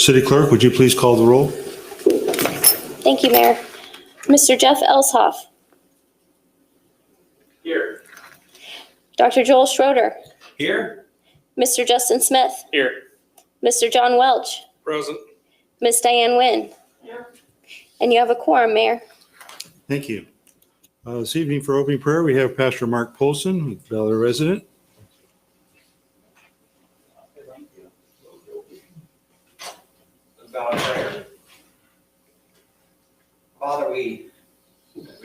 City Clerk, would you please call the roll? Thank you, Mayor. Mr. Jeff Elshoff. Here. Dr. Joel Schroeder. Here. Mr. Justin Smith. Here. Mr. John Welch. Present. Ms. Diane Nguyen. Here. And you have a quorum, Mayor. Thank you. This evening for opening prayer, we have Pastor Mark Polson, Bel Aire resident. Bel Aire. Father, we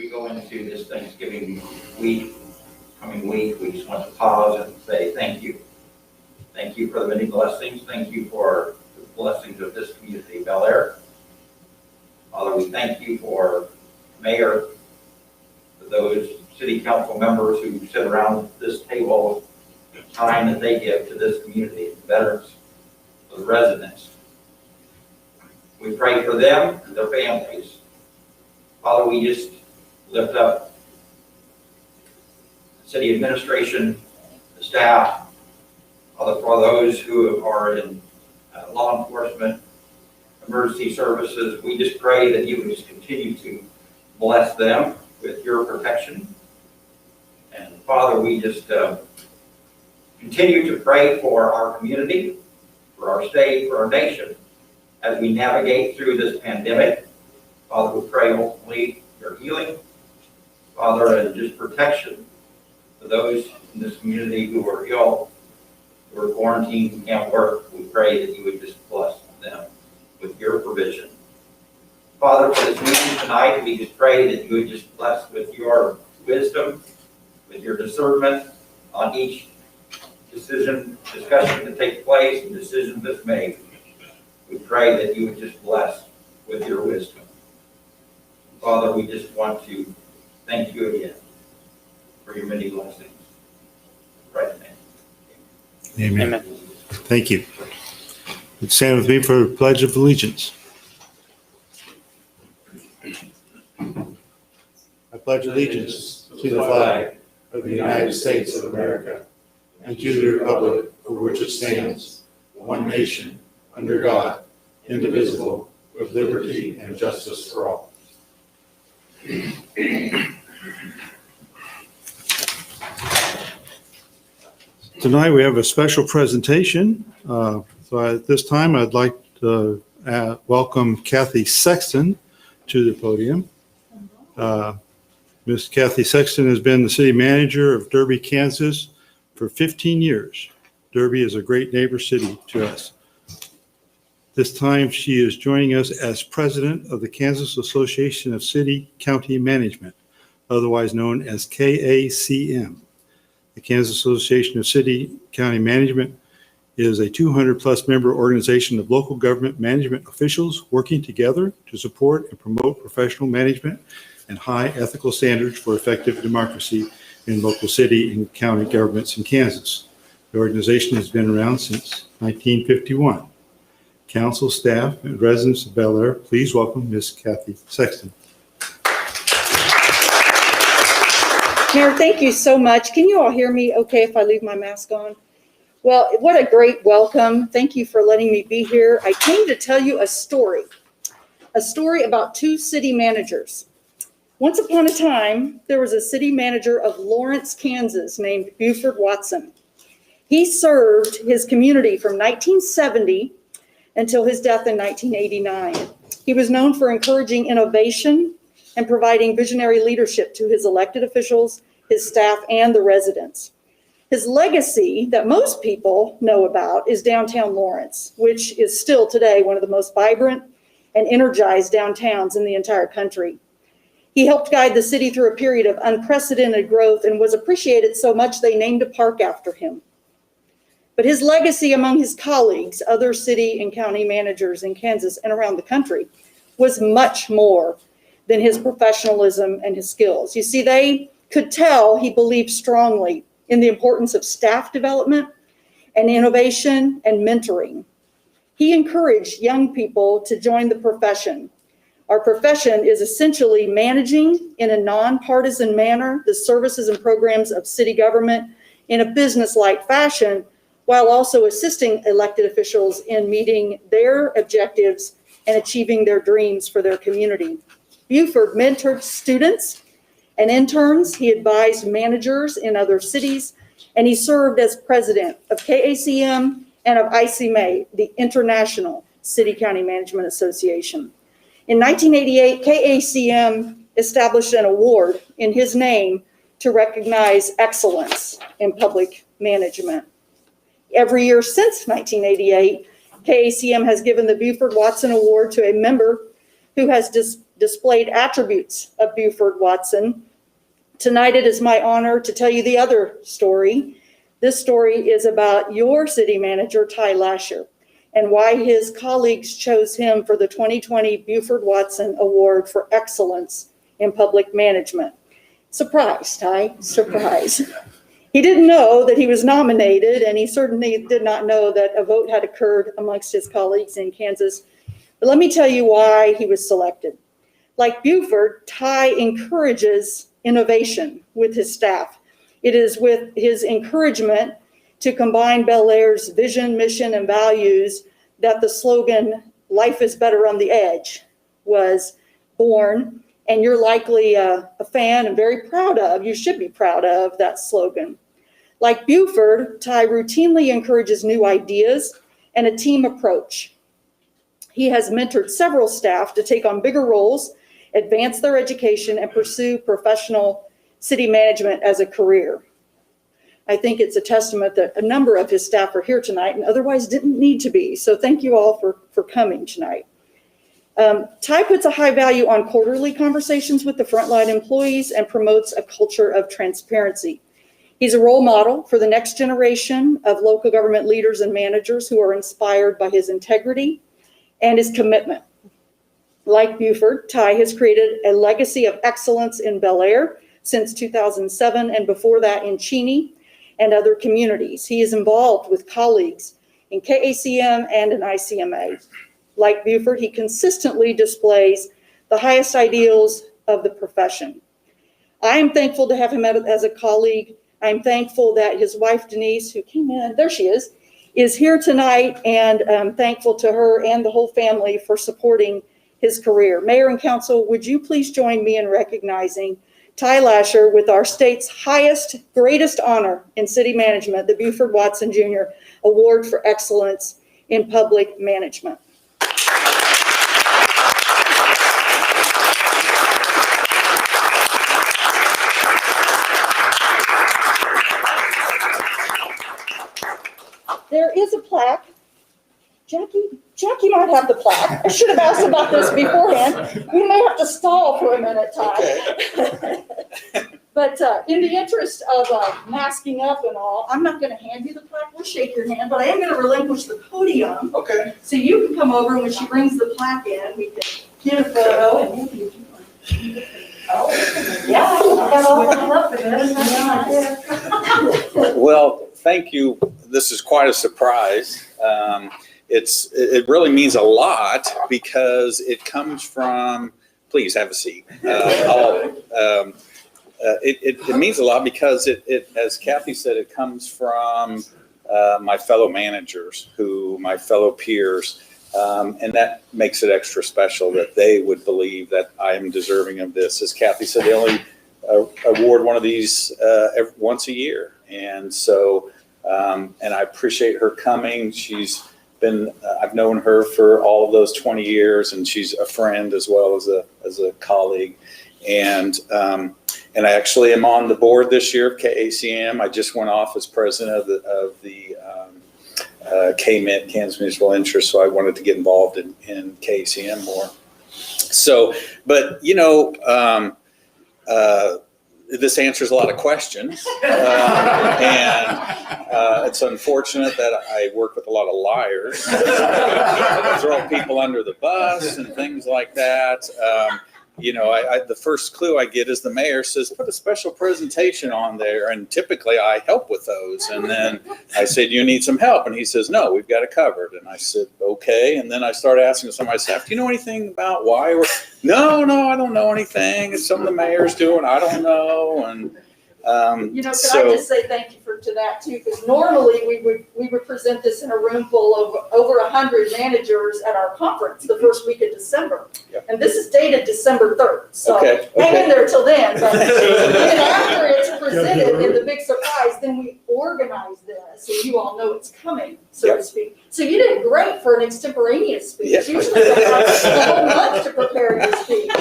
go into this Thanksgiving coming week, we just want to pause and say thank you. Thank you for the many blessings. Thank you for the blessings of this community, Bel Aire. Father, we thank you for Mayor, for those city council members who sit around this table, the time that they give to this community, the veterans, the residents. We pray for them and their families. Father, we just lift up the city administration, the staff, Father, for those who are in law enforcement, emergency services. We just pray that you would just continue to bless them with your protection. And Father, we just continue to pray for our community, for our state, for our nation, as we navigate through this pandemic. Father, we pray ultimately your healing, Father, and just protection for those in this community who are ill, who are quarantined, who can't work. We pray that you would just bless them with your provision. Father, for this meeting tonight, we just pray that you would just bless with your wisdom, with your discernment on each discussion that takes place and decision that's made. We pray that you would just bless with your wisdom. Father, we just want to thank you again for your many blessings. Right now. Amen. Amen. Thank you. Would stand with me for the Pledge of Allegiance. I pledge allegiance to the flag of the United States of America and to the republic for which it stands, one nation, under God, indivisible, with liberty and justice for all. Tonight we have a special presentation. So at this time, I'd like to welcome Kathy Sexton to the podium. Ms. Kathy Sexton has been the city manager of Derby, Kansas for 15 years. Derby is a great neighbor city to us. This time she is joining us as president of the Kansas Association of City County Management, otherwise known as KACM. The Kansas Association of City County Management is a 200-plus member organization of local government management officials working together to support and promote professional management and high ethical standards for effective democracy in local city and county governments in Kansas. The organization has been around since 1951. Council, staff, and residents of Bel Aire, please welcome Ms. Kathy Sexton. Mayor, thank you so much. Can you all hear me okay if I leave my mask on? Well, what a great welcome. Thank you for letting me be here. I came to tell you a story about two city managers. Once upon a time, there was a city manager of Lawrence, Kansas named Buford Watson. He served his community from 1970 until his death in 1989. He was known for encouraging innovation and providing visionary leadership to his elected officials, his staff, and the residents. His legacy that most people know about is downtown Lawrence, which is still today one of the most vibrant and energized downtowns in the entire country. He helped guide the city through a period of unprecedented growth and was appreciated so much they named a park after him. But his legacy among his colleagues, other city and county managers in Kansas and around the country, was much more than his professionalism and his skills. You see, they could tell he believed strongly in the importance of staff development and innovation and mentoring. He encouraged young people to join the profession. Our profession is essentially managing in a nonpartisan manner the services and programs of city government in a business-like fashion while also assisting elected officials in meeting their objectives and achieving their dreams for their community. Buford mentored students and interns. He advised managers in other cities, and he served as president of KACM and of ICMA, the International City County Management Association. In 1988, KACM established an award in his name to recognize excellence in public management. Every year since 1988, KACM has given the Buford Watson Award to a member who has displayed attributes of Buford Watson. Tonight it is my honor to tell you the other story. This story is about your city manager, Ty Lasher, and why his colleagues chose him for the 2020 Buford Watson Award for Excellence in Public Management. Surprise, Ty, surprise. He didn't know that he was nominated, and he certainly did not know that a vote had occurred amongst his colleagues in Kansas. But let me tell you why he was selected. Like Buford, Ty encourages innovation with his staff. It is with his encouragement to combine Bel Aire's vision, mission, and values that the slogan, "Life is better on the edge," was born. And you're likely a fan and very proud of, you should be proud of that slogan. Like Buford, Ty routinely encourages new ideas and a team approach. He has mentored several staff to take on bigger roles, advance their education, and pursue professional city management as a career. I think it's a testament that a number of his staff are here tonight and otherwise didn't need to be. So thank you all for coming tonight. Ty puts a high value on quarterly conversations with the frontline employees and promotes a culture of transparency. He's a role model for the next generation of local government leaders and managers who are inspired by his integrity and his commitment. Like Buford, Ty has created a legacy of excellence in Bel Aire since 2007, and before that in Cheney and other communities. He is involved with colleagues in KACM and in ICMA. Like Buford, he consistently displays the highest ideals of the profession. I am thankful to have him as a colleague. I'm thankful that his wife, Denise, who came in, there she is here tonight, and I'm thankful to her and the whole family for supporting his career. Mayor and Council, would you please join me in recognizing Ty Lasher with our state's highest, greatest honor in city management, the Buford Watson Jr. Award for Excellence in Public Management. There is a plaque. Jackie might have the plaque. I should have asked about this beforehand. We may have to stall for a minute, Ty. But in the interest of masking up and all, I'm not going to hand you the plaque. We'll shake your hand, but I am going to relinquish the podium. Okay. So you can come over, and when she brings the plaque in, we can get a photo. And maybe you can. Oh, yeah, I got all that up for this. Well, thank you. This is quite a surprise. It really means a lot because it comes from, please have a seat. It means a lot because it, as Kathy said, it comes from my fellow managers, my fellow peers, and that makes it extra special that they would believe that I am deserving of this. As Kathy said, they only award one of these once a year, and so and I appreciate her coming. She's been I've known her for all of those 20 years, and she's a friend as well as a colleague, and I actually am on the board this year of KACM. I just went off as president of the KMIT, Kansas Municipal Interest, so I wanted to get involved in KACM more. So, but this answers a lot of questions, and it's unfortunate that I work with a lot of liars, throw people under the bus and things like that. The first clue I get is the mayor says, put a special presentation on there. And typically I help with those. And then I said, you need some help? And he says, no, we've got it covered. And I said, okay. And then I started asking some of my staff, do you know anything about why? No, I don't know anything. It's some of the mayor's doing, I don't know. And You know, can I So, just say thank you to that too? Because normally we would present this in a room full of over 100 managers at our conference the first week of December. Yep. And this is dated December 3rd. So Okay, hang okay. in there till then. But then after it's presented and the big surprise, then we organize this so you all know it's coming, so Yep. to speak. So you did great for an extemporaneous speech. Yep. Usually they have a whole month to prepare your speech.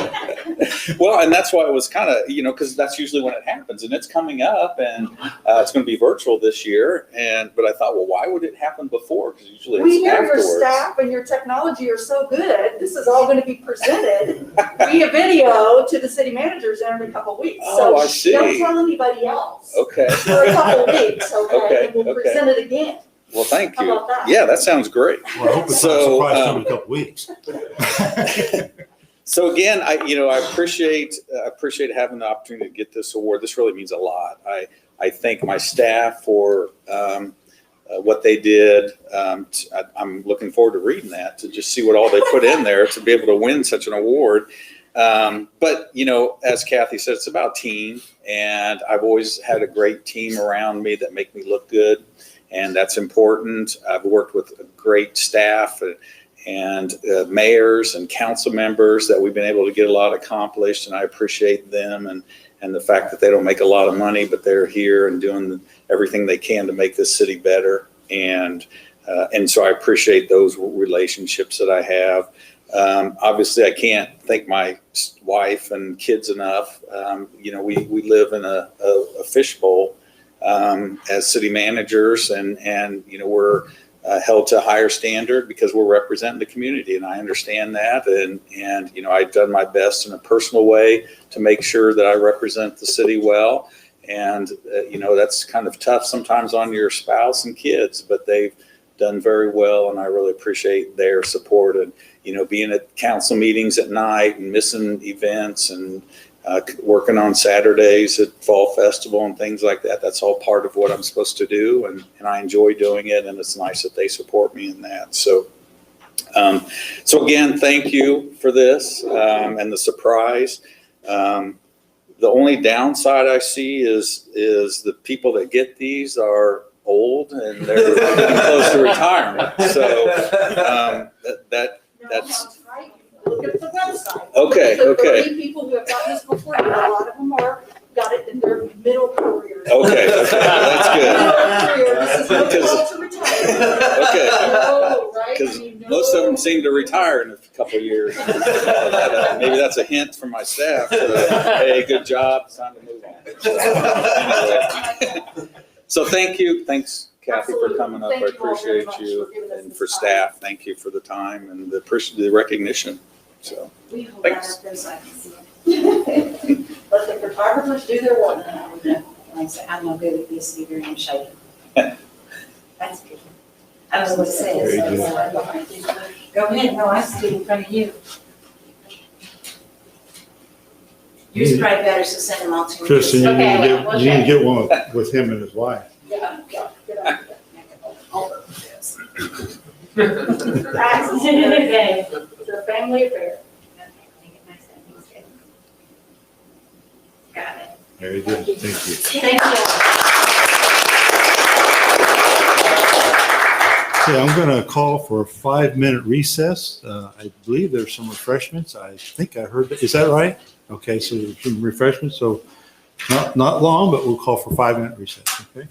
well, and that's why it was kind of, because that's usually when it happens, and it's coming up, and it's going to be virtual this year. But I thought, well, why would it happen before? Because usually We it's hear afterwards. your staff and your technology are so good. This is all going to be presented via video to the city managers in a couple weeks. Oh, So I see. don't tell anybody else Okay. for a couple weeks, okay? Okay, And we'll okay. present it again. Well, thank How you. about that? Yeah, that sounds great. Well, I hope it's not a So, surprise come in a couple weeks. So again, I appreciate having the opportunity to get this award. This really means a lot. I thank my staff for what they did. I'm looking forward to reading that, to just see what all they put in there to be able to win such an award. But as Kathy said, it's about team, and I've always had a great team around me that make me look good, and that's important. I've worked with a great staff and mayors and council members that we've been able to get a lot accomplished, and I appreciate them and the fact that they don't make a lot of money, but they're here and doing everything they can to make this city better. And so I appreciate those relationships that I have. Obviously, I can't thank my wife and kids enough. We live in a fishbowl as city managers, and we're held to a higher standard because we're representing the community, and I understand that. And I've done my best in a personal way to make sure that I represent the city well. And that's kind of tough sometimes on your spouse and kids, but they've done very well, and I really appreciate their support. And being at council meetings at night and missing events and working on Saturdays at Fall Festival and things like that. That's all part of what I'm supposed to do, and I enjoy doing it, and it's nice that they support me in that. So again, thank you for this and the surprise. The only downside I see is the people that get these are old and they're getting close to retirement. So that's. Look at the website. Okay, The okay. 30 people who have gotten this before you, a lot of them got it in their middle careers. Okay, that's good. Middle career, this is no call to retirement. Okay. No, right? Because most of them seem to retire in a couple of years. Maybe that's a hint from my staff. Hey, good job. It's time to move on. So thank you. Thanks, Kathy, for coming up. I Thank you all very appreciate much you. for giving us And this for time. staff, thank you for the time and the recognition. So, We hold Thanks. that up there so I can see it. Let the photographers do their work. Like I said, I'm no good at this either, I'm shy. That's good. I was gonna say, Very so, good. go ahead, no, I stood in front of you. Yours probably better, so send them all to me. Tristan, you Okay, need to well, get, you need to okay. get one with him and his wife. Yeah, good idea. Okay. It's a family affair. Got it. Very good, thank you. Thank you. Okay, I'm going to call for a 5-minute recess. I believe there's some refreshments. I think I heard, is that right? Okay, so there's some refreshments, so not long, but we'll call for 5-minute recess, okay?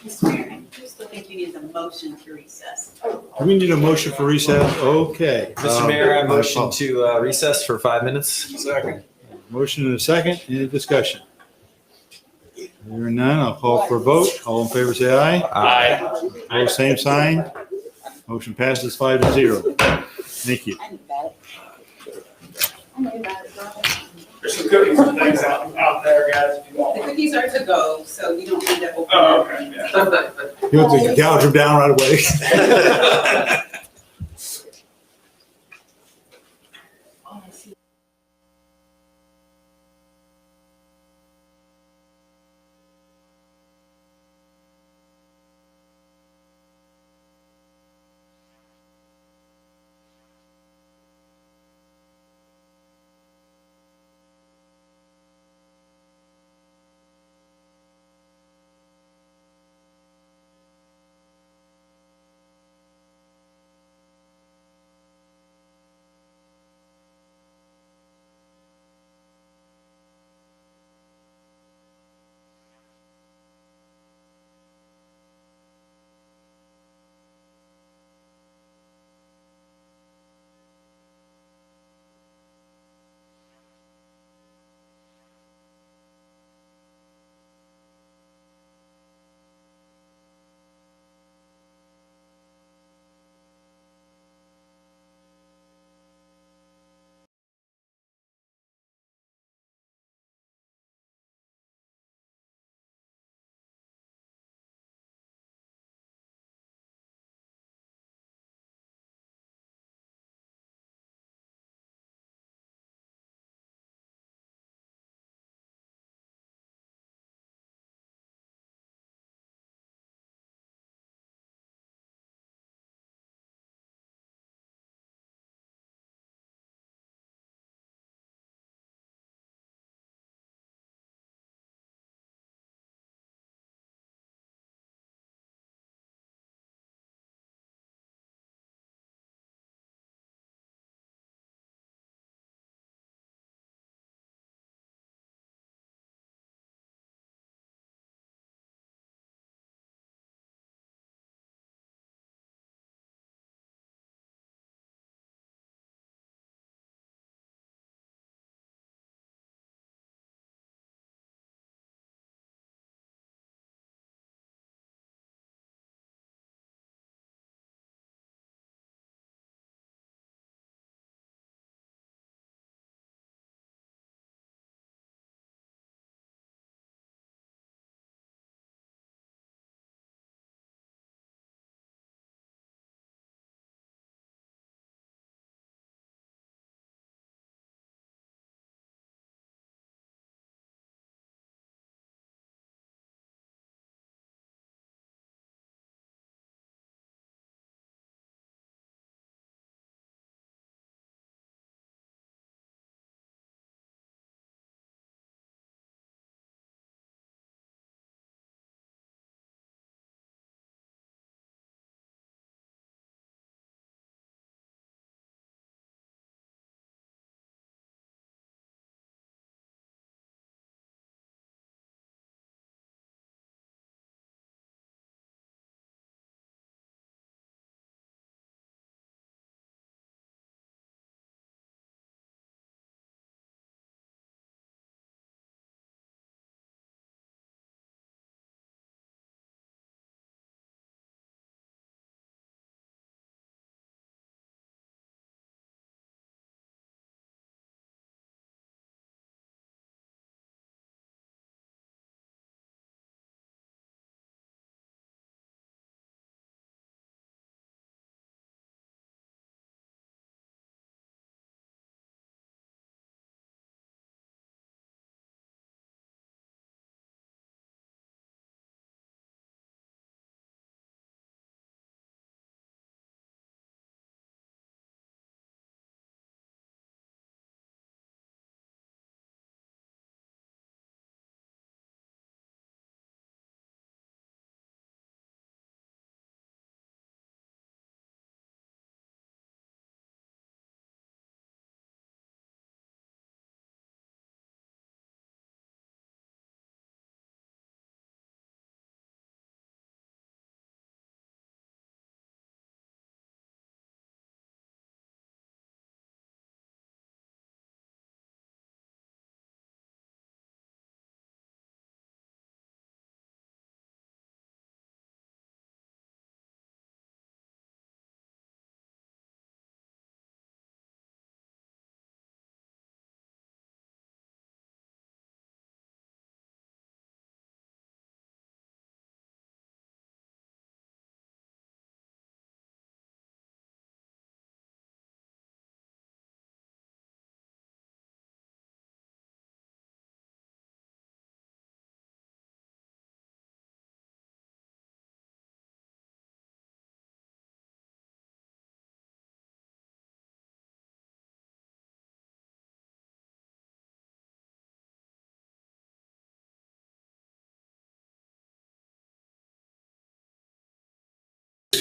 Mr. Mayor, I still think you need a motion to recess. Do we need a motion for recess? Okay. Mr. Mayor, I motion apologize. to recess for 5 minutes. Second. Motion and a second. Any discussion? Hearing none, I'll call for a vote. All in favor, say aye. Aye. Opposed, same sign. Motion passes 5-0. Thank you. I knew about it. I knew about it. There's some cookies and things out there, guys, if you The want. cookies are to go, so you don't need to open Oh, them. okay, yeah. You want to gouge them down right away?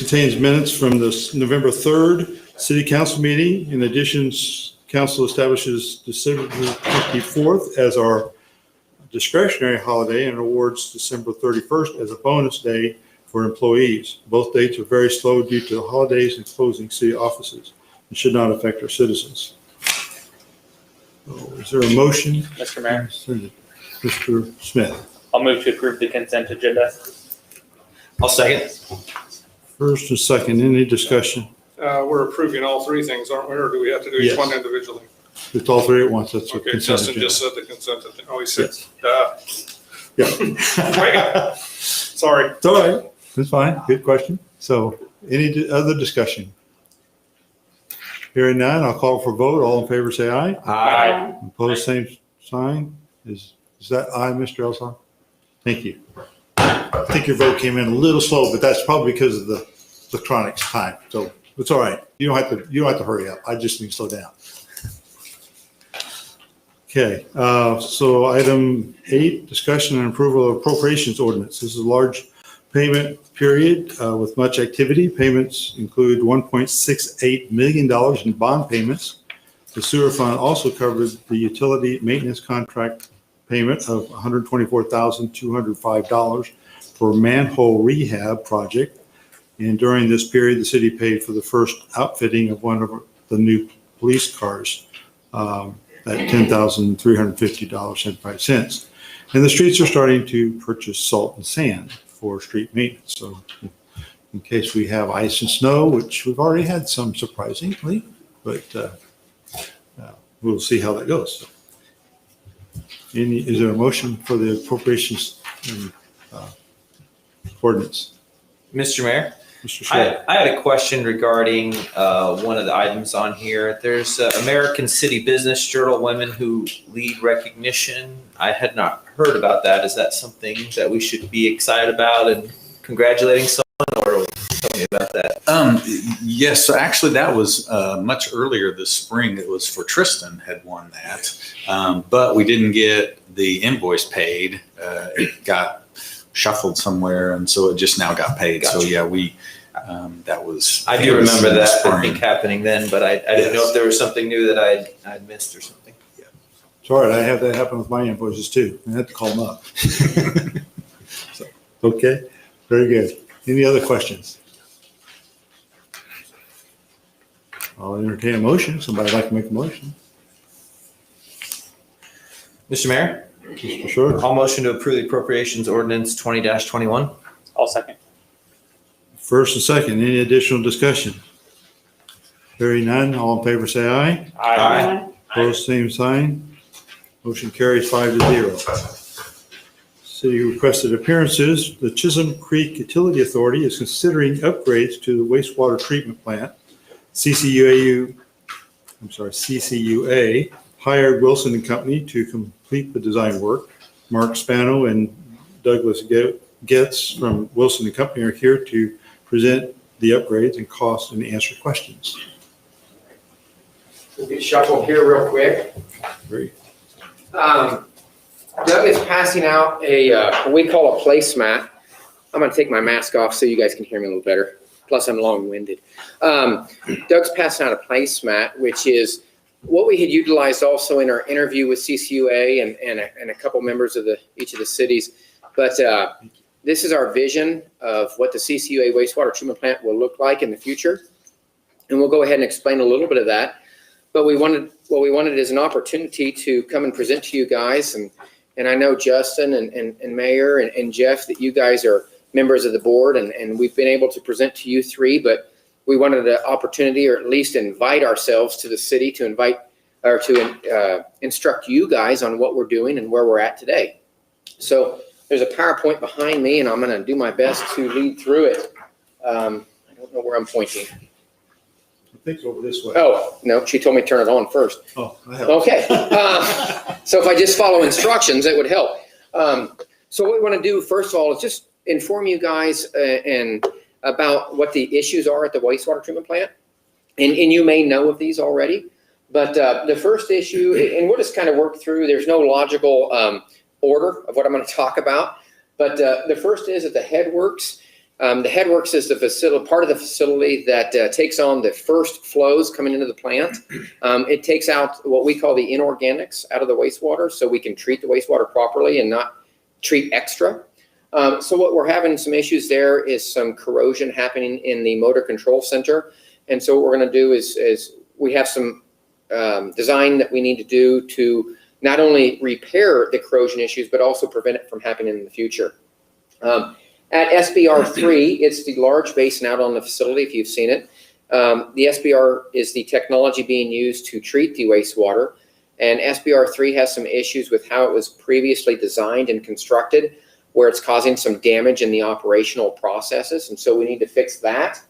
contains minutes from the November 3rd City Council meeting. In addition, council establishes December 24th as our discretionary holiday and awards December 31st as a bonus day for employees. Both dates are very slow due to the holidays and closing city offices and should not affect our citizens. So, is there a motion? Mr. Mayor, Mr. Smith. I'll move to approve the consent agenda. I'll second. First and second, any discussion? We're approving all three things, aren't we, or do we have to do Yes. each one individually? It's all three at once, that's what Okay, consent Justin agenda. just said the consent, oh, he said, Yeah. sorry. It's all right, that's fine, good question. So, any other discussion? Hearing none, I'll call for vote. All in favor, say aye. Aye. Opposed, same sign. Is that aye, Mr. Elson? Thank you. I think your vote came in a little slow, but that's probably because of the electronics time. So it's all right. You don't have to hurry up. I just need to slow down. Okay, so item 8, discussion and approval of appropriations ordinance. This is a large payment period with much activity. Payments include $1.68 million in bond payments. The sewer fund also covers the utility maintenance contract payment of $124,205 for manhole rehab project. And during this period, the city paid for the first outfitting of one of the new police cars at $10,350.75. And the streets are starting to purchase salt and sand for street maintenance. So in case we have ice and snow, which we've already had some surprisingly, but we'll see how that goes. So, is there a motion for the appropriations ordinance? Mr. Mayor, Mr. Shea. I had a question regarding one of the items on here. There's American City Business Journal Women Who Lead Recognition. I had not heard about that. Is that something that we should be excited about and congratulating someone, or tell me about that? Yes, so actually that was much earlier this spring. It was for Tristan had won that, but we didn't get the invoice paid. It got shuffled somewhere, and so it just now got paid. Gotcha. So yeah, that was. I do remember that, I spring. think, happening then, but I didn't know if there was something new that I'd missed or something. It's all right. I have that happen with my invoices too. I had to call them up. So, okay, very good. Any other questions? I'll entertain a motion. Somebody like to make a motion? Mr. Mayor, Mr. Schroeder. I'll motion to approve the appropriations ordinance 20-21. I'll second. First and second, any additional discussion? Hearing none, all in favor say aye. Aye. Opposed, same sign. Motion carries 5-0. City requested appearances. The Chisholm Creek Utility Authority is considering upgrades to the wastewater treatment plant. CCUA hired Wilson and Company to complete the design work. Mark Spano and Douglas Getz from Wilson and Company are here to present the upgrades and costs and answer questions. We'll get shuffled here real quick. Great. Doug is passing out what we call a placemat. I'm going to take my mask off so you guys can hear me a little better. Plus, I'm long-winded. Doug's passing out a placemat, which is what we had utilized also in our interview with CCUA and a couple members of each of the cities. But this is our vision of what the CCUA wastewater treatment plant will look like in the future. And we'll go ahead and explain a little bit of that. But what we wanted is an opportunity to come and present to you guys. And I know Justin and Mayor and Jeff, that you guys are members of the board, and we've been able to present to you three, but we wanted an opportunity, or at least invite ourselves to the city to instruct you guys on what we're doing and where we're at today. So there's a PowerPoint behind me, and I'm going to do my best to lead through it. I don't know where I'm pointing. I think over this way. Oh, no, she told me to turn it on first. Oh, that helps. Okay. So if I just follow instructions, that would help. So what we want to do, first of all, is just inform you guys about what the issues are at the wastewater treatment plant. And you may know of these already. But the first issue, and we'll just kind of work through, there's no logical order of what I'm going to talk about. But the first is at the headworks. The headworks is the facility, part of the facility that takes on the first flows coming into the plant. It takes out what we call the inorganics out of the wastewater so we can treat the wastewater properly and not treat extra. So what we're having some issues there is some corrosion happening in the motor control center. And so what we're going to do is we have some design that we need to do to not only repair the corrosion issues, but also prevent it from happening in the future. At SBR3, it's the large basin out on the facility, if you've seen it. The SBR is the technology being used to treat the wastewater. And SBR3 has some issues with how it was previously designed and constructed, where it's causing some damage in the operational processes. And so we need to fix that.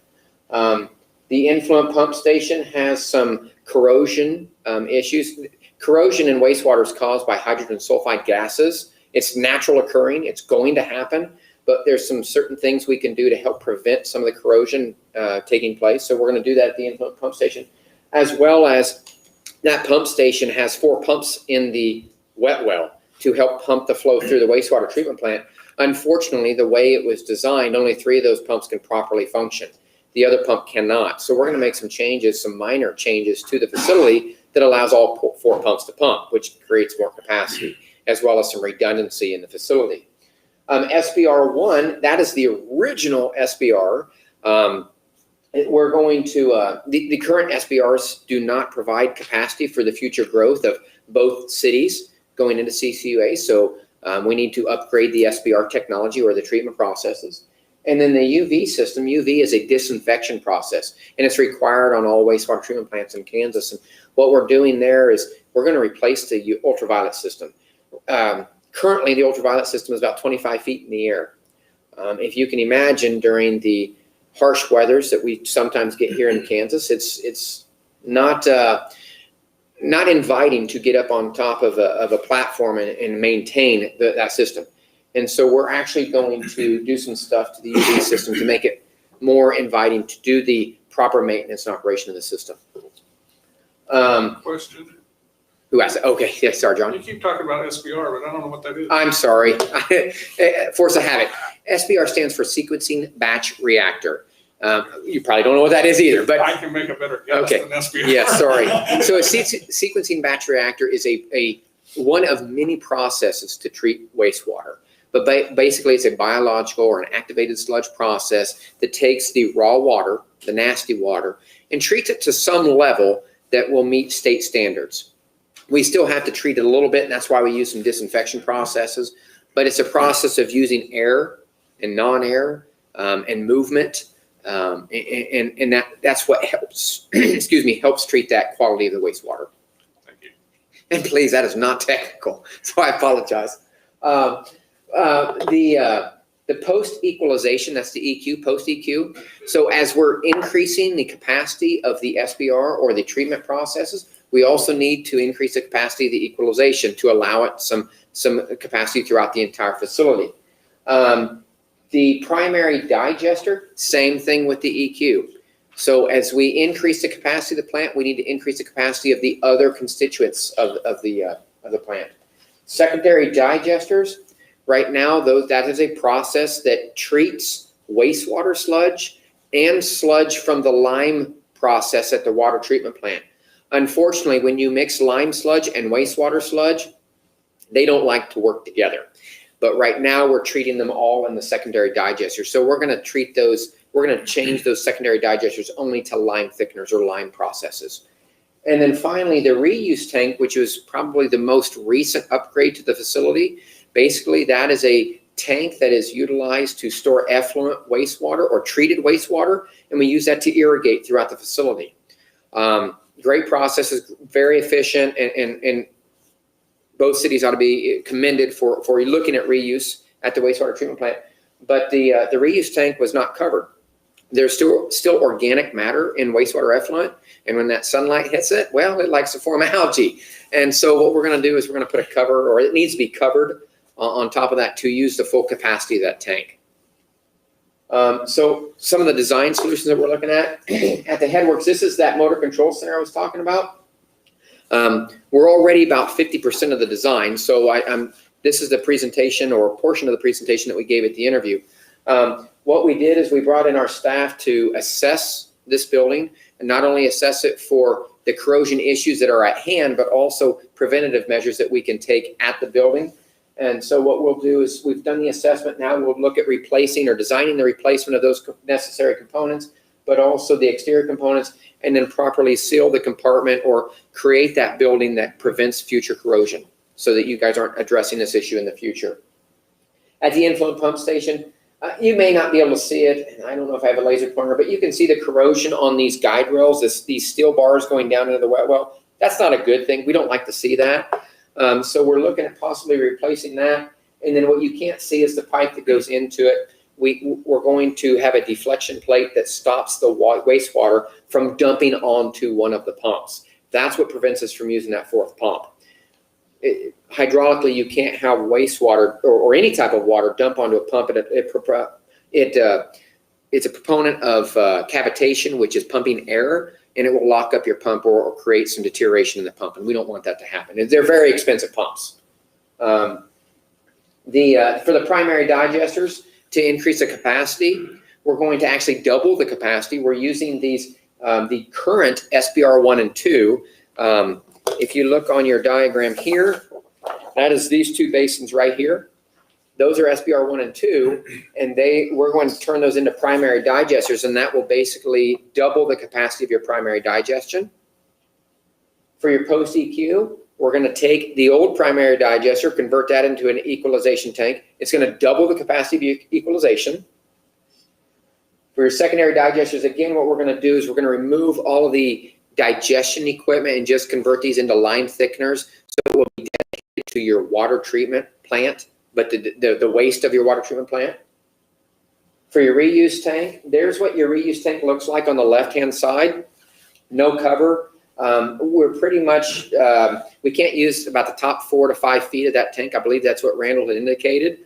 The influent pump station has some corrosion issues. Corrosion in wastewater is caused by hydrogen sulfide gases. It's natural occurring. It's going to happen. But there's some certain things we can do to help prevent some of the corrosion taking place. So we're going to do that at the influent pump station, as well as that pump station has 4 pumps in the wet well to help pump the flow through the wastewater treatment plant. Unfortunately, the way it was designed, only 3 of those pumps can properly function. The other pump cannot. So we're going to make some changes, some minor changes to the facility that allows all 4 pumps to pump, which creates more capacity, as well as some redundancy in the facility. SBR1, that is the original SBR. We're going to, the current SBRs do not provide capacity for the future growth of both cities going into CCUA. So we need to upgrade the SBR technology or the treatment processes. And then the UV system, UV is a disinfection process, and it's required on all wastewater treatment plants in Kansas. And what we're doing there is we're going to replace the ultraviolet system. Currently, the ultraviolet system is about 25 feet in the air. If you can imagine, during the harsh weathers that we sometimes get here in Kansas, it's not inviting to get up on top of a platform and maintain that system. And so we're actually going to do some stuff to the UV system to make it more inviting to do the proper maintenance and operation of the system. Question. Who asked that? Okay, yes, sorry, John. You keep talking about SBR, but I don't know what that is. I'm sorry. Force of habit. SBR stands for Sequencing Batch Reactor. You probably don't know what that is either, but I can make a better guess than SBR. Yeah, sorry. So a sequencing batch reactor is a one of many processes to treat wastewater. But basically, it's a biological or an activated sludge process that takes the raw water, the nasty water, and treats it to some level that will meet state standards. We still have to treat it a little bit, and that's why we use some disinfection processes. But it's a process of using air and non-air and movement, and that's what helps. Excuse me, helps treat that quality of the wastewater. Thank you. And please, that is not technical, so I apologize. The post equalization, that's the EQ, post EQ. So as we're increasing the capacity of the SBR or the treatment processes, we also need to increase the capacity of the equalization to allow it some capacity throughout the entire facility. The primary digester, same thing with the EQ. So as we increase the capacity of the plant, we need to increase the capacity of the other constituents of the plant. Secondary digesters, right now, that is a process that treats wastewater sludge and sludge from the lime process at the water treatment plant. Unfortunately, when you mix lime sludge and wastewater sludge, they don't like to work together. But right now, we're treating them all in the secondary digester. So we're going to treat those, we're going to change those secondary digesters only to lime thickeners or lime processes. And then finally, the reuse tank, which was probably the most recent upgrade to the facility. Basically, that is a tank that is utilized to store effluent wastewater or treated wastewater, and we use that to irrigate throughout the facility. Great process, is very efficient, and both cities ought to be commended for looking at reuse at the wastewater treatment plant. But the reuse tank was not covered. There's still organic matter in wastewater effluent, and when that sunlight hits it, well, it likes to form algae. And so what we're going to do is we're going to put a cover, or it needs to be covered on top of that to use the full capacity of that tank. So some of the design solutions that we're looking at the headworks, this is that motor control center I was talking about. We're already about 50% of the design. So this is the presentation or portion of the presentation that we gave at the interview. What we did is we brought in our staff to assess this building, and not only assess it for the corrosion issues that are at hand, but also preventative measures that we can take at the building. And so what we'll do is we've done the assessment. Now we'll look at replacing or designing the replacement of those necessary components, but also the exterior components, and then properly seal the compartment or create that building that prevents future corrosion so that you guys aren't addressing this issue in the future. At the inflow pump station, you may not be able to see it, and I don't know if I have a laser pointer, but you can see the corrosion on these guide rails, these steel bars going down into the wet well. That's not a good thing. We don't like to see that. So we're looking at possibly replacing that. And then what you can't see is the pipe that goes into it. We're going to have a deflection plate that stops the wastewater from dumping onto one of the pumps. That's what prevents us from using that fourth pump. Hydraulically, you can't have wastewater or any type of water dump onto a pump. It's a proponent of cavitation, which is pumping air, and it will lock up your pump or create some deterioration in the pump, and we don't want that to happen. And they're very expensive pumps. For the primary digesters, to increase the capacity, we're going to actually double the capacity. We're using these the current SBR 1 and 2. If you look on your diagram here, that is these two basins right here. Those are SBR 1 and 2, and we're going to turn those into primary digesters, and that will basically double the capacity of your primary digestion. For your post EQ, we're going to take the old primary digester, convert that into an equalization tank. It's going to double the capacity of your equalization. For your secondary digesters, again, what we're going to do is we're going to remove all of the digestion equipment and just convert these into line thickeners, so it will be dedicated to your water treatment plant, but the waste of your water treatment plant. For your reuse tank, there's what your reuse tank looks like on the left-hand side. No cover. We're pretty much, we can't use about the top 4 to 5 feet of that tank. I believe that's what Randall had indicated.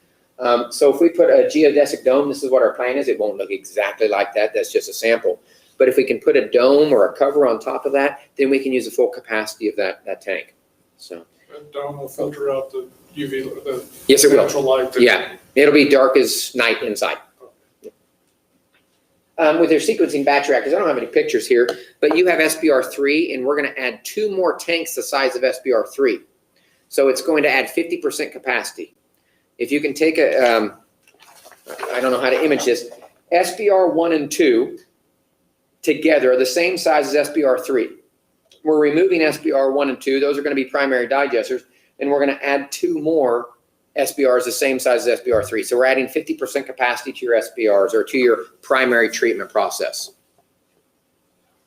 So if we put a geodesic dome, this is what our plan is. It won't look exactly like that. That's just a sample. But if we can put a dome or a cover on top of that, then we can use the full capacity of that tank. So. That dome will filter out the UV, the Yes, it will. natural light. Yeah, it'll be dark as night inside. With your sequencing batch reactors, I don't have any pictures here, but you have SBR3, and we're going to add 2 more tanks the size of SBR3. So it's going to add 50% capacity. If you can take I don't know how to image this, SBR 1 and 2 together are the same size as SBR3. We're removing SBR 1 and 2. Those are going to be primary digesters, and we're going to add 2 more SBRs the same size as SBR3. So we're adding 50% capacity to your SBRs or to your primary treatment process.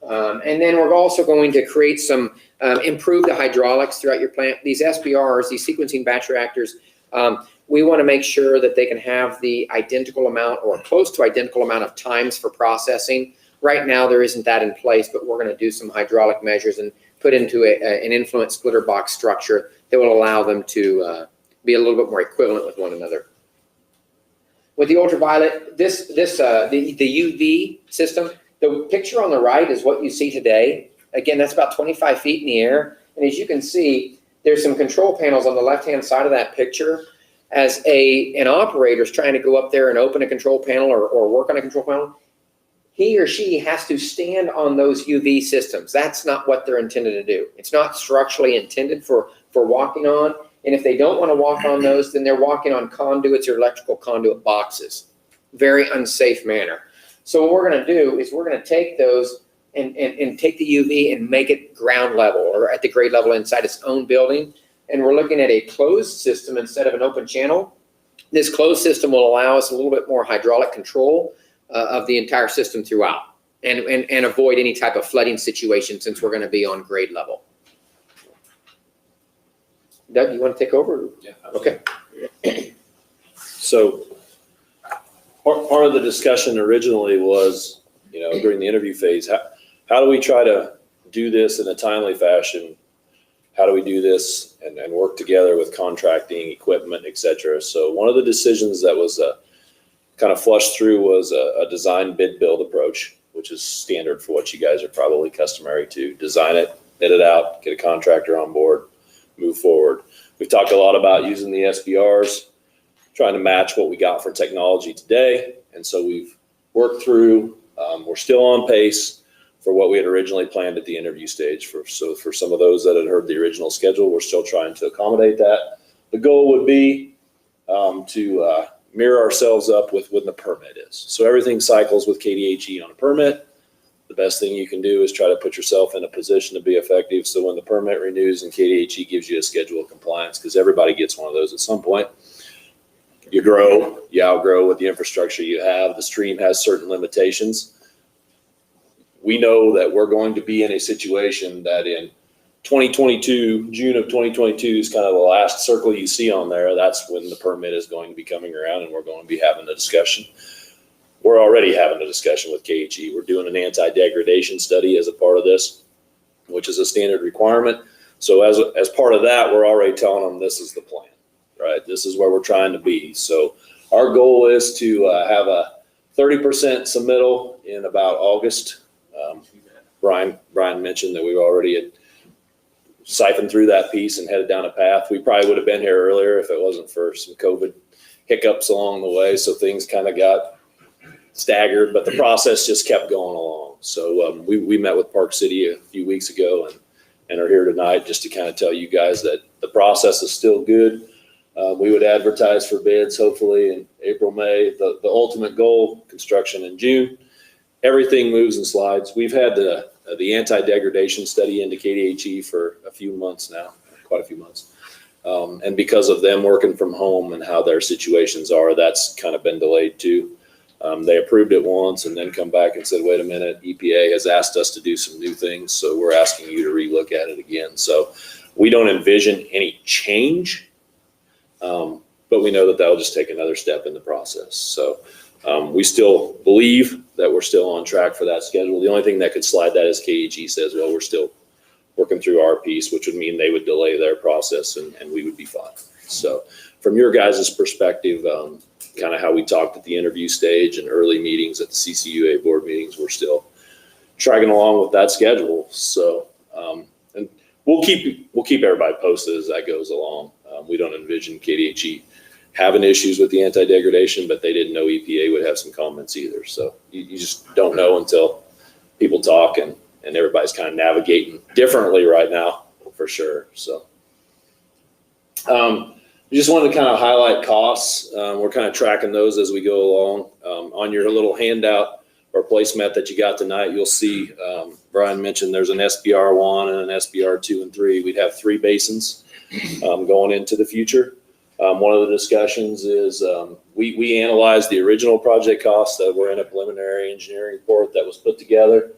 And then we're also going to create some, improve the hydraulics throughout your plant. These SBRs, these sequencing batch reactors, we want to make sure that they can have the identical amount or close to identical amount of times for processing. Right now, there isn't that in place, but we're going to do some hydraulic measures and put into an influent splitter box structure that will allow them to be a little bit more equivalent with one another. With the ultraviolet, the UV system, the picture on the right is what you see today. Again, that's about 25 feet in the air. And as you can see, there's some control panels on the left-hand side of that picture. As an operator is trying to go up there and open a control panel or work on a control panel, he or she has to stand on those UV systems. That's not what they're intended to do. It's not structurally intended for walking on. And if they don't want to walk on those, then they're walking on conduits or electrical conduit boxes. Very unsafe manner. So what we're going to do is we're going to take those and take the UV and make it ground level or at the grade level inside its own building. And we're looking at a closed system instead of an open channel. This closed system will allow us a little bit more hydraulic control of the entire system throughout and avoid any type of flooding situation since we're going to be on grade level. Doug, you want to take over? Yeah. Okay. So part of the discussion originally was, during the interview phase, how do we try to do this in a timely fashion? How do we do this and work together with contracting, equipment, et cetera? So one of the decisions that was kind of flushed through was a design bid build approach, which is standard for what you guys are probably customary to. Design it, bid it out, get a contractor on board, move forward. We've talked a lot about using the SBRs. trying to match what we got for technology today. And so we've worked through, we're still on pace for what we had originally planned at the interview stage. So for some of those that had heard the original schedule, we're still trying to accommodate that. The goal would be to mirror ourselves up with when the permit is. So everything cycles with KDHE on a permit. The best thing you can do is try to put yourself in a position to be effective. So when the permit renews and KDHE gives you a schedule of compliance, because everybody gets one of those at some point, you grow, you outgrow with the infrastructure you have. The stream has certain limitations. We know that we're going to be in a situation that in 2022, June of 2022 is kind of the last circle you see on there. That's when the permit is going to be coming around and we're going to be having a discussion. We're already having a discussion with KHE. We're doing an anti-degradation study as a part of this, which is a standard requirement. So as part of that, we're already telling them this is the plan, right? This is where we're trying to be. So our goal is to have a 30% submittal in about August. Brian mentioned that we already had siphoned through that piece and headed down a path. We probably would have been here earlier if it wasn't for some COVID hiccups along the way. So things kind of got staggered, but the process just kept going along. So we met with Park City a few weeks ago and are here tonight just to kind of tell you guys that the process is still good. We would advertise for bids hopefully in April, May. The ultimate goal, construction in June. Everything moves and slides. We've had the anti-degradation study into KDHE for a few months now, quite a few months. And because of them working from home and how their situations are, that's kind of been delayed too. They approved it once and then come back and said, wait a minute, EPA has asked us to do some new things. So we're asking you to relook at it again. So we don't envision any change, but we know that that'll just take another step in the process. So we still believe that we're still on track for that schedule. The only thing that could slide that is KEG says, well, we're still working through our piece, which would mean they would delay their process and we would be fine. So from your guys' perspective, kind of how we talked at the interview stage and early meetings at the CCUA board meetings, we're still tracking along with that schedule. So, and we'll keep everybody posted as that goes along. We don't envision KDHE having issues with the anti-degradation, but they didn't know EPA would have some comments either. So you just don't know until people talk and everybody's kind of navigating differently right now for sure. So we just wanted to kind of highlight costs. We're kind of tracking those as we go along. On your little handout or placemat that you got tonight, you'll see Brian mentioned there's an SBR 1 and an SBR 2 and 3. We'd have 3 basins going into the future. One of the discussions is we analyzed the original project costs that were in a preliminary engineering report that was put together,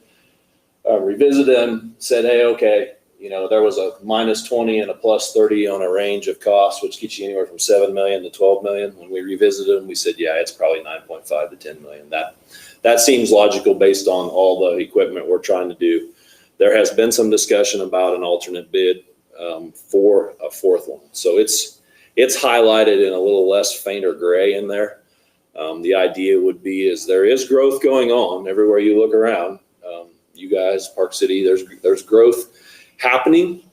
revisited them, said, hey, okay, you know, there was a -20 and a +30 on a range of costs, which gets you anywhere from 7 million to 12 million. When we revisited them, we said, yeah, it's probably 9.5 to 10 million. That seems logical based on all the equipment we're trying to do. There has been some discussion about an alternate bid for a 4th one. So it's highlighted in a little less fainter gray in there. The idea would be is there is growth going on everywhere you look around. You guys, Park City, there's growth happening.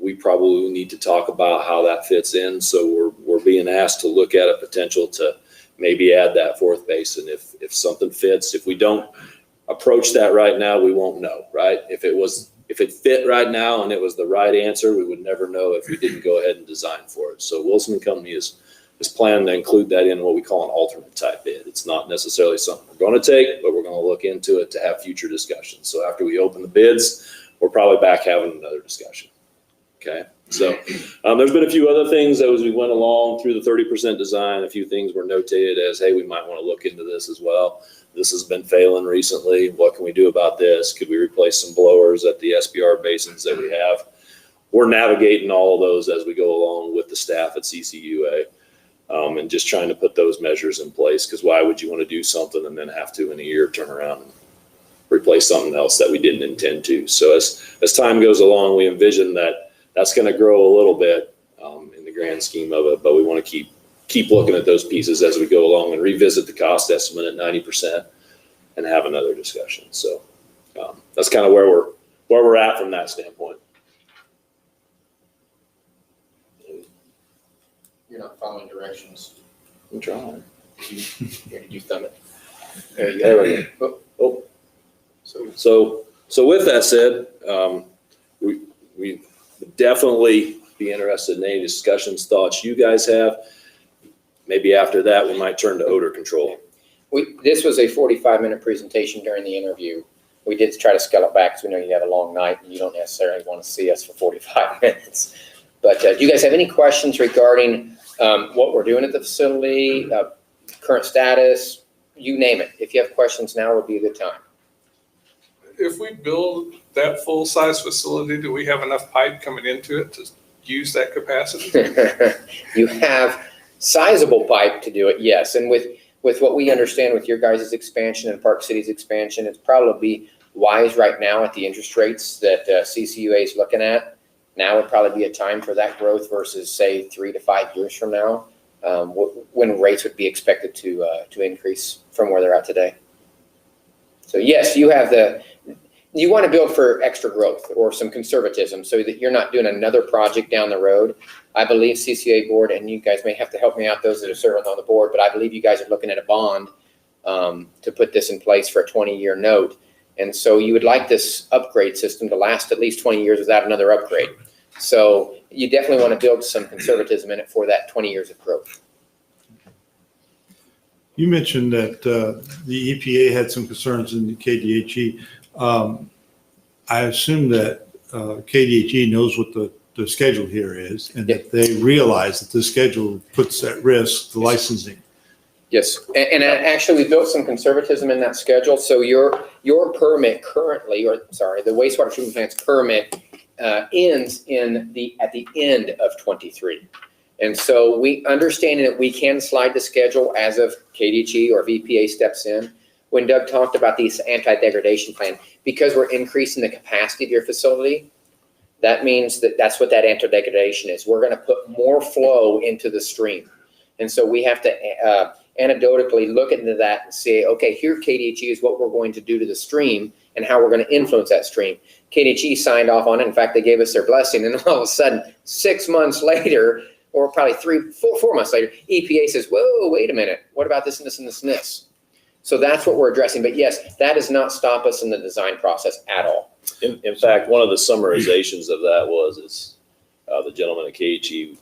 We probably need to talk about how that fits in. So we're being asked to look at a potential to maybe add that 4th basin if something fits. If we don't approach that right now, we won't know, right? If it fit right now and it was the right answer, we would never know if we didn't go ahead and design for it. So Wilson & Company is planning to include that in what we call an alternate type bid. It's not necessarily something we're going to take, but we're going to look into it to have future discussions. So after we open the bids, we're probably back having another discussion. Okay. So there's been a few other things as we went along through the 30% design. A few things were notated as, hey, we might want to look into this as well. This has been failing recently. What can we do about this? Could we replace some blowers at the SBR basins that we have? We're navigating all of those as we go along with the staff at CCUA and just trying to put those measures in place, because why would you want to do something and then have to in a year turn around and replace something else that we didn't intend to? So as time goes along, we envision that that's going to grow a little bit in the grand scheme of it, but we want to keep looking at those pieces as we go along and revisit the cost estimate at 90% and have another discussion. So that's kind of where we're at from that standpoint. You're not following directions. I'm trying. Here, did you thumb it? There you go. There we go. Oh. So with that said, we definitely be interested in any discussions, thoughts you guys have. Maybe after that, we might turn to odor control. This was a 45-minute presentation during the interview. We did try to scale it back because we know you have a long night and you don't necessarily want to see us for 45 minutes. But do you guys have any questions regarding what we're doing at the facility, current status, you name it? If you have questions, now would be a good time. If we build that full-size facility, do we have enough pipe coming into it to use that capacity? You have sizable pipe to do it, yes. And with what we understand with your guys' expansion and Park City's expansion, it's probably wise right now at the interest rates that CCUA is looking at. Now would probably be a time for that growth versus say 3 to 5 years from now, when rates would be expected to increase from where they're at today. So yes, you want to build for extra growth or some conservatism so that you're not doing another project down the road. I believe CCA board, and you guys may have to help me out, those that are serving on the board, but I believe you guys are looking at a bond to put this in place for a 20-year note. And so you would like this upgrade system to last at least 20 years without another upgrade. So you definitely want to build some conservatism in it for that 20 years of growth. You mentioned that the EPA had some concerns in the KDHE. I assume that KDHE knows what the schedule here is and that they realize that the schedule puts at risk the licensing. Yes, and actually we built some conservatism in that schedule. So your permit currently, the wastewater treatment plant's permit ends at the end of 23. And so we understanding that we can slide the schedule as of KDHE or if EPA steps in. When Doug talked about these anti-degradation plan, because we're increasing the capacity of your facility, that means that's what that anti-degradation is. We're going to put more flow into the stream. And so we have to anecdotally look into that and say, okay, here KDHE is what we're going to do to the stream and how we're going to influence that stream. KDHE signed off on it. In fact, they gave us their blessing. And all of a sudden, 6 months later, or probably 4 months later, EPA says, whoa, wait a minute. What about this and this and this and this? So that's what we're addressing. But yes, that does not stop us in the design process at all. In fact, one of the summarizations of that was the gentleman at KHE,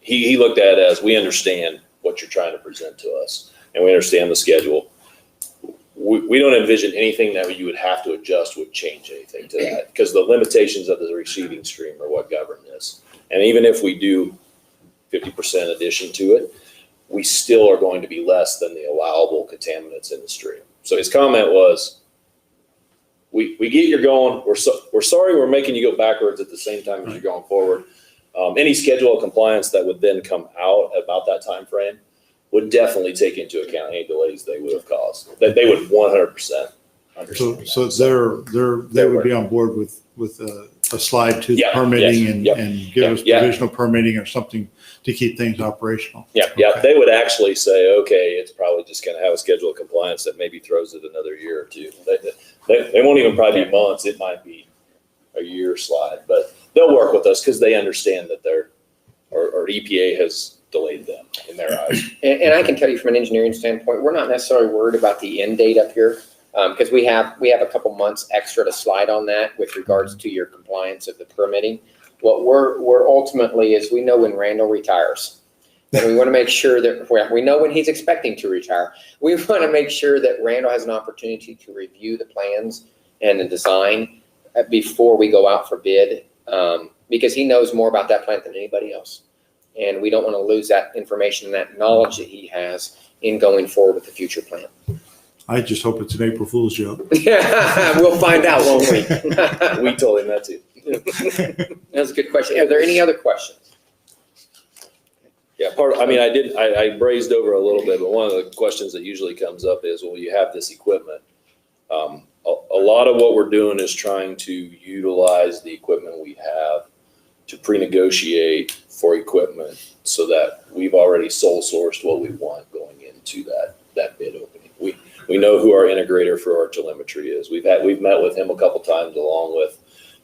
he looked at it as, we understand what you're trying to present to us, and we understand the schedule. We don't envision anything that you would have to adjust would change anything to that, because the limitations of the receiving stream are what govern this. And even if we do 50% addition to it, we still are going to be less than the allowable contaminants in the stream. So his comment was, we get you're going, we're sorry we're making you go backwards at the same time as you're going forward. Any schedule of compliance that would then come out about that time frame would definitely take into account any delays they would have caused. That they would 100% understand. So they would be on board with a slide to the permitting and give us provisional permitting or something to keep things operational. Yeah, they would actually say, okay, it's probably just going to have a schedule of compliance that maybe throws it another year or two. They won't even probably be months. It might be a year slide, but they'll work with us because they understand that or EPA has delayed them in their eyes. And I can tell you from an engineering standpoint, we're not necessarily worried about the end date up here because we have a couple months extra to slide on that with regards to your compliance of the permitting. What we're ultimately is we know when Randall retires. And we want to make sure that we know when he's expecting to retire. We want to make sure that Randall has an opportunity to review the plans and the design before we go out for bid, because he knows more about that plant than anybody else. And we don't want to lose that information and that knowledge that he has in going forward with the future plan. I just hope it's an April Fool's joke. We'll find out, won't we? We told him that too. That's a good question. Are there any other questions? Yeah, I brazed over a little bit, but one of the questions that usually comes up is, well, you have this equipment. A lot of what we're doing is trying to utilize the equipment we have to pre-negotiate for equipment so that we've already sole sourced what we want going into that bid opening. We know who our integrator for our telemetry is. We've met with him a couple times along with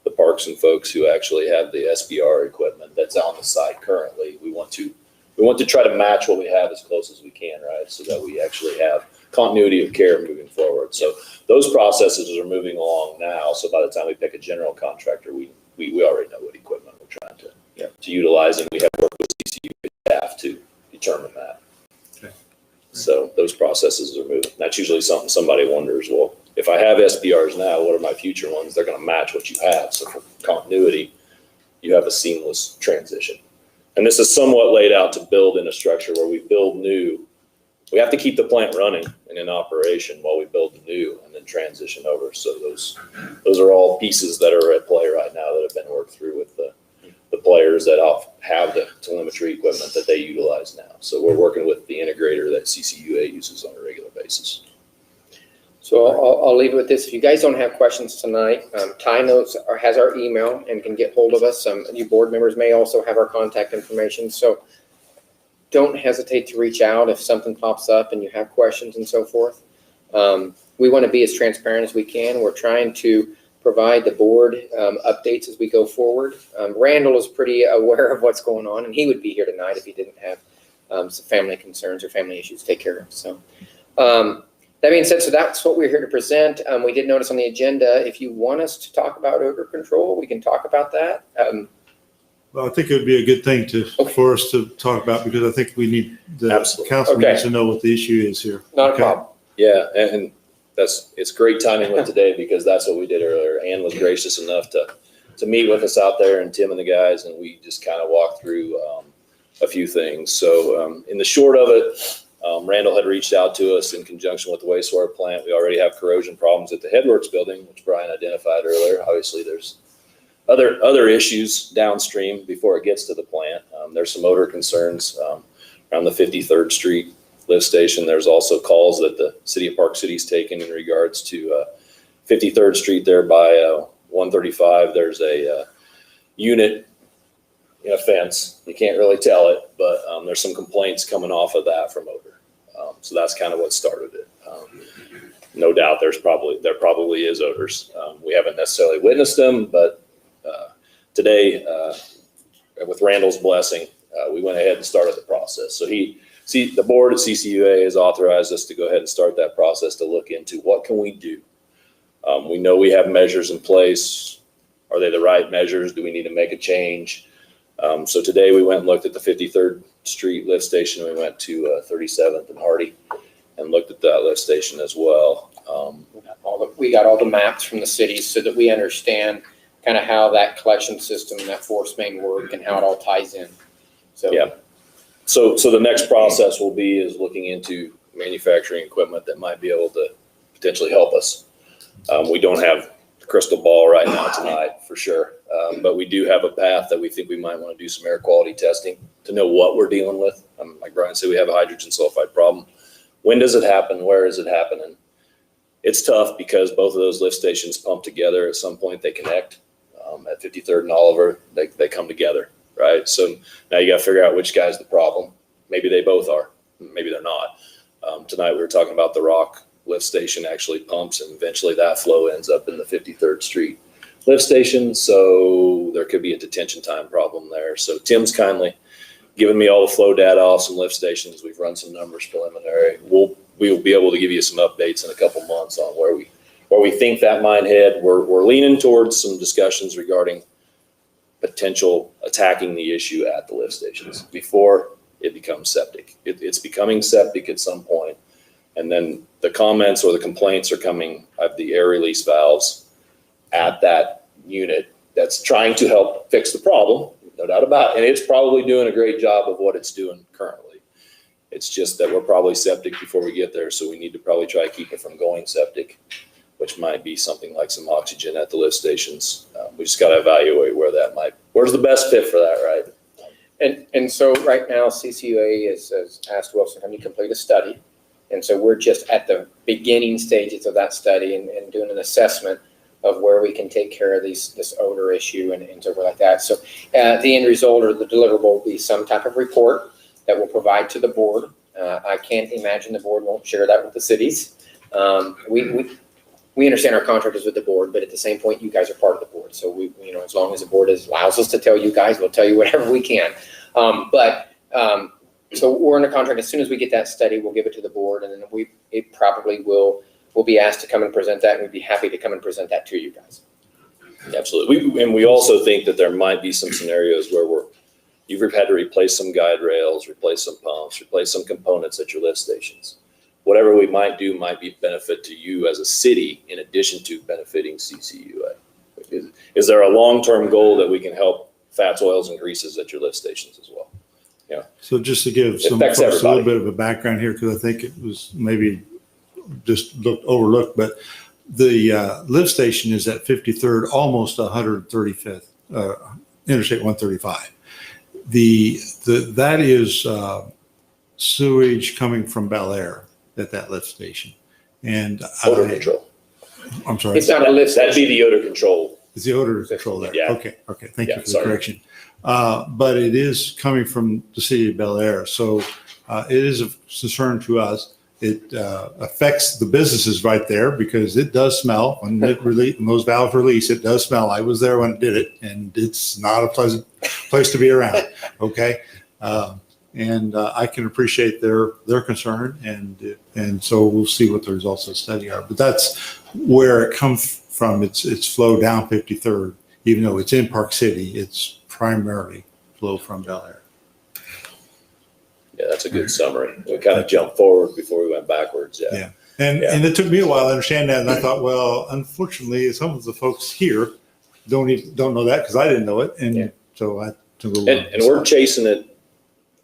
the parks and folks who actually have the SBR equipment that's on the site currently. We want to we want to try to match what we have as close as we can, right? So that we actually have continuity of care moving forward. So those processes are moving along now. So by the time we pick a general contractor, we already know what equipment we're trying to utilize, and we have worked with CCU staff to determine that. Okay. So those processes are moving. That's usually something somebody wonders, well, if I have SBRs now, what are my future ones? They're going to match what you have. So for continuity, you have a seamless transition. And this is somewhat laid out to build in a structure where we build new. We have to keep the plant running and in operation while we build the new and then transition over. So those are all pieces that are at play right now that have been worked through with the players that have the telemetry equipment that they utilize now. So we're working with the integrator that CCUA uses on a regular basis. So I'll leave it with this. If you guys don't have questions tonight, Ty has our email and can get hold of us. You board members may also have our contact information. So don't hesitate to reach out if something pops up and you have questions and so forth. We want to be as transparent as we can. We're trying to provide the board updates as we go forward. Randall is pretty aware of what's going on, and he would be here tonight if he didn't have some family concerns or family issues to take care of. So that being said, so that's what we're here to present. We did notice on the agenda, if you want us to talk about odor control, we can talk about that. Well, I think it would be a good thing for us to talk about, because I think we need, the Absolutely. council Okay. needs to know what the issue is here. Not a Okay? problem. Yeah, and it's great timing with today, because that's what we did earlier. Ann was gracious enough to meet with us out there, and Tim and the guys, and we just kind of walked through a few things. So in the short of it, Randall had reached out to us in conjunction with the wastewater plant. We already have corrosion problems at the Headworks building, which Brian identified earlier. Obviously, there's other issues downstream before it gets to the plant. There's some odor concerns around the 53rd Street lift station. There's also calls that the city of Park City's taken in regards to 53rd Street there by 135. There's a unit in a fence. You can't really tell it, but there's some complaints coming off of that from odor. So that's kind of what started it. No doubt there probably is odors. We haven't necessarily witnessed them, but today, with Randall's blessing, we went ahead and started the process. So the board at CCUA has authorized us to go ahead and start that process to look into what can we do. We know we have measures in place. Are they the right measures? Do we need to make a change? So today we went and looked at the 53rd Street lift station. We went to 37th and Hardy and looked at that lift station as well. We got all the maps from the cities so that we understand kind of how that collection system and that force main work and how it all ties in. So Yeah. So the next process will be is looking into manufacturing equipment that might be able to potentially help us. We don't have the crystal ball right now tonight for sure, but we do have a path that we think we might want to do some air quality testing to know what we're dealing with. Like Brian said, we have a hydrogen sulfide problem. When does it happen? Where is it happening? It's tough because both of those lift stations pump together. At some point they connect. At 53rd and Oliver, they come together, right? So now you got to figure out which guy's the problem. Maybe they both are. Maybe they're not. Tonight we were talking about the Rock lift station actually pumps, and eventually that flow ends up in the 53rd Street lift station. So there could be a detention time problem there. So Tim's kindly given me all the flow data off some lift stations. We've run some numbers preliminary. We'll be able to give you some updates in a couple months on where we think that might head. We're leaning towards some discussions regarding potential attacking the issue at the lift stations before it becomes septic. It's becoming septic at some point, and then the comments or the complaints are coming of the air release valves at that unit that's trying to help fix the problem, no doubt about it. And it's probably doing a great job of what it's doing currently. It's just that we're probably septic before we get there, so we need to probably try to keep it from going septic, which might be something like some oxygen at the lift stations. We just got to evaluate where's the best fit for that, right? And so right now CCUA has asked Wilson, can you complete a study? And so we're just at the beginning stages of that study and doing an assessment of where we can take care of this odor issue and so forth like that. So the end result or the deliverable will be some type of report that we'll provide to the board. I can't imagine the board won't share that with the cities. We understand our contract is with the board, but at the same point, you guys are part of the board. So we, as long as the board allows us to tell you guys, we'll tell you whatever we can. But So we're under contract. As soon as we get that study, we'll give it to the board, and then it probably will be asked to come and present that, and we'd be happy to come and present that to you guys. Absolutely. And we also think that there might be some scenarios where you've had to replace some guide rails, replace some pumps, replace some components at your lift stations. Whatever we might do might be benefit to you as a city in addition to benefiting CCUA. Is there a long-term goal that we can help fats, oils, and greases at your lift stations as well? Yeah. So just to give some Affects folks a little everybody. bit of a background here, because I think it was maybe just overlooked, but the lift station is at 53rd, almost 135th, Interstate 135. That is sewage coming from Bel Aire at that lift station. And Odor control. I'm sorry. It's not a lift That'd be station. the odor control. It's the odor control there. Yeah. Okay. Thank you Yeah, for the sorry. correction. But it is coming from the city of Bel Aire. So it is of concern to us. It affects the businesses right there because it does smell when when those valves release. It does smell. I was there when it did it, and it's not a pleasant place to be around. Okay, and I can appreciate their concern, and so we'll see what the results of the study are. But that's where it comes from. It's flow down 53rd, even though it's in Park City. It's primarily flow from Bel Aire. Yeah, that's a good summary. We kind of jumped forward before we went backwards. Yeah. And it took me a while to understand that, and I thought, well, unfortunately, some of the folks here don't know that because I didn't know it, and so I took a little. And we're chasing it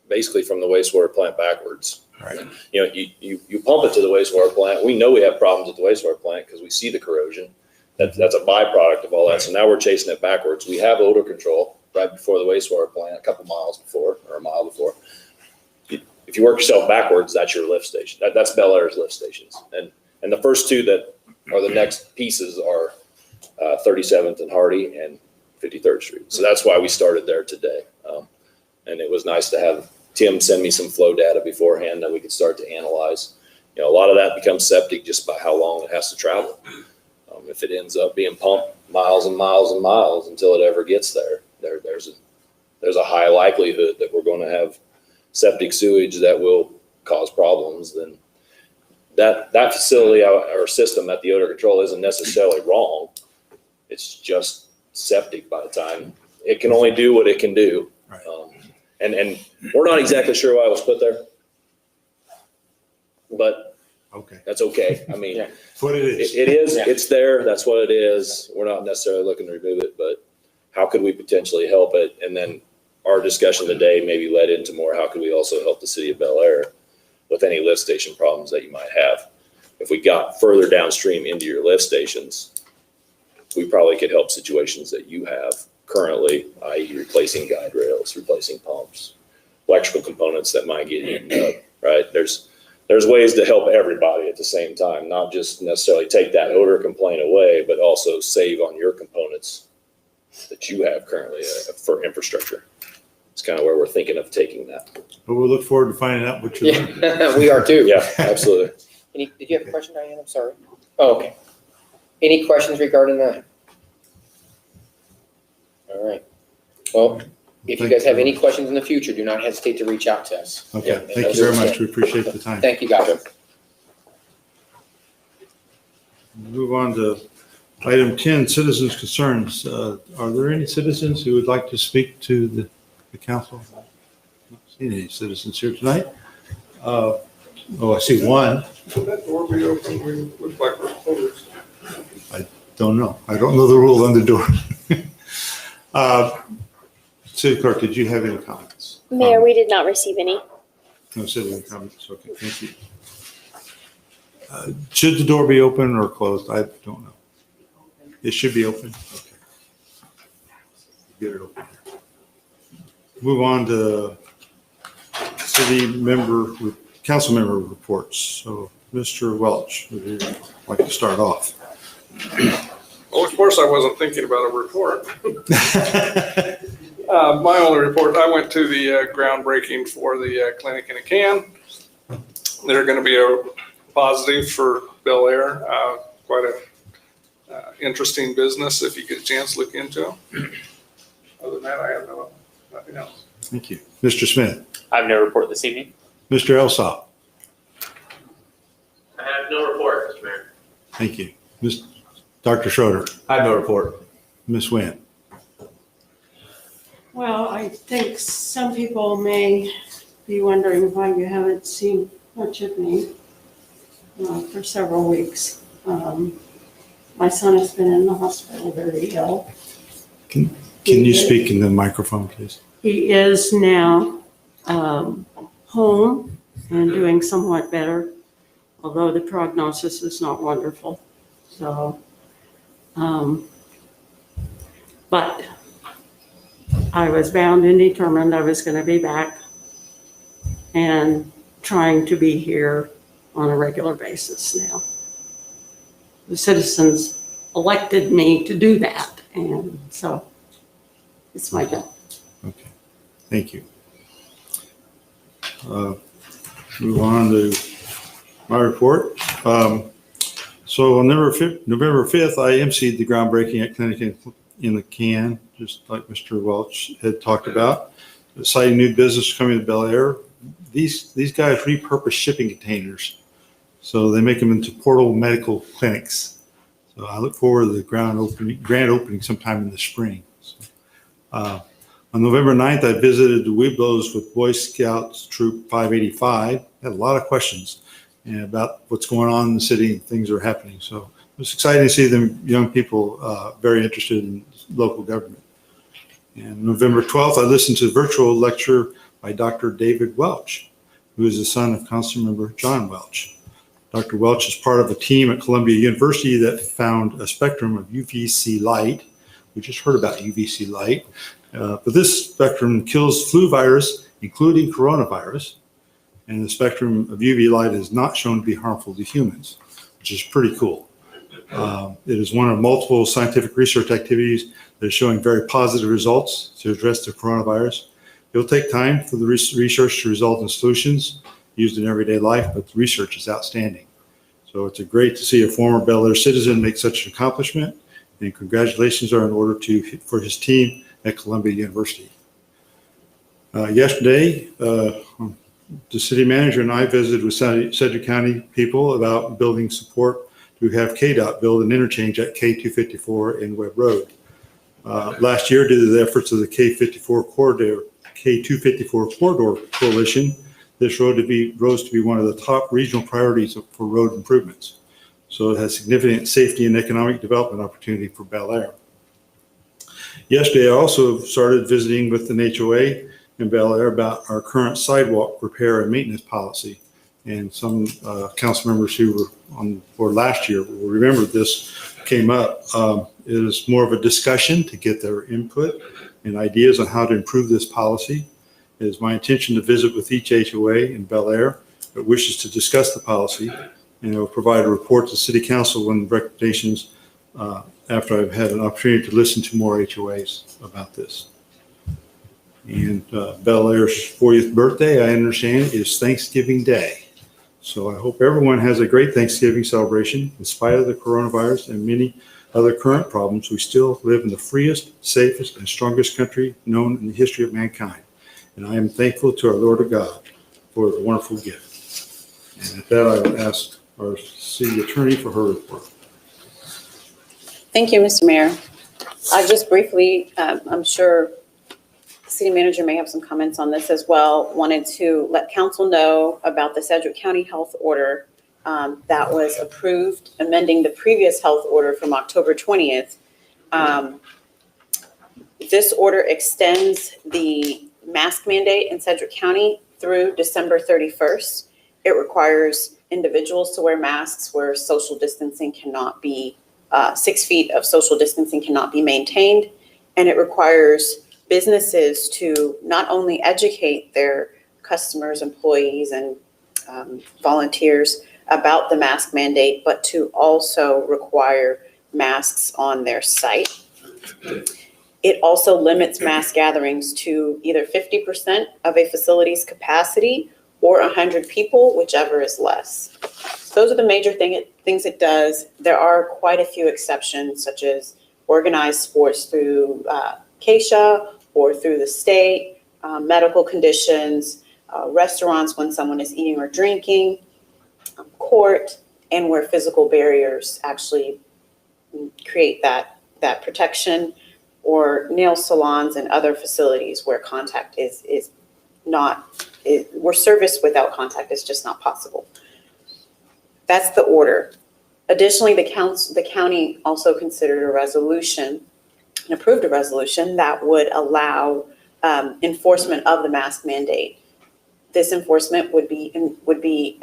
basically from the wastewater plant backwards. Right. You know, you pump it to the wastewater plant. We know we have problems at the wastewater plant because we see the corrosion. That's a byproduct of all that. So now we're chasing it backwards. We have odor control right before the wastewater plant, a couple miles before or a mile before. If you work yourself backwards, that's your lift station. That's Bel Aire's lift stations. And the first two that are the next pieces are 37th and Hardy and 53rd Street. So that's why we started there today. And it was nice to have Tim send me some flow data beforehand that we could start to analyze. You know, a lot of that becomes septic just by how long it has to travel. If it ends up being pumped miles and miles and miles until it ever gets there, there's a high likelihood that we're going to have septic sewage that will cause problems. Then that facility or system at the odor control isn't necessarily wrong. It's just septic by the time it can only do what it can do. Right. And we're not exactly sure why it was put there, but Okay, that's okay. I mean, that's what it is. it is, it's there. That's what it is. We're not necessarily looking to remove it, but how could we potentially help it? And then our discussion today maybe led into more, how could we also help the city of Bel Aire with any lift station problems that you might have? If we got further downstream into your lift stations, we probably could help situations that you have currently, i.e. replacing guide rails, replacing pumps, electrical components that might get eaten up, right? There's ways to help everybody at the same time, not just necessarily take that odor complaint away, but also save on your components that you have currently for infrastructure. It's kind of where we're thinking of taking that. But we'll look forward to finding out what you're doing. Yeah, we are too. Yeah, absolutely. Did you have a question, Diane? I'm sorry. Oh, okay. Any questions regarding that? All right. Well, if you guys have any questions in the future, do not hesitate to reach out to us. Okay, Yeah, thank you very much. We appreciate the time. Thank you, guys. Move on to item 10, citizens' concerns. Are there any citizens who would like to speak to the council? I don't see any citizens here tonight. I see one. Should that door be open? We look like we're closed. Don't know. I don't know the rule on the door. City Clerk, did you have any comments? Mayor, we did not receive any. No citizen comments. Okay, thank you. Should the door be open or closed? I don't know. It should be open. Okay. Get it open. Move on to council member reports. So, Mr. Welch, would you like to start off? Well, of course, I wasn't thinking about a report. My only report, I went to the groundbreaking for the clinic in a can. They're going to be a positive for Bel Aire. Quite a interesting business if you get a chance to look into them. Other than that, I have nothing else. Thank you. Mr. Smith. I have no report this evening. Mr. Elsop. I have no report, Mr. Mayor. Thank you. Dr. Schroeder. I have no report. Ms. Nguyen. Well, I think some people may be wondering why you haven't seen much of me for several weeks. My son has been in the hospital very ill. Can you speak in the microphone, please? He is now home and doing somewhat better, although the prognosis is not wonderful. So, but I was bound and determined I was going to be back and trying to be here on a regular basis now. The citizens elected me to do that, and so it's my job. Okay, thank you. Move on to my report. So on November 5th, I emceed the groundbreaking at Clinic in the Can, just like Mr. Welch had talked about. Exciting new business coming to Bel Aire. These guys repurpose shipping containers, so they make them into portable medical clinics. So I look forward to the grand opening sometime in the spring. On November 9th, I visited the Webelos with Boy Scouts Troop 585. Had a lot of questions about what's going on in the city and things that are happening. So it was exciting to see them young people very interested in local government. And November 12th, I listened to a virtual lecture by Dr. David Welch, who is the son of Councilmember John Welch. Dr. Welch is part of a team at Columbia University that found a spectrum of UVC light. We just heard about UVC light. But this spectrum kills flu virus, including coronavirus, and the spectrum of UV light is not shown to be harmful to humans, which is pretty cool. It is one of multiple scientific research activities that is showing very positive results to address the coronavirus. It will take time for the research to result in solutions used in everyday life, but the research is outstanding. So it's great to see a former Bel Aire citizen make such an accomplishment, and congratulations are in order for his team at Columbia University. Yesterday, the city manager and I visited with Sedgwick County people about building support to have KDOT build an interchange at K254 in Webb Road. Last year, due to the efforts of the K254 Corridor Coalition, this road rose to be one of the top regional priorities for road improvements. So it has significant safety and economic development opportunity for Bel Aire. Yesterday, I also started visiting with an HOA in Bel Aire about our current sidewalk repair and maintenance policy. And some council members who were on board last year will remember this came up. It is more of a discussion to get their input and ideas on how to improve this policy. It is my intention to visit with each HOA in Bel Aire that wishes to discuss the policy, and I will provide a report to City Council on recommendations after I've had an opportunity to listen to more HOAs about this. And Bel Aire's 40th birthday, I understand, is Thanksgiving Day. So I hope everyone has a great Thanksgiving celebration. In spite of the coronavirus and many other current problems, we still live in the freest, safest, and strongest country known in the history of mankind. And I am thankful to our Lord of God for the wonderful gift. And at that, I will ask our city attorney for her report. Thank you, Mr. Mayor. I just briefly, I'm sure the city manager may have some comments on this as well, wanted to let council know about the Sedgwick County Health Order that was approved, amending the previous health order from October 20th. This order extends the mask mandate in Sedgwick County through December 31st. It requires individuals to wear masks where social distancing cannot be 6 feet of social distancing cannot be maintained, and it requires businesses to not only educate their customers, employees, and volunteers about the mask mandate, but to also require masks on their site. It also limits mass gatherings to either 50% of a facility's capacity or 100 people, whichever is less. Those are the major things it does. There are quite a few exceptions, such as organized sports through CASA or through the state, medical conditions, restaurants when someone is eating or drinking, court, and where physical barriers actually create that protection, or nail salons and other facilities where contact is not, where service without contact is just not possible. That's the order. Additionally, the county also considered a resolution and approved a resolution that would allow enforcement of the mask mandate. This enforcement would be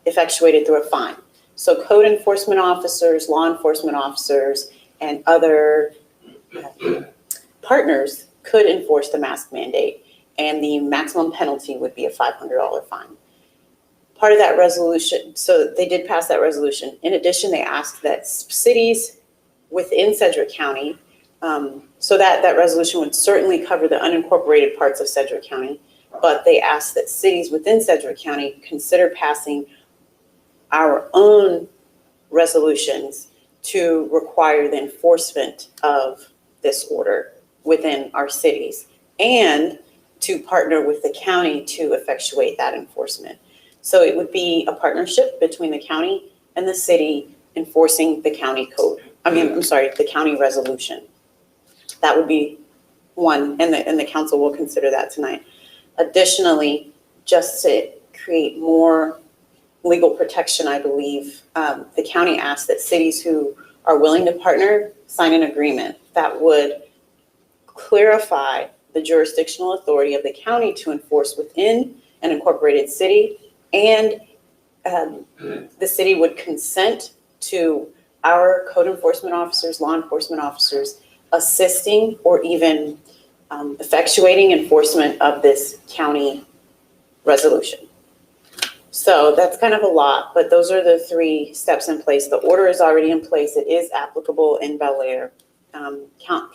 effectuated through a fine. So code enforcement officers, law enforcement officers, and other partners could enforce the mask mandate, and the maximum penalty would be a $500 fine. Part of that resolution, so they did pass that resolution. In addition, they asked that cities within Sedgwick County, so that resolution would certainly cover the unincorporated parts of Sedgwick County, but they asked that cities within Sedgwick County consider passing our own resolutions to require the enforcement of this order within our cities, and to partner with the county to effectuate that enforcement. So it would be a partnership between the county and the city enforcing the county code. The county resolution. That would be one, and the council will consider that tonight. Additionally, just to create more legal protection, I believe, the county asked that cities who are willing to partner sign an agreement that would clarify the jurisdictional authority of the county to enforce within an incorporated city, and the city would consent to our code enforcement officers, law enforcement officers, assisting or even effectuating enforcement of this county resolution. So that's kind of a lot, but those are the 3 steps in place. The order is already in place. It is applicable in Bel Aire.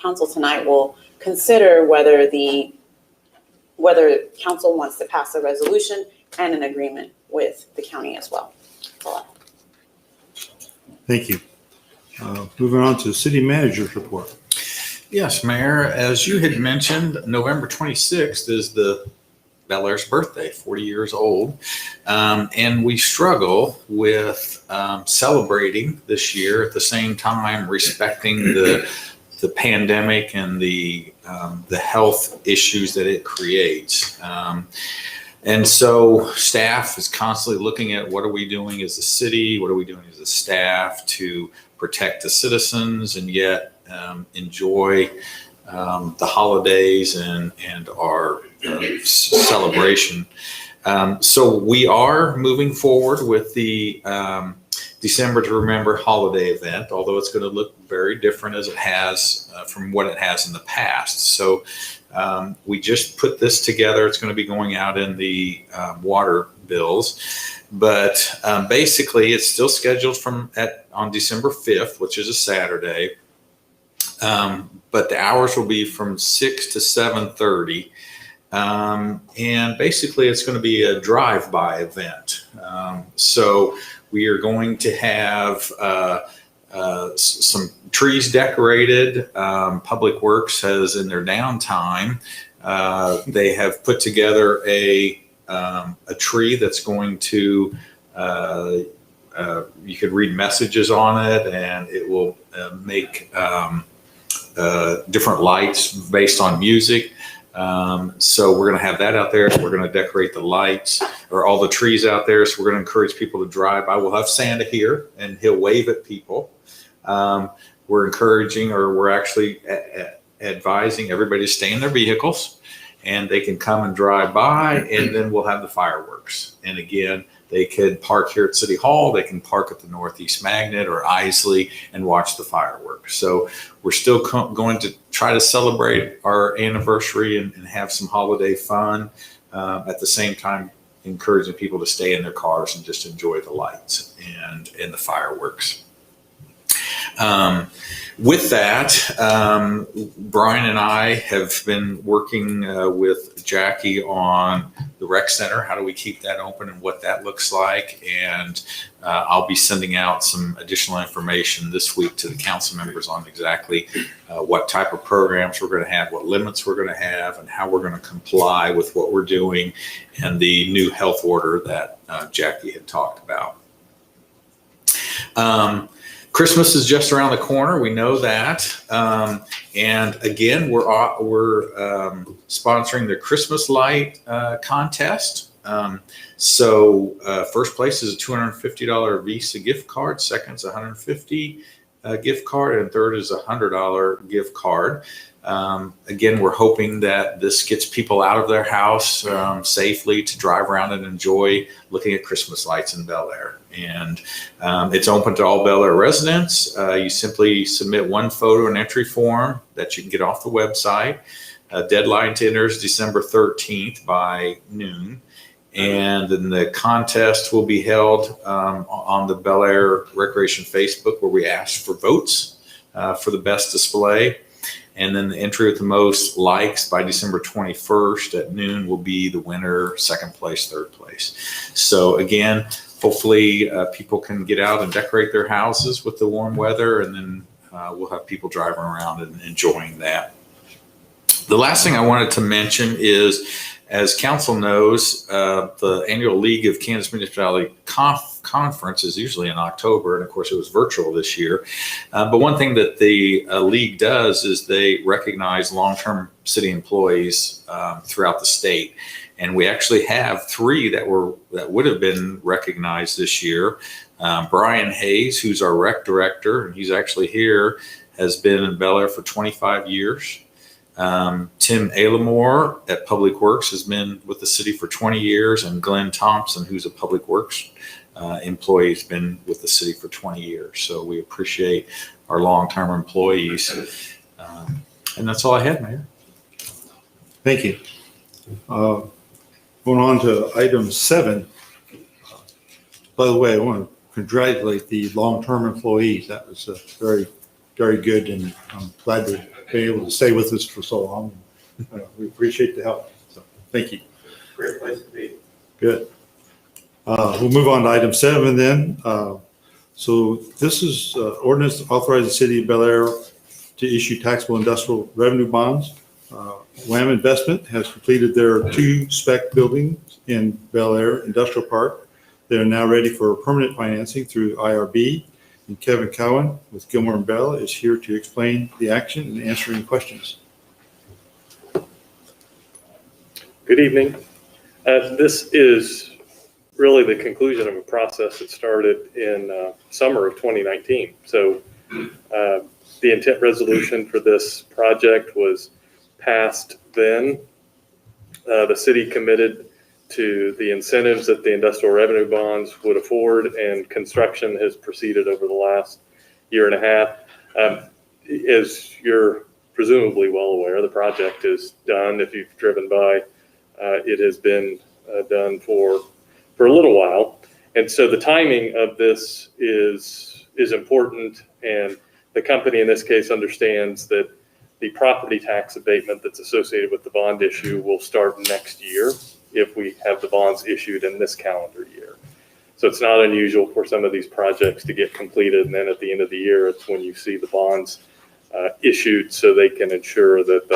Council tonight will consider whether council wants to pass a resolution and an agreement with the county as well. Thank you. Moving on to the city manager's report. Yes, Mayor, as you had mentioned, November 26th is the Bel Aire's birthday, 40 years old. And we struggle with celebrating this year at the same time respecting the pandemic and the health issues that it creates. And so staff is constantly looking at what are we doing as a city, what are we doing as a staff to protect the citizens and yet enjoy the holidays and our celebration. So we are moving forward with the December to Remember holiday event, although it's going to look very different as it has from what it has in the past. So we just put this together. It's going to be going out in the water bills, but basically it's still scheduled on December 5th, which is a Saturday. But the hours will be from 6 to 7:30. And basically it's going to be a drive-by event. So we are going to have some trees decorated. Public Works has, in their downtime, they have put together a tree that's going to, you could read messages on it, and it will make different lights based on music. So we're going to have that out there. We're going to decorate the lights or all the trees out there. So we're going to encourage people to drive by. We'll have Santa here and he'll wave at people. We're encouraging, or we're actually advising everybody to stay in their vehicles, and they can come and drive by, and then we'll have the fireworks. And again, they could park here at City Hall. They can park at the Northeast Magnet or Isley and watch the fireworks. So we're still going to try to celebrate our anniversary and have some holiday fun. At the same time, encouraging people to stay in their cars and just enjoy the lights and the fireworks. With that, Brian and I have been working with Jackie on the rec center. How do we keep that open and what that looks like? And I'll be sending out some additional information this week to the council members on exactly what type of programs we're going to have, what limits we're going to have, and how we're going to comply with what we're doing and the new health order that Jackie had talked about. Christmas is just around the corner. We know that. And again, we're sponsoring the Christmas light contest. So first place is a $250 Visa gift card. Second's a $150 gift card, and third is a $100 gift card. Again, we're hoping that this gets people out of their house safely to drive around and enjoy looking at Christmas lights in Bel Aire. And it's open to all Bel Aire residents. You simply submit one photo and entry form that you can get off the website. Deadline to enter is December 13th by noon. And then the contest will be held on the Bel Aire Recreation Facebook, where we ask for votes for the best display. And then the entry with the most likes by December 21st at noon will be the winner, second place, third place. So again, hopefully people can get out and decorate their houses with the warm weather, and then we'll have people driving around and enjoying that. The last thing I wanted to mention is, as council knows, the annual League of Kansas Municipality Conference is usually in October, and of course it was virtual this year. But one thing that the league does is they recognize long-term city employees throughout the state, and we actually have 3 that would have been recognized this year. Brian Hayes, who's our rec director, and he's actually here, has been in Bel Aire for 25 years. Tim Ailemore at Public Works has been with the city for 20 years, and Glenn Thompson, who's a Public Works employee, has been with the city for 20 years. So we appreciate our long-term employees. And that's all I had, Mayor. Thank you. Going on to item 7. By the way, I want to congratulate the long-term employees. That was very, very good, and I'm glad to be able to stay with us for so long. We appreciate the help. So thank you. Great place to be. Good. We'll move on to item 7 then. So this is ordinance to authorize the city of Bel Aire to issue taxable industrial revenue bonds. WAM Investment has completed their 2 spec buildings in Bel Aire Industrial Park. They are now ready for permanent financing through IRB. And Kevin Cowan with Gilmore and Bell is here to explain the action and answer any questions. Good evening. This is really the conclusion of a process that started in summer of 2019. So the intent resolution for this project was passed then. The city committed to the incentives that the industrial revenue bonds would afford, and construction has proceeded over the last year and a half. As you're presumably well aware, the project is done. If you've driven by, it has been done for a little while. And so the timing of this is important, and the company in this case understands that the property tax abatement that's associated with the bond issue will start next year if we have the bonds issued in this calendar year. So it's not unusual for some of these projects to get completed, and then at the end of the year, it's when you see the bonds issued, so they can ensure that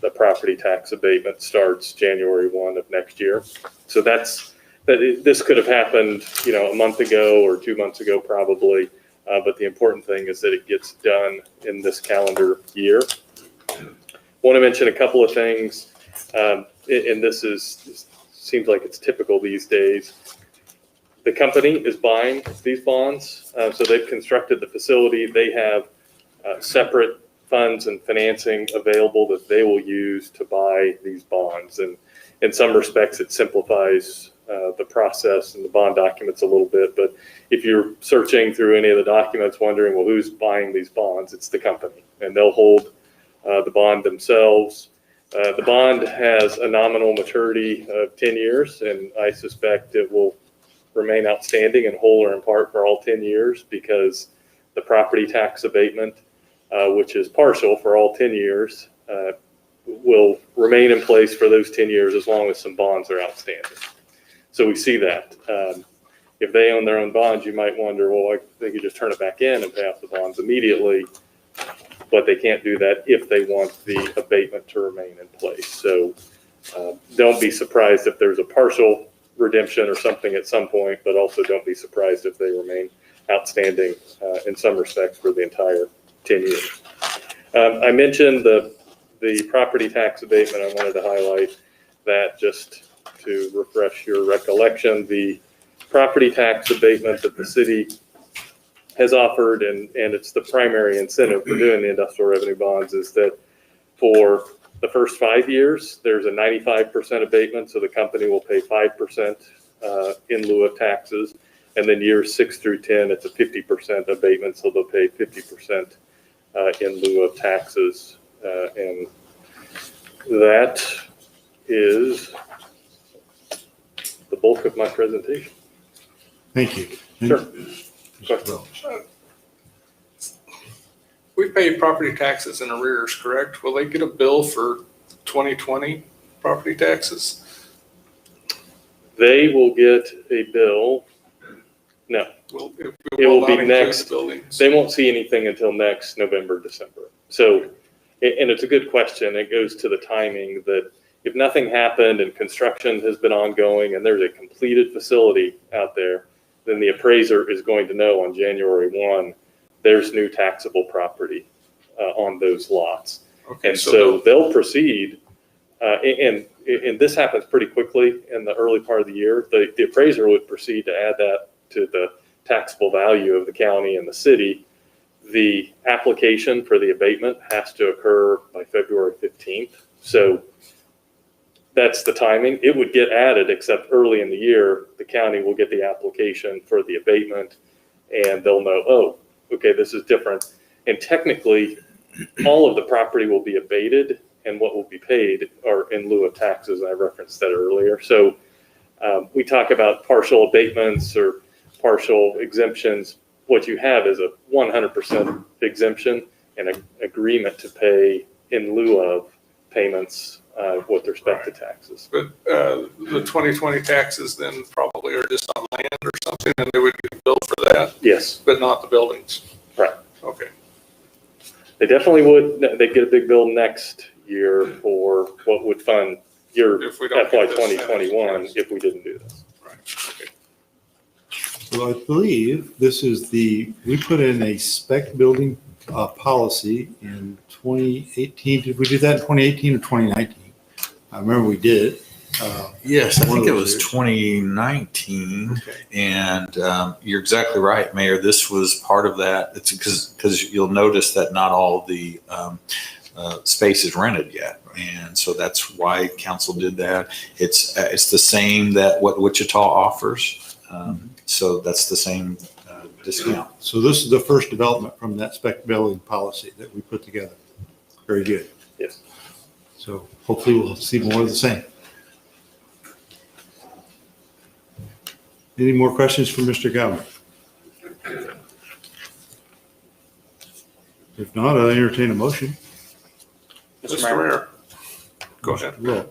the property tax abatement starts January 1 of next year. So this could have happened, a month ago or 2 months ago, probably. But the important thing is that it gets done in this calendar year. Want to mention a couple of things. And this seems like it's typical these days. The company is buying these bonds. So they've constructed the facility. They have separate funds and financing available that they will use to buy these bonds. And in some respects, it simplifies the process and the bond documents a little bit. But if you're searching through any of the documents wondering, well, who's buying these bonds? It's the company, and they'll hold the bond themselves. The bond has a nominal maturity of 10 years, and I suspect it will remain outstanding in whole or in part for all 10 years, because the property tax abatement, which is partial for all 10 years, will remain in place for those 10 years as long as some bonds are outstanding. So we see that. If they own their own bonds, you might wonder, well, they could just turn it back in and pay off the bonds immediately, but they can't do that if they want the abatement to remain in place. So don't be surprised if there's a partial redemption or something at some point, but also don't be surprised if they remain outstanding in some respects for the entire 10 years. I mentioned the property tax abatement. I wanted to highlight that just to refresh your recollection. The property tax abatement that the city has offered, and it's the primary incentive for doing the industrial revenue bonds, is that for the first 5 years, there's a 95% abatement, so the company will pay 5% in lieu of taxes. And then years 6 through 10, it's a 50% abatement, so they'll pay 50% in lieu of taxes. And that is the bulk of my presentation. Thank you. Sure. Mr. Welch. We pay property taxes in arrears, correct? Will they get a bill for 2020 property taxes? They will get a bill. No, it will be next. They won't see anything until next November, December. So, and it's a good question. It goes to the timing that if nothing happened and construction has been ongoing and there's a completed facility out there, then the appraiser is going to know on January 1, there's new taxable property on those lots. Okay, And so they'll proceed. And this happens pretty quickly in the early part of the year. The appraiser would proceed to add that to the taxable value of the county and the city. The application for the abatement has to occur by February 15th. So that's the timing. It would get added, except early in the year, the county will get the application for the abatement and they'll know, oh, okay, this is different. And technically, all of the property will be abated and what will be paid are in lieu of taxes. And I referenced that earlier. So we talk about partial abatements or partial exemptions. What you have is a 100% exemption and an agreement to pay in lieu of payments with respect to taxes. But the 2020 taxes then probably are just on land or something, and they would get billed for that? Yes. But not the buildings? Right. Okay. They definitely would. They'd get a big bill next year for what would fund your If we don't FY get this 2021 finished. if we didn't do this. Right, okay. So I believe this is we put in a spec building policy in 2018. Did we do that in 2018 or 2019? I remember we did. Yes, I One think of it those was years. 2019. Okay. And you're exactly right, Mayor. This was part of that. It's because you'll notice that not all the space is rented yet. And so that's why council did that. It's the same that what Wichita offers. So that's the same discount. So this is the first development from that spec building policy that we put together. Very good. Yes. So hopefully we'll see more of the same. Any more questions for Mr. Galvin? If not, I'll entertain a motion. Mr. Mayor. Go ahead. Well,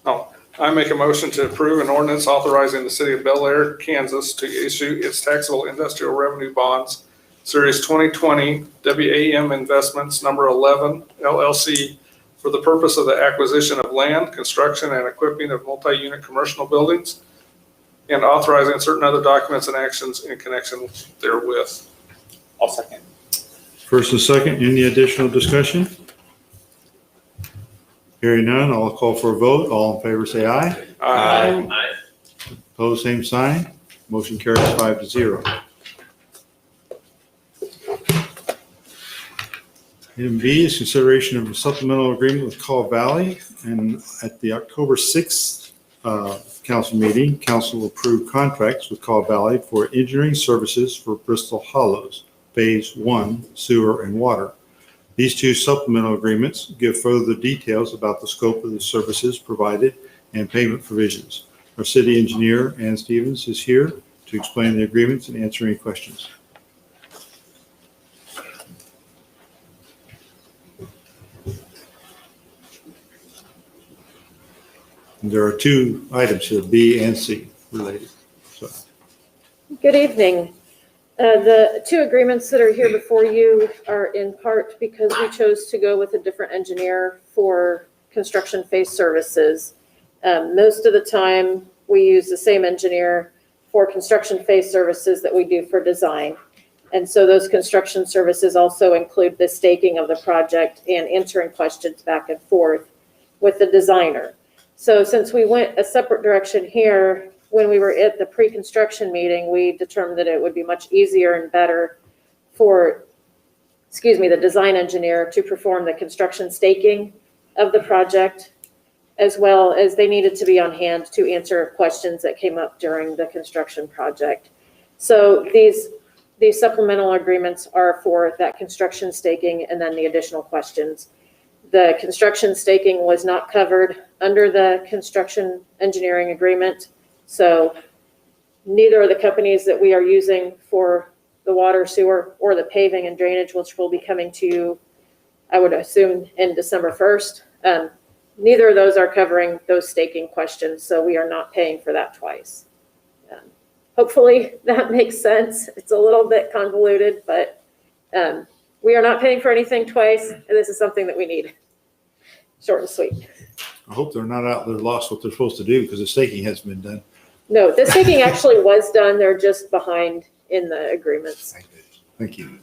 Oh, I make a motion to approve an ordinance authorizing the city of Bel Aire, Kansas to issue its taxable industrial revenue bonds, Series 2020 WAM Investments Number 11 LLC, for the purpose of the acquisition of land, construction, and equipping of multi-unit commercial buildings, and authorizing certain other documents and actions in connection therewith. I'll second. first and second, any additional discussion? Hearing none, I'll call for a vote. All in favor, say aye. Aye. Opposed, same sign. Motion carries 5-0. Item B is consideration of a supplemental agreement with Caw Valley. And at the October 6th council meeting, council approved contracts with Caw Valley for engineering services for Bristol Hollows, Phase 1 sewer and water. These two supplemental agreements give further details about the scope of the services provided and payment provisions. Our city engineer, Ann Stevens, is here to explain the agreements and answer any questions. And there are two items here, B and C related. So, Good evening. The two agreements that are here before you are in part because we chose to go with a different engineer for construction phase services. Most of the time, we use the same engineer for construction phase services that we do for design. And so those construction services also include the staking of the project and answering questions back and forth with the designer. So since we went a separate direction here, when we were at the pre-construction meeting, we determined that it would be much easier and better for, the design engineer to perform the construction staking of the project, as well as they needed to be on hand to answer questions that came up during the construction project. So these supplemental agreements are for that construction staking and then the additional questions. The construction staking was not covered under the construction engineering agreement. So neither of the companies that we are using for the water, sewer, or the paving and drainage, which will be coming to you, I would assume, in December 1st, neither of those are covering those staking questions, so we are not paying for that twice. Hopefully that makes sense. It's a little bit convoluted, but we are not paying for anything twice, and this is something that we need. Short and sweet. I hope they're not out there lost what they're supposed to do because the staking hasn't been done. No, the staking actually was done. They're just behind in the agreements. Thank you.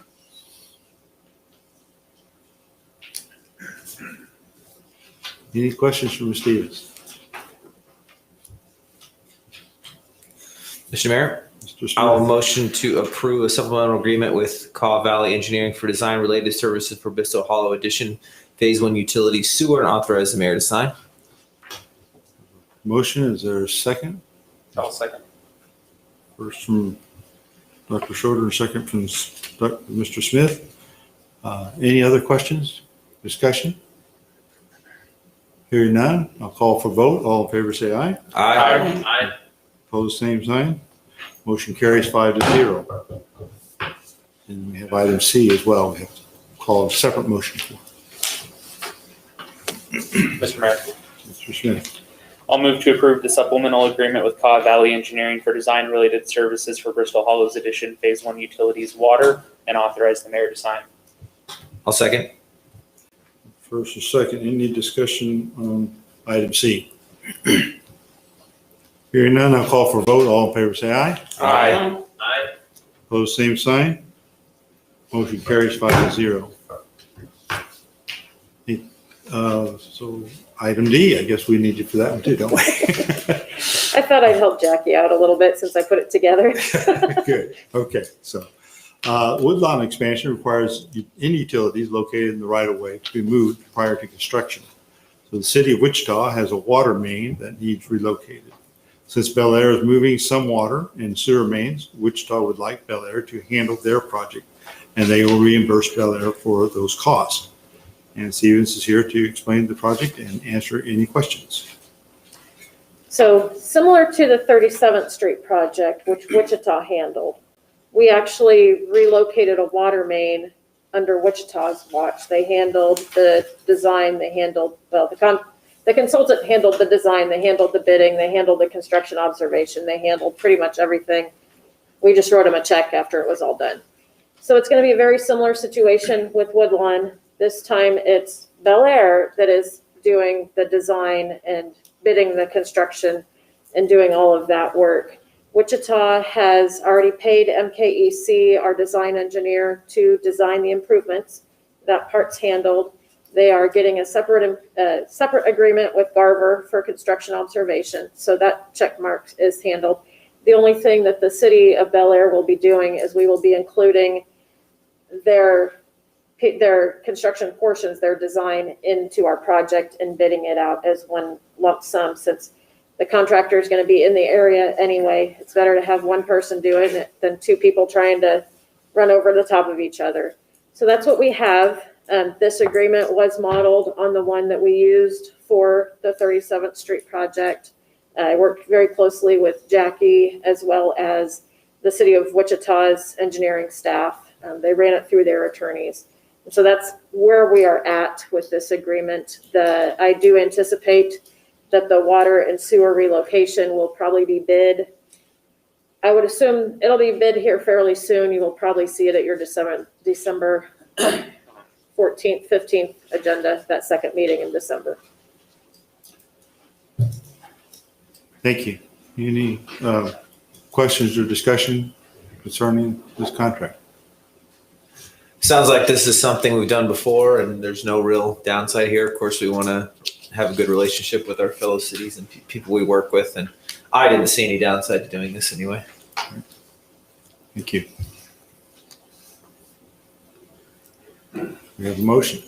Any questions from Ms. Stevens? Mr. Mayor, Mr. Smith? I'll motion to approve a supplemental agreement with Caw Valley Engineering for design-related services for Bristol Hollow Addition Phase 1 Utility Sewer and authorize the mayor to sign. Motion, is there a second? I'll second. First from Dr. Schroeder and second from Mr. Smith. Any other questions, discussion? Hearing none, I'll call for vote. All in favor say aye. Aye. Aye. Opposed, same sign. Motion carries 5-0. And we have item C as well. We have to call a separate motion for. Mr. Mayor, Mr. Smith. I'll move to approve the supplemental agreement with Caw Valley Engineering for design-related services for Bristol Hollows Addition Phase 1 Utilities Water and authorize the mayor to sign. I'll second. First and second, any discussion on item C? Hearing none, I'll call for a vote. All in favor say aye. Aye. Aye. Opposed, same sign. Motion carries 5-0. So item D, I guess we need you for that one too, don't we? I thought I'd help Jackie out a little bit since I put it together. Good. Okay. So woodlawn expansion requires any utilities located in the right of way to be moved prior to construction. So the city of Wichita has a water main that needs relocated. Since Bel Aire is moving some water and sewer mains, Wichita would like Bel Aire to handle their project, and they will reimburse Bel Aire for those costs. And Stevens is here to explain the project and answer any questions. So similar to the 37th Street project, which Wichita handled, we actually relocated a water main under Wichita's watch. They handled the design, they handled, well, the consultant handled the design, they handled the bidding, they handled the construction observation, they handled pretty much everything. We just wrote them a check after it was all done. So it's going to be a very similar situation with Woodlawn. This time it's Bel Aire that is doing the design and bidding the construction and doing all of that work. Wichita has already paid MKEC, our design engineer, to design the improvements. That part's handled. They are getting a separate agreement with Garver for construction observation. So that check mark is handled. The only thing that the city of Bel Aire will be doing is we will be including their construction portions, their design, into our project and bidding it out as one lump sum. Since the contractor is going to be in the area anyway, it's better to have one person doing it than two people trying to run over the top of each other. So that's what we have. This agreement was modeled on the one that we used for the 37th Street project. I worked very closely with Jackie as well as the city of Wichita's engineering staff. They ran it through their attorneys. So that's where we are at with this agreement. I do anticipate that the water and sewer relocation will probably be bid. I would assume it'll be bid here fairly soon. You will probably see it at your December 14th, 15th agenda, that second meeting in December. Thank you. Any questions or discussion concerning this contract? Sounds like this is something we've done before and there's no real downside here. Of course, we want to have a good relationship with our fellow cities and people we work with. And I didn't see any downside to doing this anyway. Thank you. We have a motion.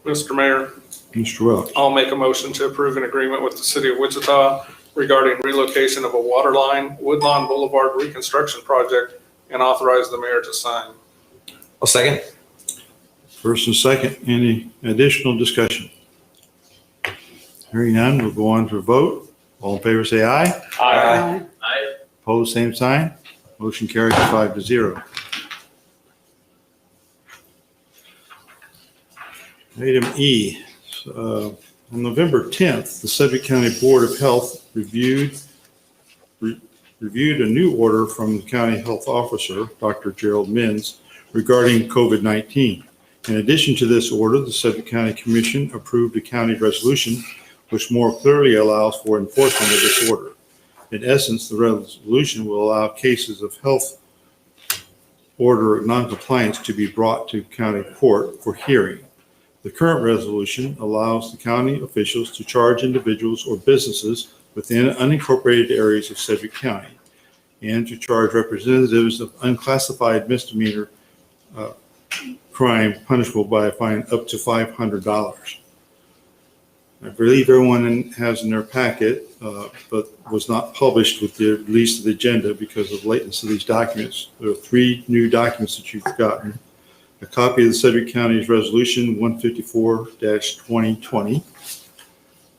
Mr. Mayor, Mr. Welch. I'll make a motion to approve an agreement with the city of Wichita regarding relocation of a water line, Woodlawn Boulevard reconstruction project, and authorize the mayor to sign. I'll second. First and second, any additional discussion? Hearing none, we'll go on to a vote. All in favor, say aye. Aye. Opposed, same sign. Motion carries 5-0. Item E, on November 10th, the Sedgwick County Board of Health reviewed a new order from the county health officer, Dr. Gerald Mins, regarding COVID-19. In addition to this order, the Sedgwick County Commission approved a county resolution which more clearly allows for enforcement of this order. In essence, the resolution will allow cases of health order noncompliance to be brought to county court for hearing. The current resolution allows the county officials to charge individuals or businesses within unincorporated areas of Sedgwick County and to charge representatives of unclassified misdemeanor crime punishable by a fine up to $500. I believe everyone has in their packet, but was not published with the release of the agenda because of latency of these documents. There are 3 new documents that you've gotten. A copy of the Sedgwick County's Resolution 154-2020,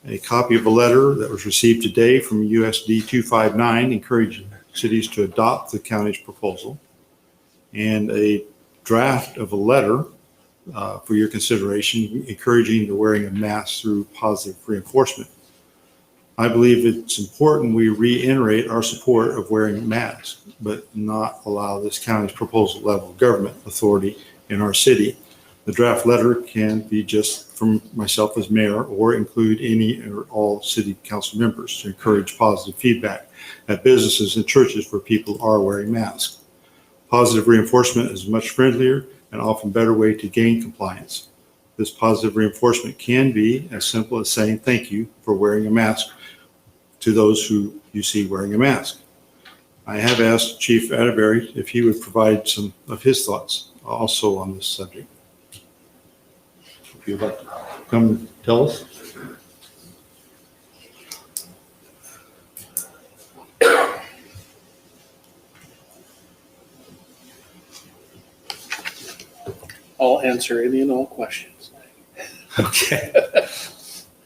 a copy of a letter that was received today from USD 259 encouraging cities to adopt the county's proposal, and a draft of a letter for your consideration encouraging the wearing of masks through positive reinforcement. I believe it's important we reiterate our support of wearing masks, but not allow this county's proposal level of government authority in our city. The draft letter can be just from myself as mayor or include any or all city council members to encourage positive feedback at businesses and churches where people are wearing masks. Positive reinforcement is a much friendlier and often better way to gain compliance. This positive reinforcement can be as simple as saying thank you for wearing a mask to those who you see wearing a mask. I have asked Chief Atterbury if he would provide some of his thoughts also on this subject. If you'd like to come and tell us. I'll answer any and all questions. Okay.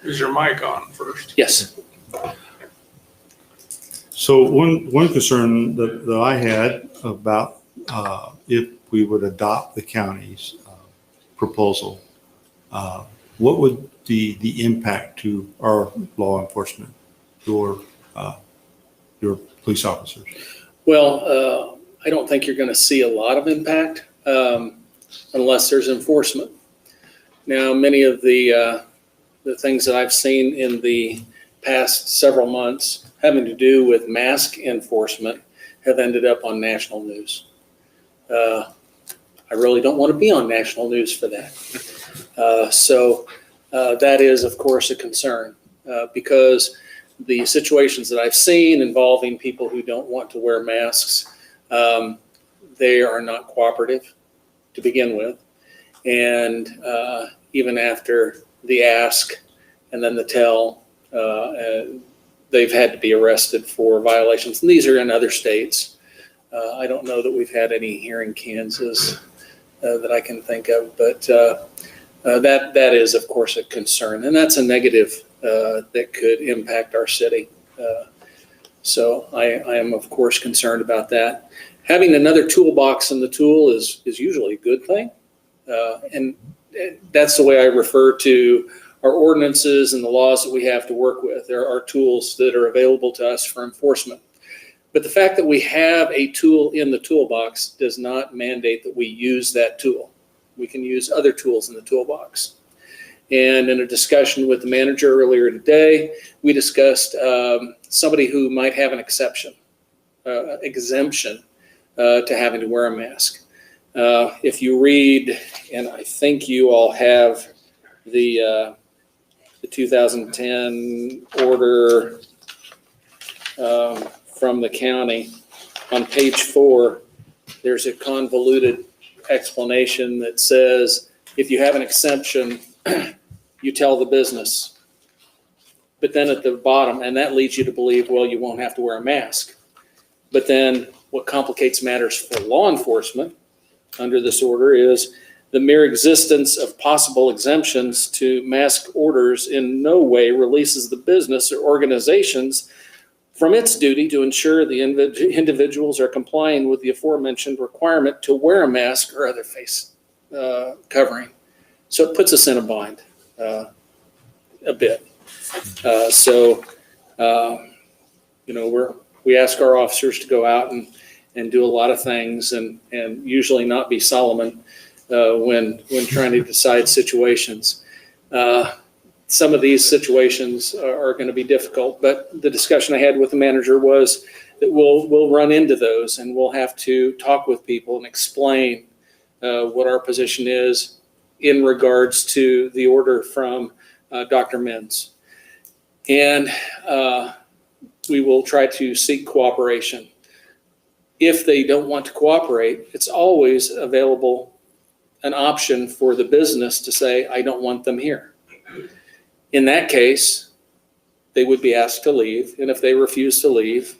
Is your mic on first? Yes. So one concern that I had about if we would adopt the county's proposal, what would the impact to our law enforcement, your police officers? Well, I don't think you're going to see a lot of impact unless there's enforcement. Now, many of the things that I've seen in the past several months having to do with mask enforcement have ended up on national news. I really don't want to be on national news for that. So that is, of course, a concern because the situations that I've seen involving people who don't want to wear masks, they are not cooperative to begin with. And even after the ask and then the tell, they've had to be arrested for violations. And these are in other states. I don't know that we've had any here in Kansas that I can think of, but that is, of course, a concern. And that's a negative that could impact our city. So I am, of course, concerned about that. Having another toolbox in the tool is usually a good thing. And that's the way I refer to our ordinances and the laws that we have to work with. There are tools that are available to us for enforcement. But the fact that we have a tool in the toolbox does not mandate that we use that tool. We can use other tools in the toolbox. And in a discussion with the manager earlier today, we discussed somebody who might have an exemption to having to wear a mask. If you read, and I think you all have the 2010 order from the county, on page 4, there's a convoluted explanation that says if you have an exemption, you tell the business. But then at the bottom, and that leads you to believe, well, you won't have to wear a mask. But then what complicates matters for law enforcement under this order is the mere existence of possible exemptions to mask orders in no way releases the business or organizations from its duty to ensure the individuals are complying with the aforementioned requirement to wear a mask or other face covering. So it puts us in a bind a bit. We ask our officers to go out and do a lot of things and usually not be Solomon when trying to decide situations. Some of these situations are going to be difficult, but the discussion I had with the manager was that we'll run into those and we'll have to talk with people and explain what our position is in regards to the order from Dr. Menz. And we will try to seek cooperation. If they don't want to cooperate, it's always available an option for the business to say, I don't want them here. In that case, they would be asked to leave. And if they refuse to leave,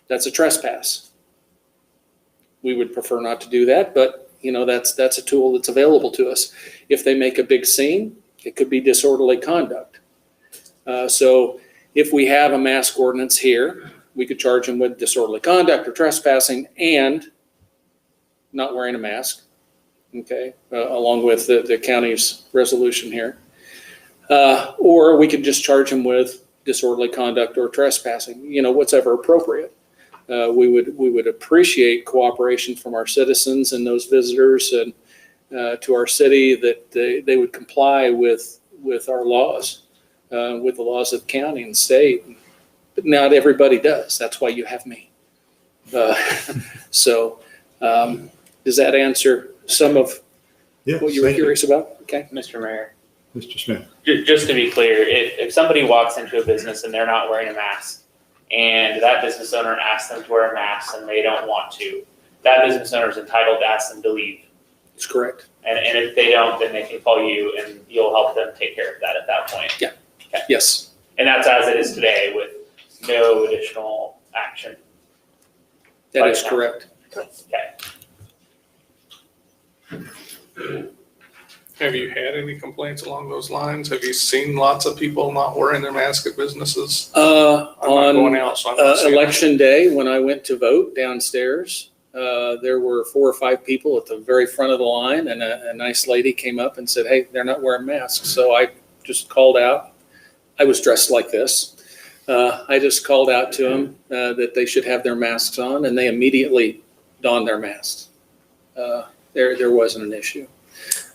that's a trespass. We would prefer not to do that, but that's a tool that's available to us. If they make a big scene, it could be disorderly conduct. So if we have a mask ordinance here, we could charge them with disorderly conduct or trespassing and not wearing a mask, okay, along with the county's resolution here. Or we could just charge them with disorderly conduct or trespassing, what's ever appropriate. We would appreciate cooperation from our citizens and those visitors and to our city that they would comply with our laws, with the laws of the county and state. But not everybody does. That's why you have me. Does that answer some of what you were curious about? Okay. Mr. Mayor, Mr. Smith. just to be clear, if somebody walks into a business and they're not wearing a mask, and that business owner asks them to wear a mask and they don't want to, that business owner is entitled to ask them to leave. That's correct. And if they don't, then they can call you and you'll help them take care of that at that point. Yeah. Okay. Yes. And that's as it is today with no additional action. That is correct. Okay. Have you had any complaints along those lines? Have you seen lots of people not wearing their mask at businesses? I'm not going out, so I'm not seeing Election day, when I went to vote downstairs, there were 4 or 5 people at the very front of the line, and a nice lady came up and said, hey, they're not wearing masks. So I just called out. I was dressed like this. I just called out to them that they should have their masks on, and they immediately donned their masks. There wasn't an issue.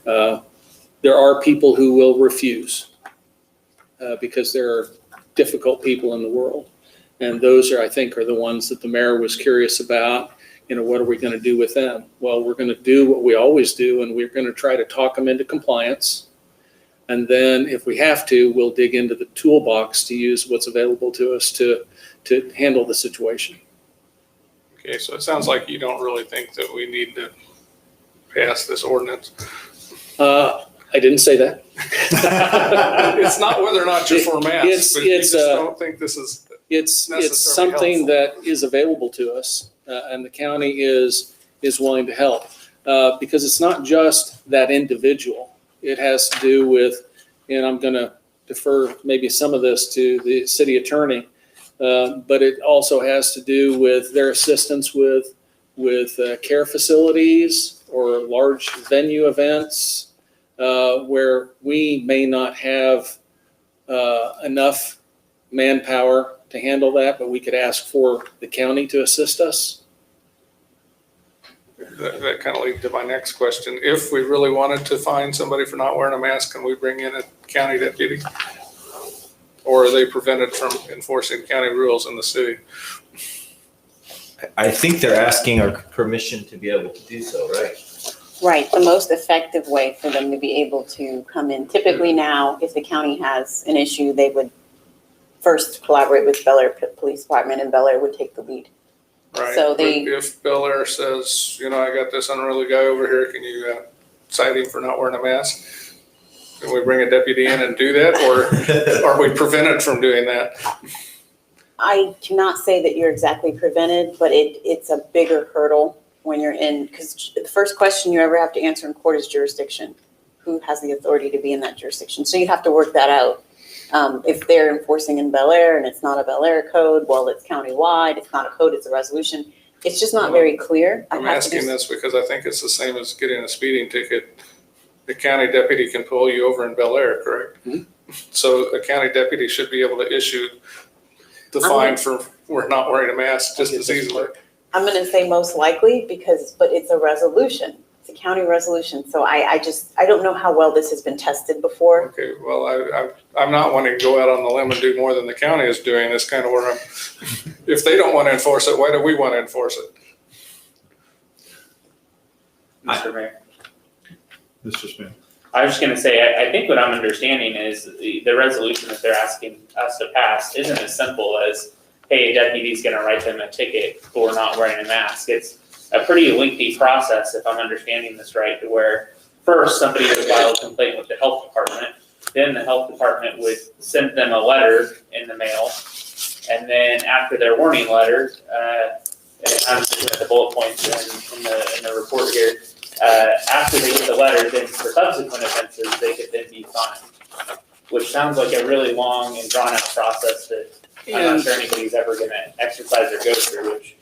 There are people who will refuse because there are difficult people in the world. And those I think, are the ones that the mayor was curious about. What are we going to do with them? Well, we're going to do what we always do, and we're going to try to talk them into compliance. And then if we have to, we'll dig into the toolbox to use what's available to us to handle the situation. Okay, so it sounds like you don't really think that we need to pass this ordinance. I didn't say that. It's not whether or not you're for masks, but you just don't think this is It's necessarily something helpful. that is available to us, and the county is willing to help because it's not just that individual. It has to do with, and I'm going to defer maybe some of this to the city attorney, but it also has to do with their assistance with care facilities or large venue events, where we may not have enough manpower to handle that, but we could ask for the county to assist us. That kind of leads to my next question. If we really wanted to find somebody for not wearing a mask, can we bring in a county deputy? Or are they prevented from enforcing county rules in the city? I think they're asking our permission to be able to do so, right? Right, the most effective way for them to be able to come in. Typically now, if the county has an issue, they would first collaborate with Bel Aire Police Department, and Bel Aire would take the lead. Right. So But if Bel Aire says, I got this unruly guy over here, can you cite him for not wearing a mask? Can we bring a deputy in and do that, or are we prevented from doing that? I cannot say that you're exactly prevented, but it's a bigger hurdle when you're in, because the first question you ever have to answer in court is jurisdiction. Who has the authority to be in that jurisdiction? So you have to work that out. If they're enforcing in Bel Aire and it's not a Bel Aire code, well, it's countywide, it's not a code, it's a resolution. It's just not very clear. I'm asking this because I think it's the same as getting a speeding ticket. The county deputy can pull you over in Bel Aire, correct? Mhm. So a county deputy should be able to issue the fine for not wearing a mask just as easily. I'm gonna say most likely but it's a resolution. It's a county resolution. So I don't know how well this has been tested before. Okay, well, I'm not wanting to go out on the limb and do more than the county is doing. That's kind of where if they don't want to enforce it, why do we want to enforce it? Mr. Mayor. Mr. Smith. I was just gonna say, I think what I'm understanding is the resolution that they're asking us to pass isn't as simple as, hey, a deputy's gonna write them a ticket for not wearing a mask. It's a pretty lengthy process, if I'm understanding this right, to where first somebody would file a complaint with the health department, then the health department would send them a letter in the mail, and then after their warning letter, and I'm just looking at the bullet points in the report here, after they get the letter, then for subsequent offenses, they could then be fined, which sounds like a really long and drawn out process that I'm not sure anybody's ever gonna exercise or go through, which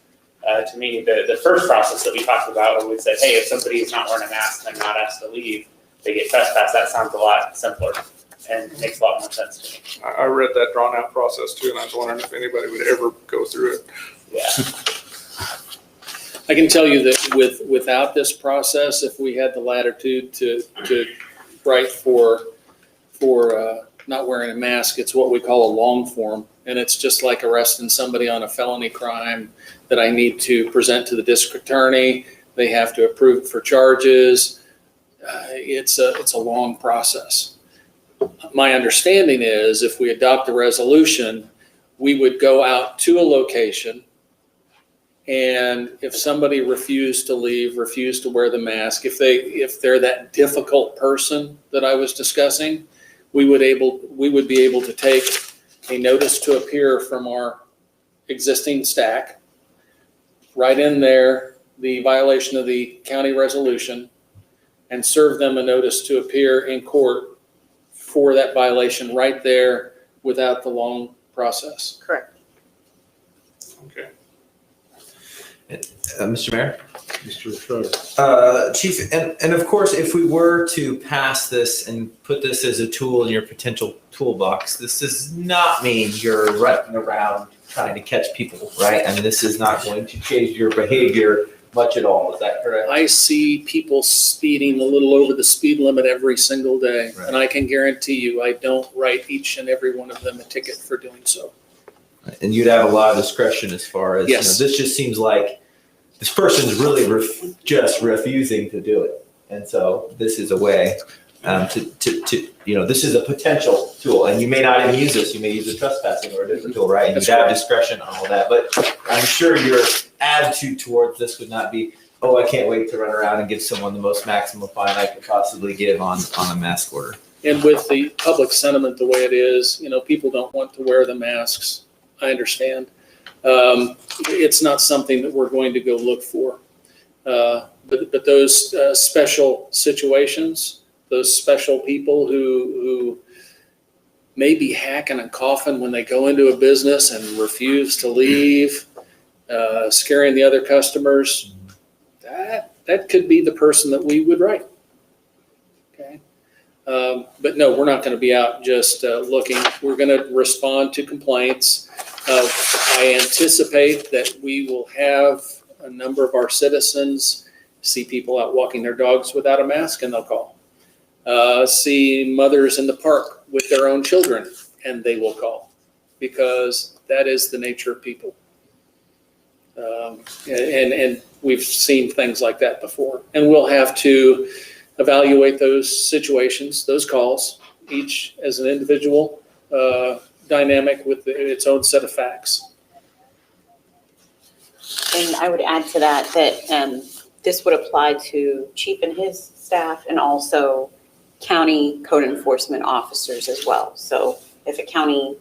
to me, the first process that we talked about, where we said, hey, if somebody is not wearing a mask and they're not asked to leave, they get trespassed, that sounds a lot simpler and makes a lot more sense to me. I read that drawn out process too, and I was wondering if anybody would ever go through it. Yeah. I can tell you that without this process, if we had the latitude to write for not wearing a mask, it's what we call a long form. And it's just like arresting somebody on a felony crime that I need to present to the district attorney. They have to approve it for charges. It's a long process. My understanding is if we adopt a resolution, we would go out to a location, and if somebody refused to leave, refused to wear the mask, if they're that difficult person that I was discussing, we would be able to take a notice to appear from our existing stack, write in there the violation of the county resolution, and serve them a notice to appear in court for that violation right there without the long process. Correct. Okay. Mr. Mayor? Mr. Schroeder. Chief, and of course, if we were to pass this and put this as a tool in your potential toolbox, this does not mean you're running around trying to catch people, right? I mean, this is not going to change your behavior much at all. Is that correct? I see people speeding a little over the speed limit every single day. Right. And I can guarantee you, I don't write each and every one of them a ticket for doing so. And you'd have a lot of discretion as far as, Yes. this just seems like this person's really just refusing to do it. And so this is a way this is a potential tool, and you may not even use this. You may use a trespassing or a different tool, right? And That's you have correct. discretion on all that. But I'm sure your attitude towards this would not be, oh, I can't wait to run around and give someone the most maximum fine I could possibly give on a mask order. And with the public sentiment the way it is, people don't want to wear the masks. I understand. It's not something that we're going to go look for. But those special situations, those special people who may be hacking and coughing when they go into a business and refuse to leave, scaring the other customers, that could be the person that we would write. Okay. But no, we're not going to be out just looking. We're going to respond to complaints. I anticipate that we will have a number of our citizens see people out walking their dogs without a mask, and they'll call. See mothers in the park with their own children, and they will call, because that is the nature of people. And we've seen things like that before. And we'll have to evaluate those situations, those calls, each as an individual dynamic with its own set of facts. And I would add to that, this would apply to Chief and his staff and also county code enforcement officers as well. So if a county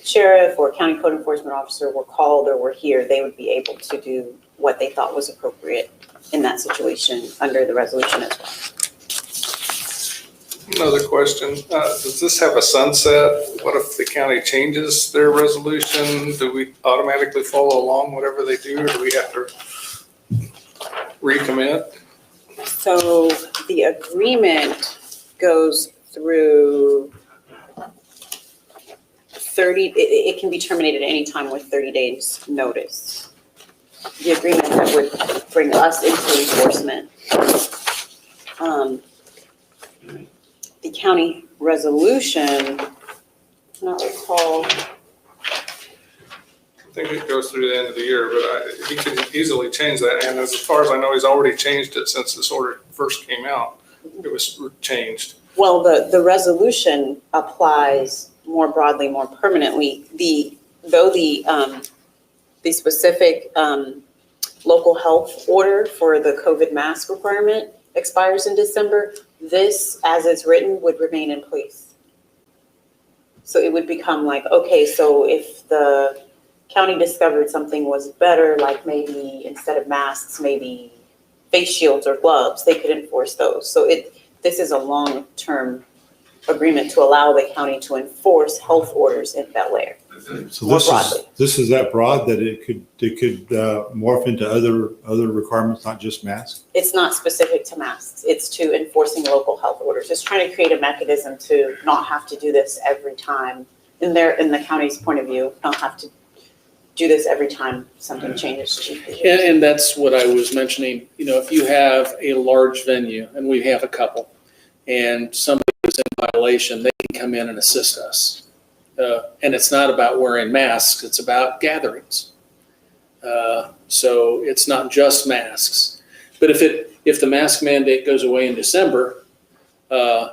sheriff or county code enforcement officer were called or were here, they would be able to do what they thought was appropriate in that situation under the resolution as well. Another question, does this have a sunset? What if the county changes their resolution? Do we automatically follow along whatever they do, or do we have to recommit? So the agreement goes through 30, it can be terminated at any time with 30 days notice. The agreement that would bring us into enforcement. The county resolution, I not recall. I think it goes through the end of the year, but he could easily change that. And as far as I know, he's already changed it since this order first came out. It was changed. Well, the resolution applies more broadly, more permanently. Though the specific local health order for the COVID mask requirement expires in December, this, as it's written, would remain in place. So it would become like, okay, so if the county discovered something was better, like maybe instead of masks, maybe face shields or gloves, they could enforce those. So this is a long-term agreement to allow the county to enforce health orders in Bel Aire. So more broadly. this is that broad that it could morph into other requirements, not just masks? It's not specific to masks. It's to enforcing local health orders. It's trying to create a mechanism to not have to do this every time. In the county's point of view, don't have to do this every time something changes. And that's what I was mentioning. You know, if you have a large venue, and we have a couple, and somebody is in violation, they can come in and assist us. And it's not about wearing masks, it's about gatherings. So it's not just masks. But if the mask mandate goes away in December, as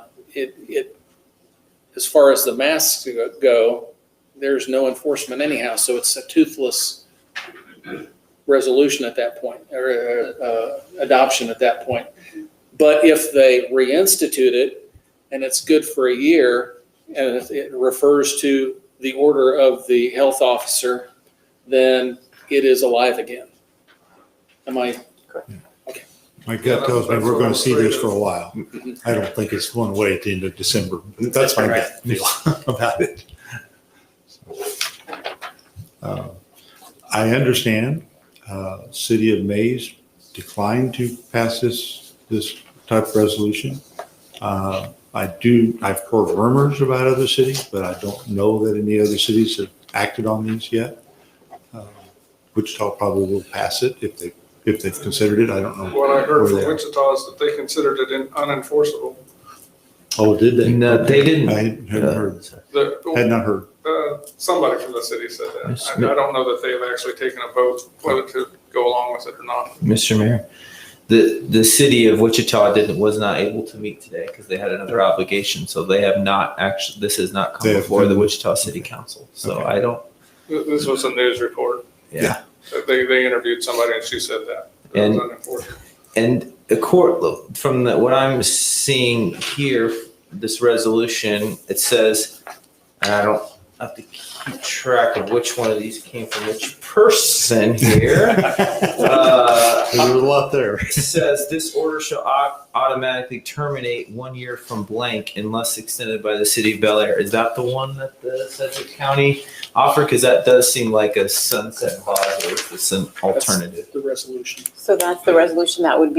far as the masks go, there's no enforcement anyhow. So it's a toothless resolution at that point, or adoption at that point. But if they reinstitute it and it's good for a year, and it refers to the order of the health officer, then it is alive again. Am I correct? Okay. My gut tells me we're going to see this for a while. I don't think it's going away at the end of December. That's my gut feel about it. I understand City of Mays declined to pass this type of resolution. I've heard rumors about other cities, but I don't know that any other cities have acted on these yet. Wichita probably will pass it if they've considered it. I don't know. What I heard where from they are. Wichita is that they considered it unenforceable. Oh, did they? No, they didn't. I had not heard. Somebody from the city said that. I don't know that they have actually taken a vote whether to go along with it or not. Mr. Mayor, the city of Wichita was not able to meet today because they had another obligation. So they have not actually, this has not come before the Wichita City Council. So Okay. I don't. This was a news report. Yeah. They interviewed somebody and she said that. It was unenforceable. And the court, from what I'm seeing here, this resolution, it says, and I don't have to keep track of which one of these came from which person here. There's a lot there. It says this order shall automatically terminate 1 year from blank unless extended by the city of Bel Aire. Is that the one that the Sedgwick County offered? Because that does seem like a sunset clause, or is this an alternative? That's the resolution. So that's the resolution that would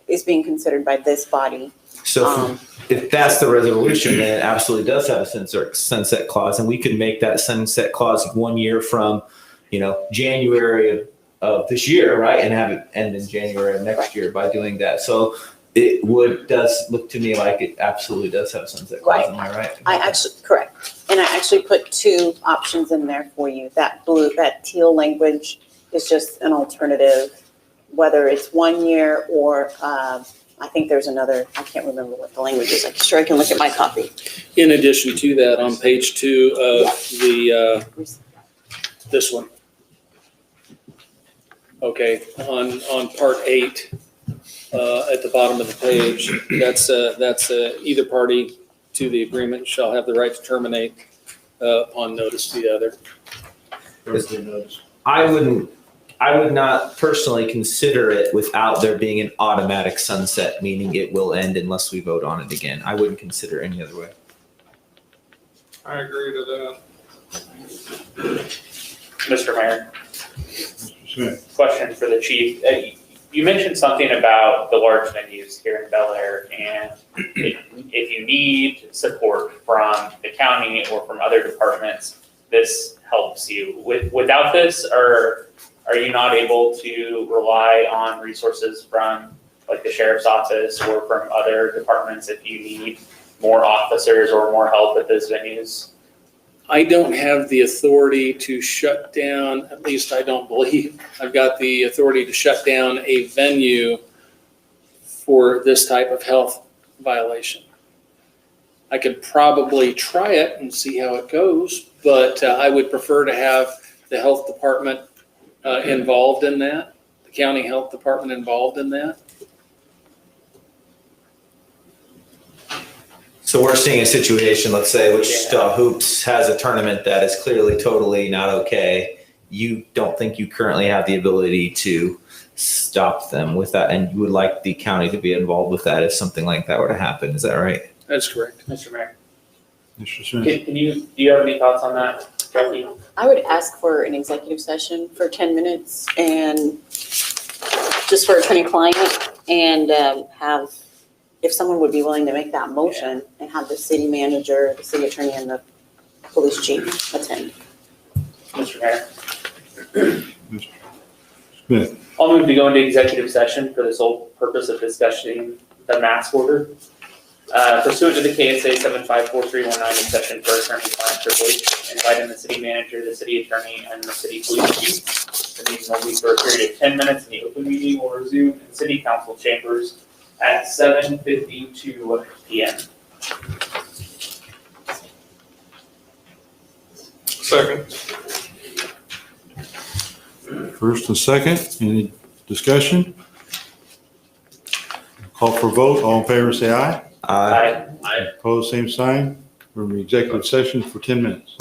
is being considered by this body. So if that's the resolution, then it absolutely does have a sunset clause, and we could make that sunset clause 1 year from, January of this year, right? And have it end in January of next year by doing that. So it does look to me like it absolutely does have a sunset clause. Right. Am I right? Correct. And I actually put two options in there for you. That teal language is just an alternative, whether it's 1 year or, I think there's another, I can't remember what the language is. I'm sure I can look at my copy. In addition to that, on page 2 of this one. Okay, on part 8, at the bottom of the page, that's either party to the agreement shall have the right to terminate upon notice to the other. I would not personally consider it without there being an automatic sunset, meaning it will end unless we vote on it again. I wouldn't consider it any other way. I agree to that. Mr. Mayor, Mr. Smith. question for the chief. You mentioned something about the large venues here in Bel Aire, and if you need support from the county or from other departments, this helps you. Without this, are you not able to rely on resources from like the sheriff's office or from other departments if you need more officers or more help at those venues? I don't have the authority to shut down, at least I don't believe, I've got the authority to shut down a venue for this type of health violation. I could probably try it and see how it goes, but I would prefer to have the health department involved in that, the county health department involved in that. So we're seeing a situation, let's say, Wichita Hoops has a tournament that is clearly totally not okay. You don't think you currently have the ability to stop them with that, and you would like the county to be involved with that if something like that were to happen. Is that right? That's correct. Mr. Mayor, Mr. Smith. do you have any thoughts on that, Jackie? I would ask for an executive session for 10 minutes and just for attorney-client and have, if someone would be willing to make that motion and have the city manager, the city attorney, and the police chief attend. Mr. Mayor, Mr. Smith. I'll move to go into executive session for the sole purpose of discussing the mask order. Pursuant to the KSA 754319 exception for attorney-client privilege, inviting the city manager, the city attorney, and the city police chief. The meeting will be for a period of 10 minutes, and the open meeting will resume in city council chambers at 7:52 p.m. Second. First and second, any discussion? Call for vote. All in favor, say aye. Aye. Opposed, same sign. We're in executive session for 10 minutes.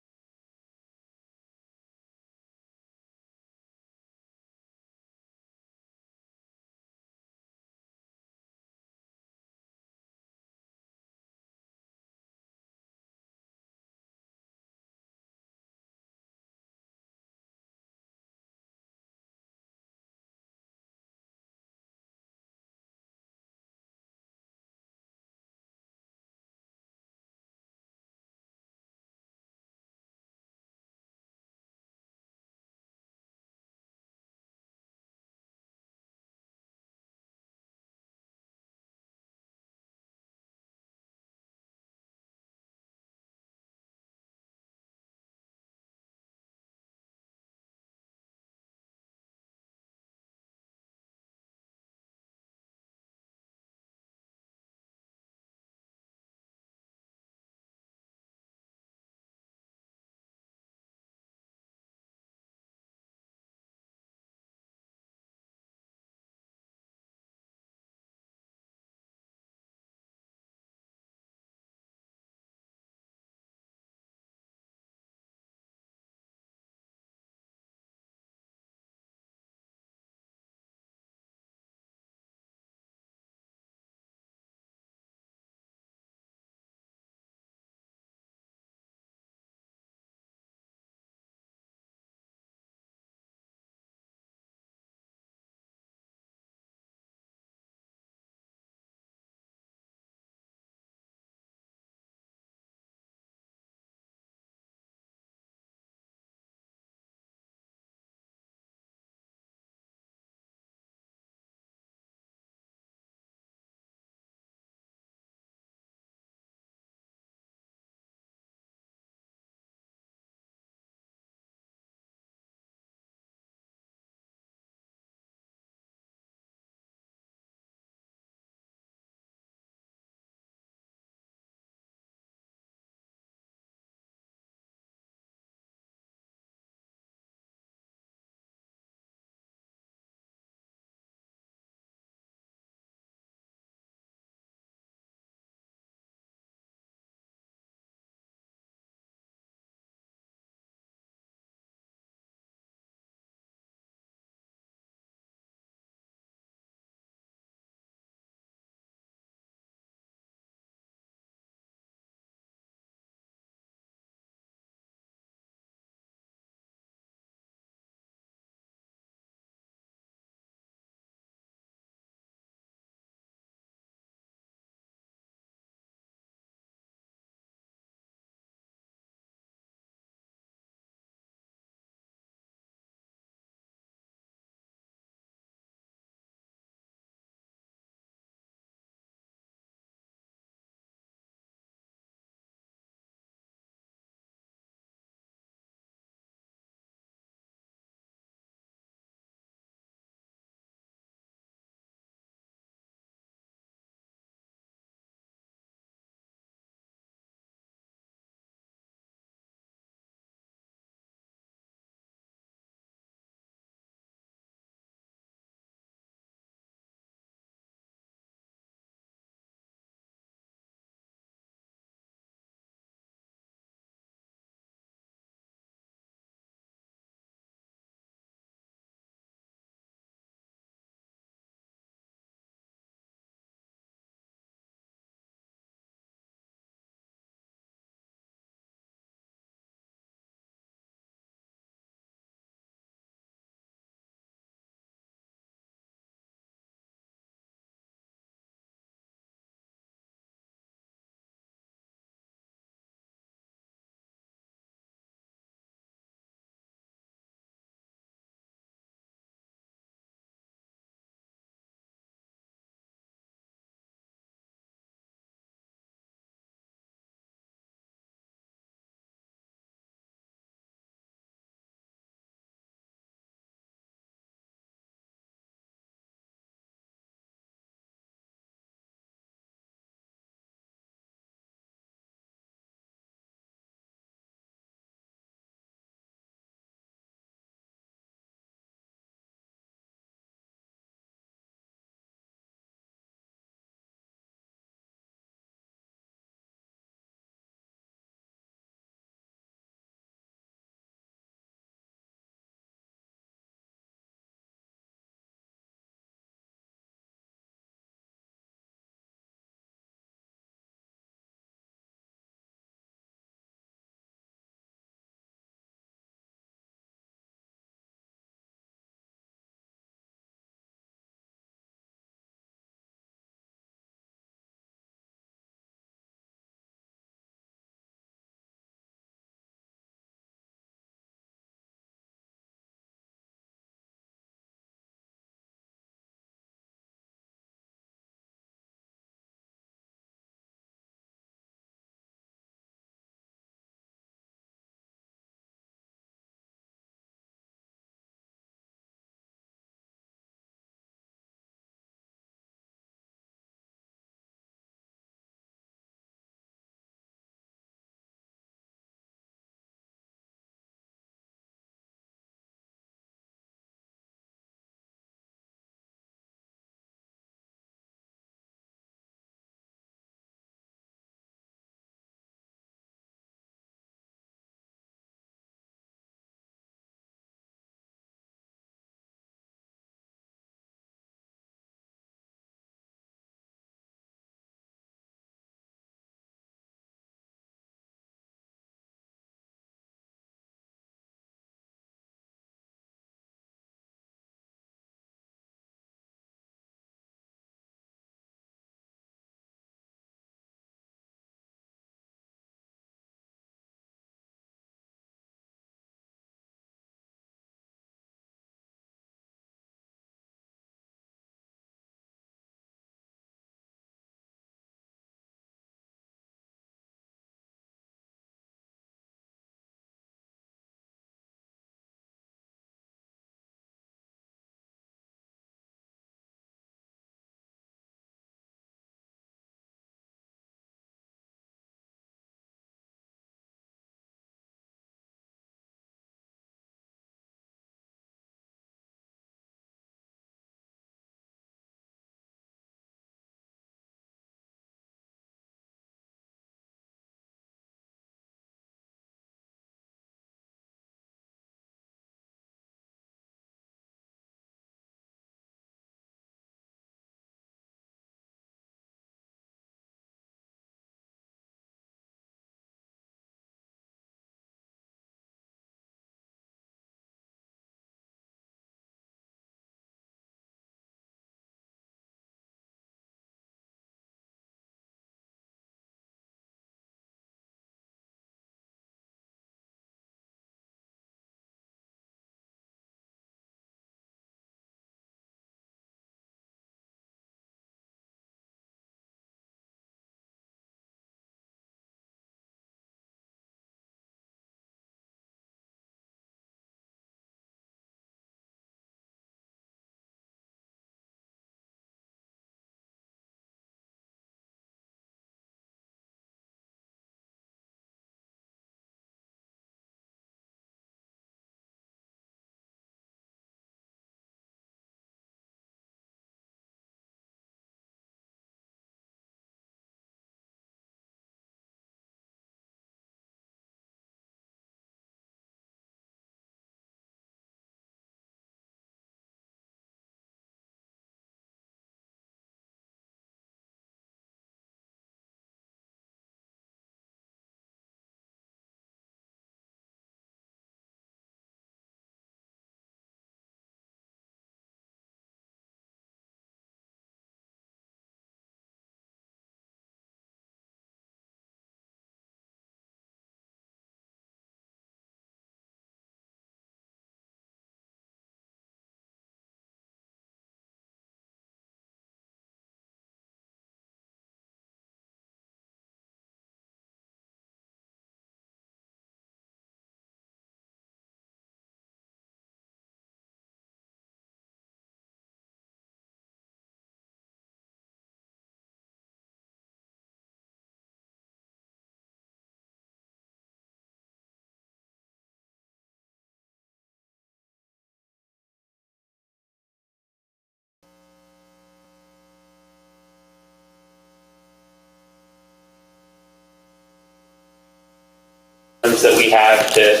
resources that we have to,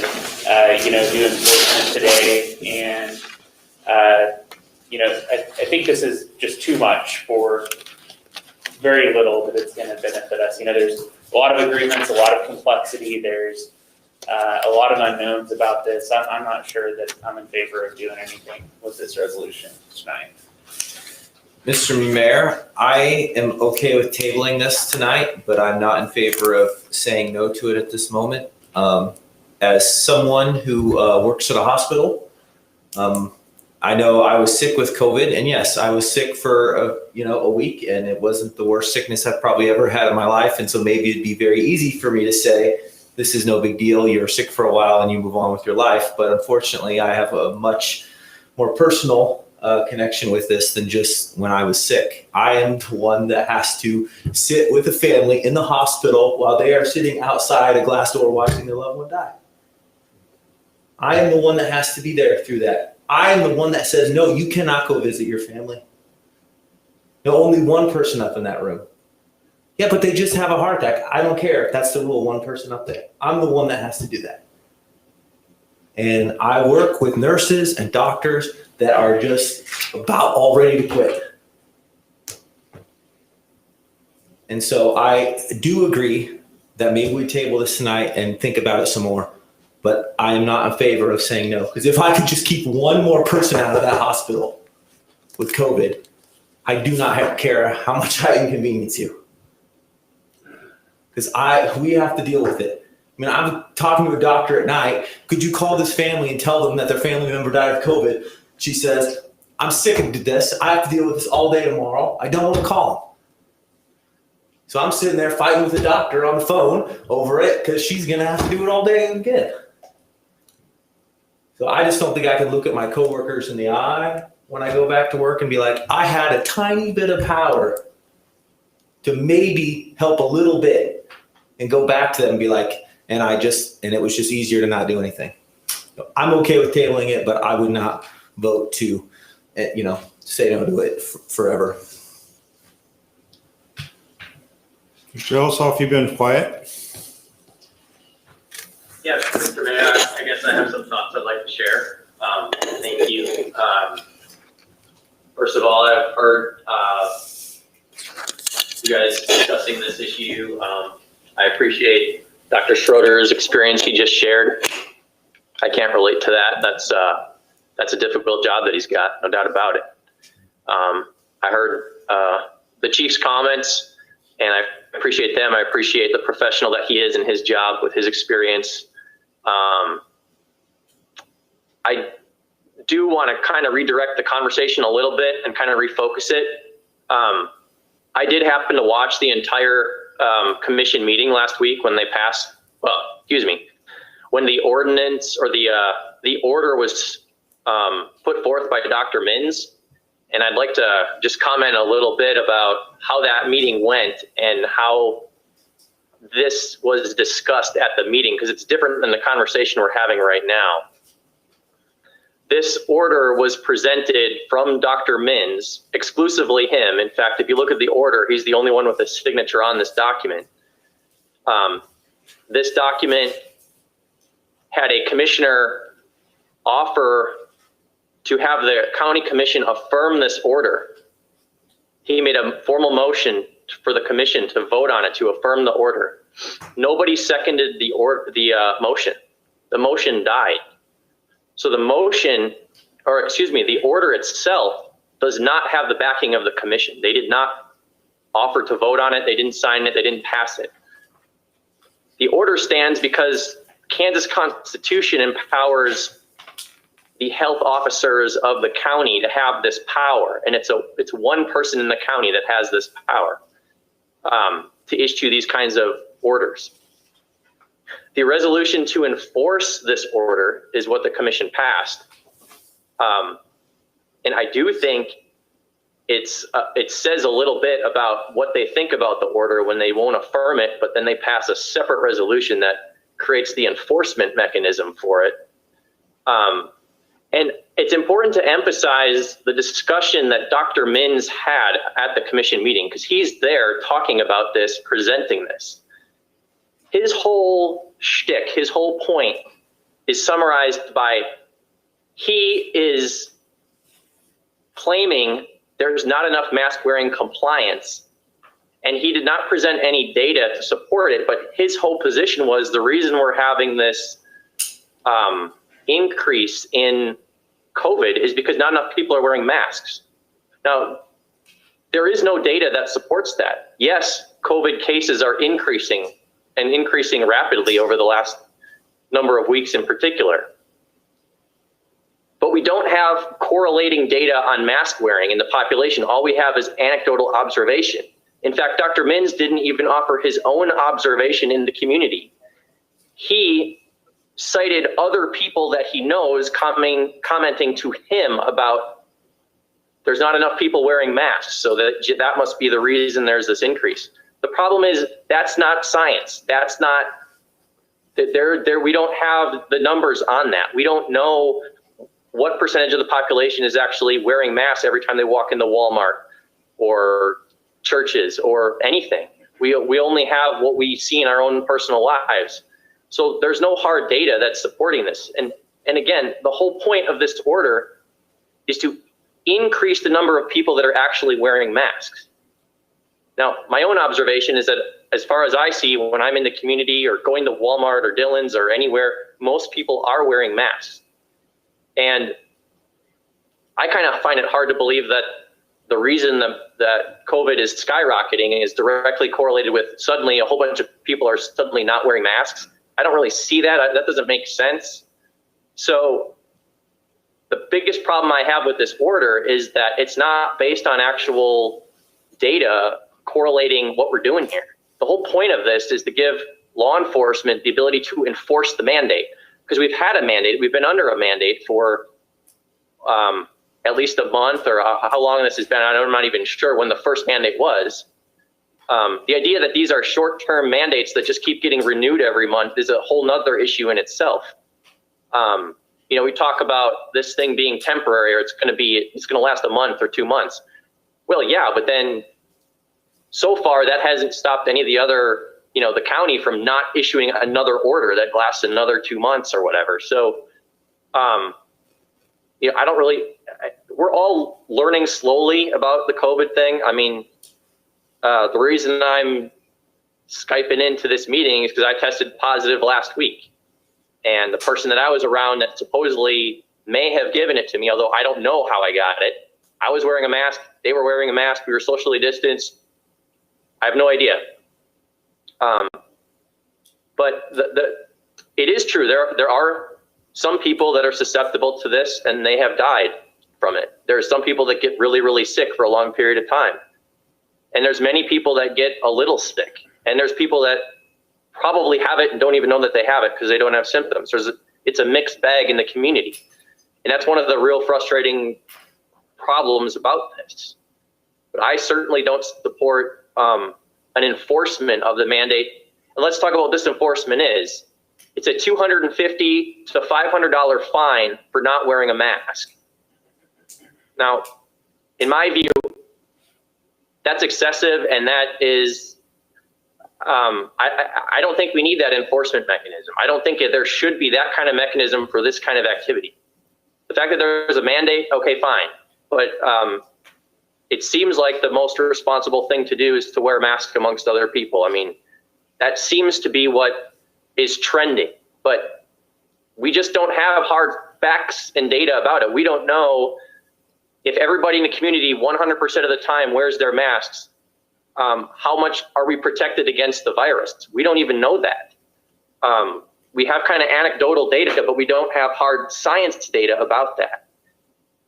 do enforcement today. And, I think this is just too much for very little that it's going to benefit us. There's a lot of agreements, a lot of complexity. There's a lot of unknowns about this. I'm not sure that I'm in favor of doing anything with this resolution tonight. Mr. Mayor, I am okay with tabling this tonight, but I'm not in favor of saying no to it at this moment. As someone who works at a hospital, I know I was sick with COVID, and yes, I was sick for a week, and it wasn't the worst sickness I've probably ever had in my life. And so maybe it'd be very easy for me to say, this is no big deal. You're sick for a while and you move on with your life. But unfortunately, I have a much more personal connection with this than just when I was sick. I am the one that has to sit with a family in the hospital while they are sitting outside a glass door watching their loved one die. I am the one that has to be there through that. I am the one that says, no, you cannot go visit your family. No, only one person up in that room. Yeah, but they just have a heart attack. I don't care if that's the rule, one person up there. I'm the one that has to do that. And I work with nurses and doctors that are just about all ready to quit. And so I do agree that maybe we table this tonight and think about it some more. But I am not in favor of saying no. Because if I could just keep one more person out of that hospital with COVID, I do not care how much I inconvenience you. Because we have to deal with it. I mean, I'm talking to a doctor at night. Could you call this family and tell them that their family member died of COVID? She says, I'm sick of this. I have to deal with this all day tomorrow. I don't want to call them. So I'm sitting there fighting with the doctor on the phone over it because she's going to have to do it all day again. So I just don't think I can look at my coworkers in the eye when I go back to work and be like, I had a tiny bit of power to maybe help a little bit, and go back to them and be like, and it was just easier to not do anything. So I'm okay with tabling it, but I would not vote to, say no to it forever. Mr. Elsoff, you've been quiet. Yes, Mr. Mayor, I guess I have some thoughts I'd like to share. Thank you. First of all, I've heard you guys discussing this issue. I appreciate Dr. Schroeder's experience he just shared. I can't relate to that. That's a difficult job that he's got, no doubt about it. I heard the chief's comments, and I appreciate them. I appreciate the professional that he is in his job with his experience. I do want to kind of redirect the conversation a little bit and kind of refocus it. I did happen to watch the entire commission meeting last week when they passed, when the ordinance or the order was put forth by Dr. Minns. And I'd like to just comment a little bit about how that meeting went and how this was discussed at the meeting, because it's different than the conversation we're having right now. This order was presented from Dr. Minns, exclusively him. In fact, if you look at the order, he's the only one with a signature on this document. This document had a commissioner offer to have the county commission affirm this order. He made a formal motion for the commission to vote on it, to affirm the order. Nobody seconded the motion. The motion died. So the order itself does not have the backing of the commission. They did not offer to vote on it. They didn't sign it. They didn't pass it. The order stands because Kansas Constitution empowers the health officers of the county to have this power. And it's one person in the county that has this power to issue these kinds of orders. The resolution to enforce this order is what the commission passed. And I do think it says a little bit about what they think about the order when they won't affirm it, but then they pass a separate resolution that creates the enforcement mechanism for it. And it's important to emphasize the discussion that Dr. Minns had at the commission meeting, because he's there talking about this, presenting this. his whole shtick, his whole point is summarized by he is claiming there's not enough mask wearing compliance. And he did not present any data to support it, but his whole position was the reason we're having this increase in COVID is because not enough people are wearing masks. Now, there is no data that supports that. Yes, COVID cases are increasing and increasing rapidly over the last number of weeks in particular. But we don't have correlating data on mask wearing in the population. All we have is anecdotal observation. In fact, Dr. Minns didn't even offer his own observation in the community. He cited other people that he knows commenting to him about there's not enough people wearing masks, so that must be the reason there's this increase. The problem is that's not science. That's not, we don't have the numbers on that. We don't know what percentage of the population is actually wearing masks every time they walk into Walmart or churches or anything. We only have what we see in our own personal lives. So there's no hard data that's supporting this. And again, the whole point of this order is to increase the number of people that are actually wearing masks. Now, my own observation is that as far as I see, when I'm in the community or going to Walmart or Dillon's or anywhere, most people are wearing masks. And I kind of find it hard to believe that the reason that COVID is skyrocketing is directly correlated with suddenly a whole bunch of people are suddenly not wearing masks. I don't really see that. That doesn't make sense. So the biggest problem I have with this order is that it's not based on actual data correlating what we're doing here. The whole point of this is to give law enforcement the ability to enforce the mandate, because we've had a mandate. We've been under a mandate for at least a month, or how long this has been. I'm not even sure when the first mandate was. The idea that these are short-term mandates that just keep getting renewed every month is a whole nother issue in itself. We talk about this thing being temporary, or it's going to last a month or 2 months. Well, yeah, but then so far that hasn't stopped any of the other, the county from not issuing another order that lasts another 2 months or whatever. So, I don't really, we're all learning slowly about the COVID thing. I mean, the reason I'm Skyping into this meeting is because I tested positive last week. And the person that I was around that supposedly may have given it to me, although I don't know how I got it, I was wearing a mask, they were wearing a mask, we were socially distanced. I have no idea. But it is true, there are some people that are susceptible to this and they have died from it. There are some people that get really, really sick for a long period of time. And there's many people that get a little sick. And there's people that probably have it and don't even know that they have it because they don't have symptoms. It's a mixed bag in the community. And that's one of the real frustrating problems about this. But I certainly don't support an enforcement of the mandate. And let's talk about what this enforcement is. It's a $250 to $500 fine for not wearing a mask. Now, in my view, that's excessive, and that is, I don't think we need that enforcement mechanism. I don't think there should be that kind of mechanism for this kind of activity. The fact that there's a mandate, okay, fine. But it seems like the most responsible thing to do is to wear a mask amongst other people. I mean, that seems to be what is trending, but we just don't have hard facts and data about it. We don't know if everybody in the community 100% of the time wears their masks, how much are we protected against the virus? We don't even know that. We have kind of anecdotal data, but we don't have hard science data about that.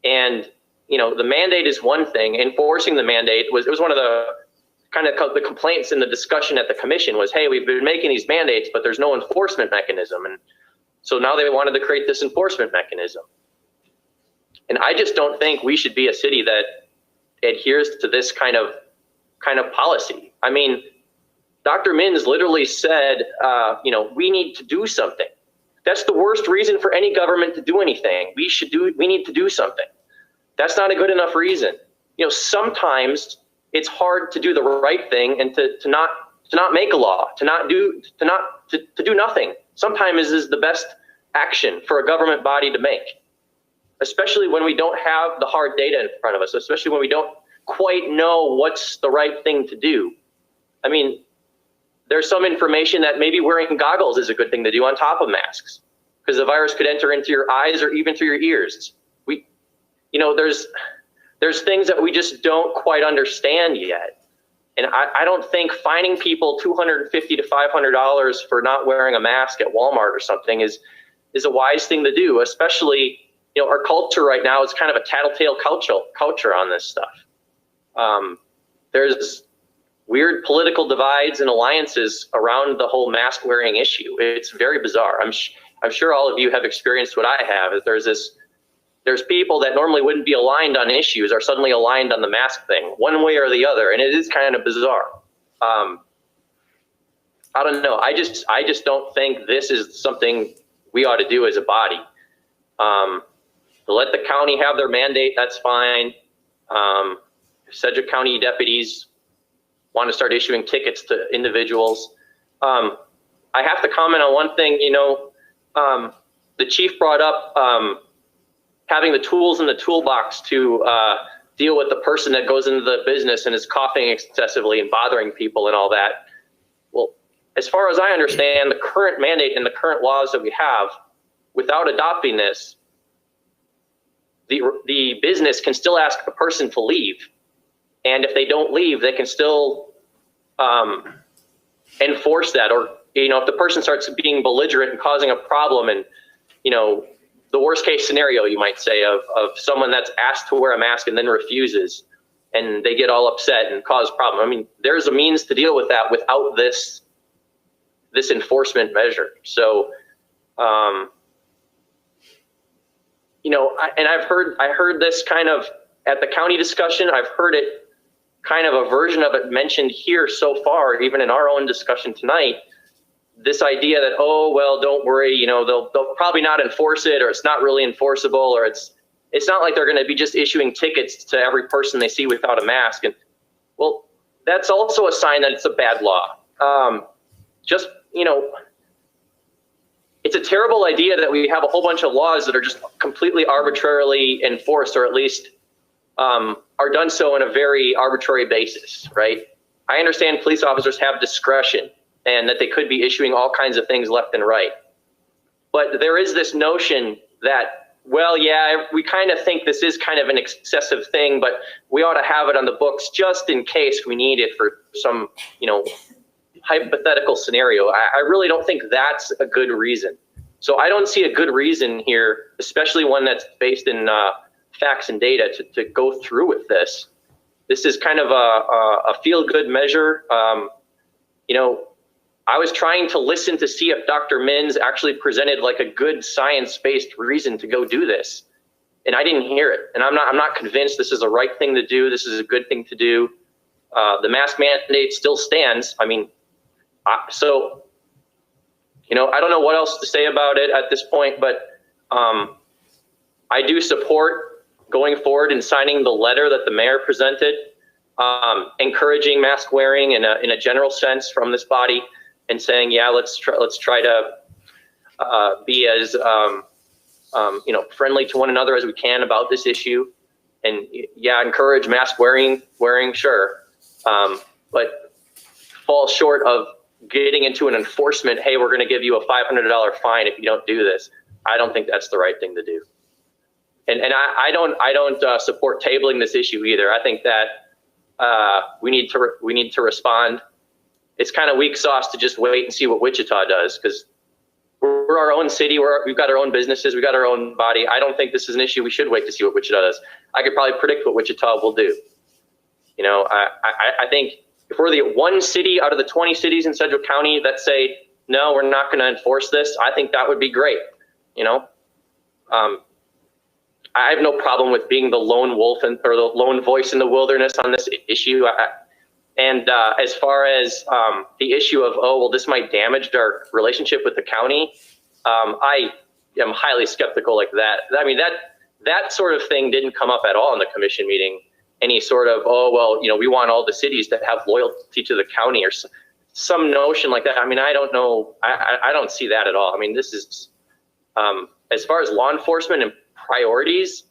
And, the mandate is one thing. Enforcing the mandate was one of the kind of the complaints in the discussion at the commission was, hey, we've been making these mandates, but there's no enforcement mechanism. And so now they wanted to create this enforcement mechanism. And I just don't think we should be a city that adheres to this kind of policy. I mean, Dr. Minns literally said, we need to do something. That's the worst reason for any government to do anything. We need to do something. That's not a good enough reason. Sometimes it's hard to do the right thing and to not to not make a law, to do nothing. Sometimes is the best action for a government body to make, especially when we don't have the hard data in front of us, especially when we don't quite know what's the right thing to do. I mean, there's some information that maybe wearing goggles is a good thing to do on top of masks, because the virus could enter into your eyes or even through your ears. There's things that we just don't quite understand yet. And I don't think fining people $250 to $500 for not wearing a mask at Walmart or something is a wise thing to do, especially, our culture right now is kind of a tattletale culture on this stuff. There's weird political divides and alliances around the whole mask wearing issue. It's very bizarre. I'm sure all of you have experienced what I have. There's people that normally wouldn't be aligned on issues are suddenly aligned on the mask thing, one way or the other, and it is kind of bizarre. I don't know. I just don't think this is something we ought to do as a body. To let the county have their mandate, that's fine. If Sedgwick County deputies want to start issuing tickets to individuals. I have to comment on one thing. The chief brought up having the tools in the toolbox to deal with the person that goes into the business and is coughing excessively and bothering people and all that. Well, as far as I understand, the current mandate and the current laws that we have, without adopting this, the business can still ask the person to leave. And if they don't leave, they can still enforce that. Or, if the person starts being belligerent and causing a problem, and, the worst case scenario, you might say, of someone that's asked to wear a mask and then refuses, and they get all upset and cause problem. I mean, there's a means to deal with that without this enforcement measure. So, I heard this kind of at the county discussion. I've heard it kind of a version of it mentioned here so far, even in our own discussion tonight. This idea that, oh, well, don't worry, they'll probably not enforce it, or it's not really enforceable, or it's not like they're going to be just issuing tickets to every person they see without a mask. And well, that's also a sign that it's a bad law. It's a terrible idea that we have a whole bunch of laws that are just completely arbitrarily enforced, or at least are done so on a very arbitrary basis, right? I understand police officers have discretion and that they could be issuing all kinds of things left and right. But there is this notion that, well, yeah, we kind of think this is kind of an excessive thing, but we ought to have it on the books just in case we need it for some, hypothetical scenario. I really don't think that's a good reason. So I don't see a good reason here, especially one that's based in facts and data, to go through with this. This is kind of a feel-good measure. I was trying to listen to see if Dr. Mins actually presented like a good science-based reason to go do this, and I didn't hear it. And I'm not convinced this is the right thing to do. This is a good thing to do. The mask mandate still stands. I mean, I don't know what else to say about it at this point, but I do support going forward and signing the letter that the mayor presented, encouraging mask wearing in a general sense from this body, and saying, yeah, let's try to be as friendly to one another as we can about this issue, and yeah, encourage mask wearing, sure, but fall short of getting into an enforcement. Hey, we're going to give you a $500 fine if you don't do this. I don't think that's the right thing to do, and I don't support tabling this issue either. I think that we need to respond. It's kind of weak sauce to just wait and see what Wichita does, because we're our own city. We've got our own businesses. We've got our own body. I don't think this is an issue we should wait to see what Wichita does. I could probably predict what Wichita will do. I think if we're the one city out of the 20 cities in Sedgwick County that say, no, we're not going to enforce this, I think that would be great. I have no problem with being the lone wolf or the lone voice in the wilderness on this issue. As far as the issue of, oh, well, this might damage our relationship with the county, I am highly skeptical like that. I mean, that sort of thing didn't come up at all in the commission meeting. Any sort of, oh, well, we want all the cities to have loyalty to the county or some notion like that. I mean, I don't know. I don't see that at all. I mean, this is, as far as law enforcement and priorities,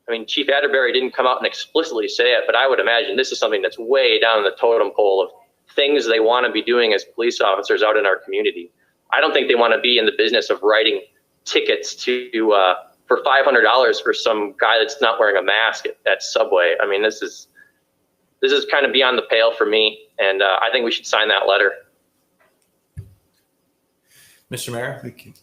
I mean, Chief Atterbury didn't come out and explicitly say it, but I would imagine this is something that's way down the totem pole of things they want to be doing as police officers out in our community. I don't think they want to be in the business of writing tickets for $500 for some guy that's not wearing a mask at Subway. I mean, this is kind of beyond the pale for me, and I think we should sign that letter. Mr. Mayor? Thank you.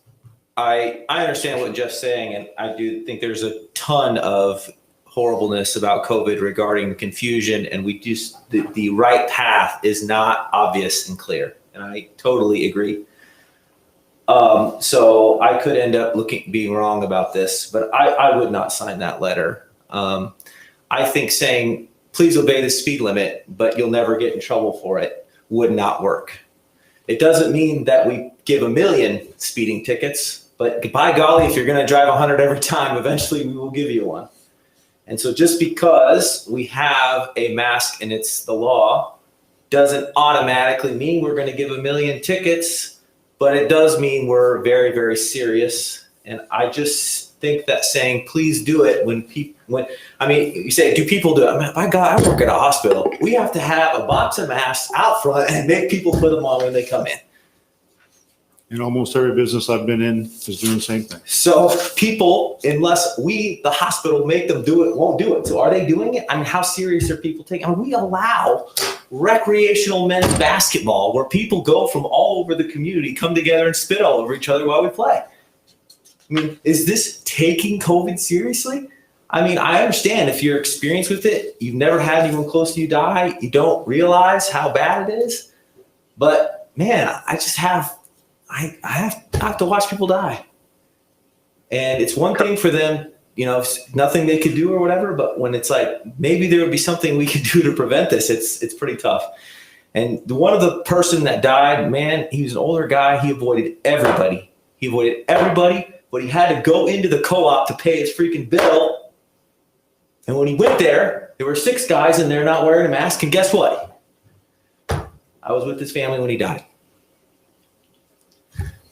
I understand what Jeff's saying, and I do think there's a ton of horribleness about COVID regarding the confusion, and the right path is not obvious and clear, and I totally agree. So I could end up being wrong about this, but I would not sign that letter. I think saying, please obey the speed limit, but you'll never get in trouble for it would not work. It doesn't mean that we give 1 million speeding tickets, but by golly, if you're going to drive 100 every time, eventually we will give you one. And so just because we have a mask and it's the law doesn't automatically mean we're going to give 1 million tickets, but it does mean we're very, very serious. And I just think that saying, please do it you say, do people do it? I mean, by God, I work at a hospital. We have to have a box of masks out front and make people put them on when they come in. And almost every business I've been in is doing the same thing. So people, unless we, the hospital, make them do it, won't do it. So are they doing it? I mean, how serious are people taking? I mean, we allow recreational men's basketball where people go from all over the community, come together and spit all over each other while we play. I mean, is this taking COVID seriously? I mean, I understand if you're experienced with it, you've never had anyone close to you die, you don't realize how bad it is. But man, I have to watch people die. And it's one thing for them, nothing they could do or whatever, but when it's like, maybe there would be something we could do to prevent this, it's pretty tough. And the one of the person that died, man, he was an older guy. He avoided everybody. But he had to go into the co-op to pay his freaking bill. And when he went there were 6 guys in there not wearing a mask. And guess what? I was with his family when he died.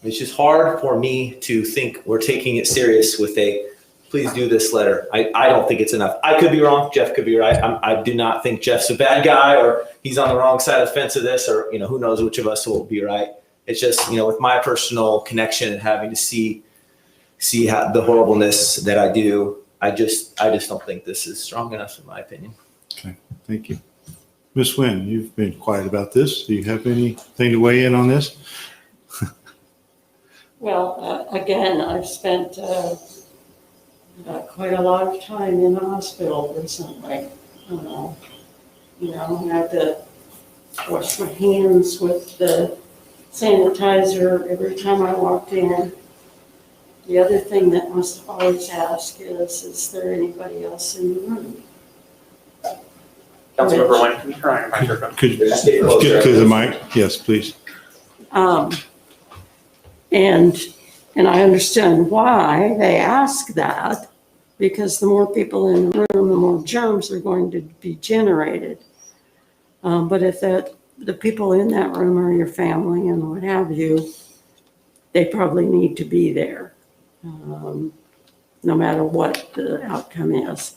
It's just hard for me to think we're taking it serious with please do this letter. I don't think it's enough. I could be wrong. Jeff could be right. I do not think Jeff's a bad guy or he's on the wrong side of the fence of this, or, who knows which of us will be right. It's just, with my personal connection and having to see how the horribleness that I do, I just don't think this is strong enough in my opinion. Okay, thank you. Ms. Nguyen, you've been quiet about this. Do you have anything to weigh in on this? Well, again, I've spent quite a lot of time in the hospital recently. I have to wash my hands with the sanitizer every time I walked in. The other thing that must always ask is there anybody else in the room? Councilmember Nguyen, can you turn on your microphone? Could you get to the mic? Yes, please. And I understand why they ask that, because the more people in the room, the more germs are going to be generated. But if the people in that room are your family and what have you, they probably need to be there, no matter what the outcome is.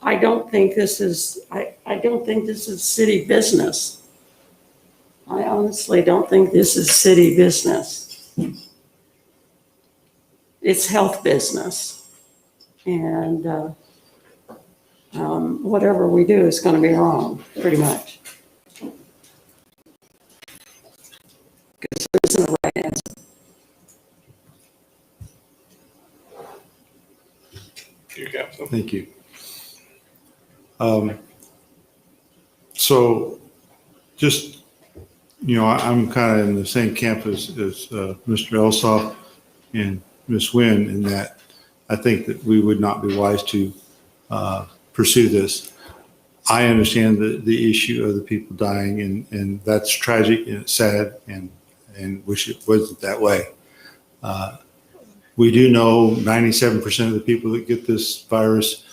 I don't think this is city business. I honestly don't think this is city business. It's health business. And whatever we do is going to be wrong, pretty much. Because there isn't a right answer. Thank you. So just, I'm kind of in the same camp as Mr. Elsoff and Ms. Nguyen in that I think that we would not be wise to pursue this. I understand the issue of the people dying, and that's tragic and it's sad, and wish it wasn't that way. We do know 97% of the people that get this virus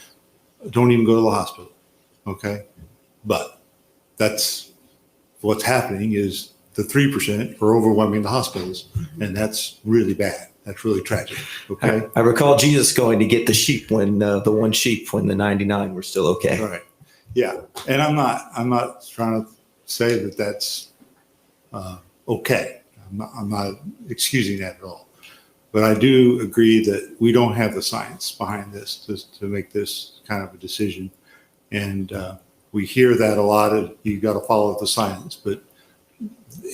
don't even go to the hospital. Okay. But that's what's happening is the 3% are overwhelming the hospitals, and that's really bad. That's really tragic. Okay. I recall Jesus going to get the sheep when the one sheep when the 99 were still okay. All right. Yeah. And I'm not trying to say that that's okay. I'm not excusing that at all. But I do agree that we don't have the science behind this to make this kind of a decision. And we hear that a lot of you got to follow the science. But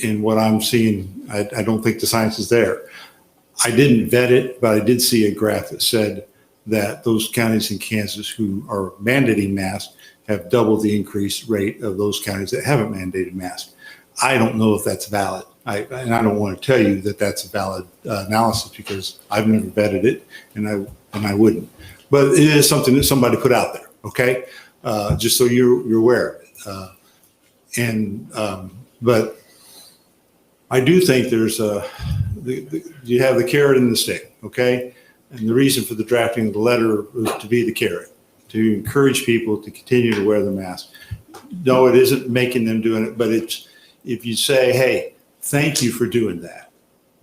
in what I'm seeing, I don't think the science is there. I didn't vet it, but I did see a graph that said that those counties in Kansas who are mandating masks have double the increased rate of those counties that haven't mandated masks. I don't know if that's valid. And I don't want to tell you that that's a valid analysis because I've never vetted it and I wouldn't. But it is something that somebody put out there, okay? Just so you're aware of it. But I do think there's you have the carrot and the stick, okay? And the reason for the drafting of the letter was to be the carrot, to encourage people to continue to wear the mask. No, it isn't making them doing it, but it's if you say, hey, thank you for doing that,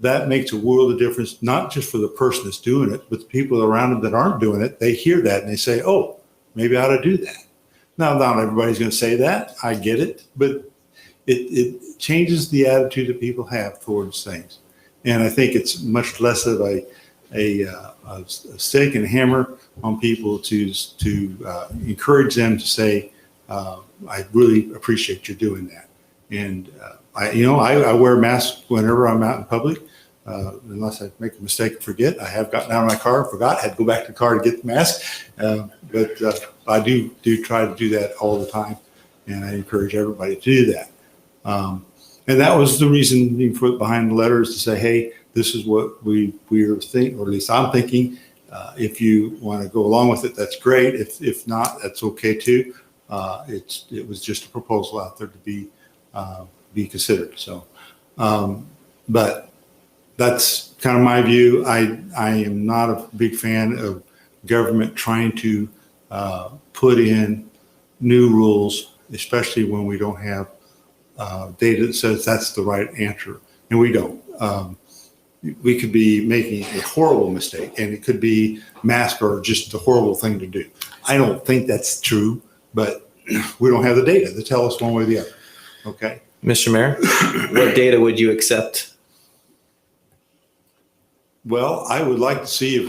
that makes a world of difference, not just for the person that's doing it, but the people around them that aren't doing it. They hear that and they say, oh, maybe I ought to do that. Now, not everybody's going to say that. I get it, but it changes the attitude that people have towards things. And I think it's much less of a stick and hammer on people to encourage them to say, I really appreciate you doing that. And I wear masks whenever I'm out in public, unless I make a mistake and forget. I have gotten out of my car, forgot, had to go back to the car to get the mask. But I do try to do that all the time, and I encourage everybody to do that. And that was the reason behind the letter, is to say, hey, this is what we're thinking, or at least I'm thinking. If you want to go along with it, that's great. If not, that's okay too. It was just a proposal out there to be considered. So, but that's kind of my view. I am not a big fan of government trying to put in new rules, especially when we don't have data that says that's the right answer, and we don't. We could be making a horrible mistake, and it could be masks are just a horrible thing to do. I don't think that's true, but we don't have the data to tell us one way or the other. Okay. Mr. Mayor, what data would you accept? Well, I would like to see if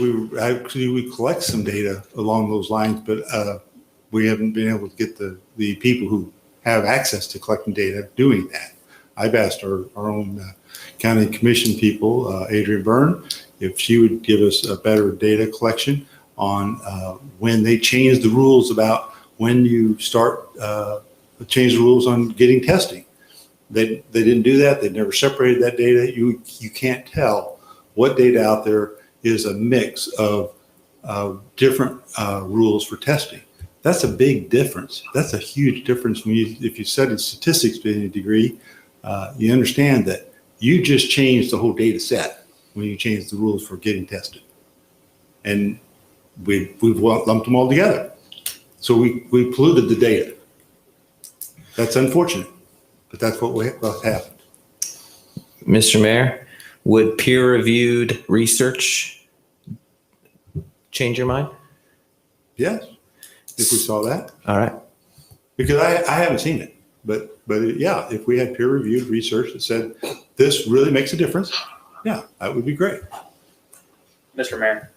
we collect some data along those lines, but we haven't been able to get the people who have access to collecting data doing that. I've asked our own county commission people, Adrian Byrne, if she would give us a better data collection on when they changed the rules about when you start change the rules on getting testing. They didn't do that. They never separated that data. You can't tell what data out there is a mix of different rules for testing. That's a big difference. That's a huge difference if you studied statistics to any degree. You understand that you just changed the whole data set when you changed the rules for getting tested, and we've lumped them all together. So we polluted the data. That's unfortunate, but that's what happened. Mr. Mayor, would peer-reviewed research change your mind? Yes, if we saw that. All right. Because I haven't seen it, but yeah, if we had peer-reviewed research that said this really makes a difference, yeah, that would be great. Mr. Mayor,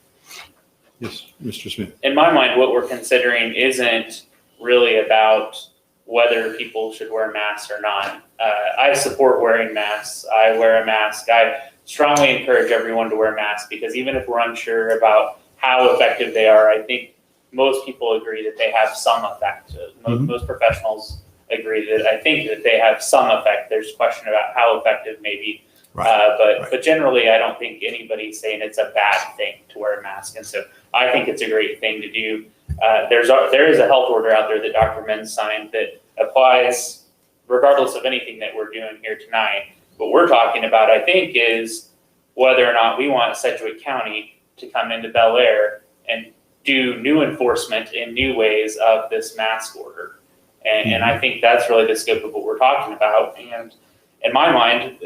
Yes, Mr. Smith. in my mind, what we're considering isn't really about whether people should wear masks or not. I support wearing masks. I wear a mask. I strongly encourage everyone to wear masks because even if we're unsure about how effective they are, I think most people agree that they have some effect. Most professionals agree that I think that they have some effect. There's a question about how effective maybe. Right. But generally, I don't think anybody's saying it's a bad thing to wear a mask. And so I think it's a great thing to do. There is a health order out there that Dr. Menz signed that applies regardless of anything that we're doing here tonight. What we're talking about, I think, is whether or not we want Sedgwick County to come into Bel Aire and do new enforcement in new ways of this mask order. And I think that's really the scope of what we're talking about. And in my mind,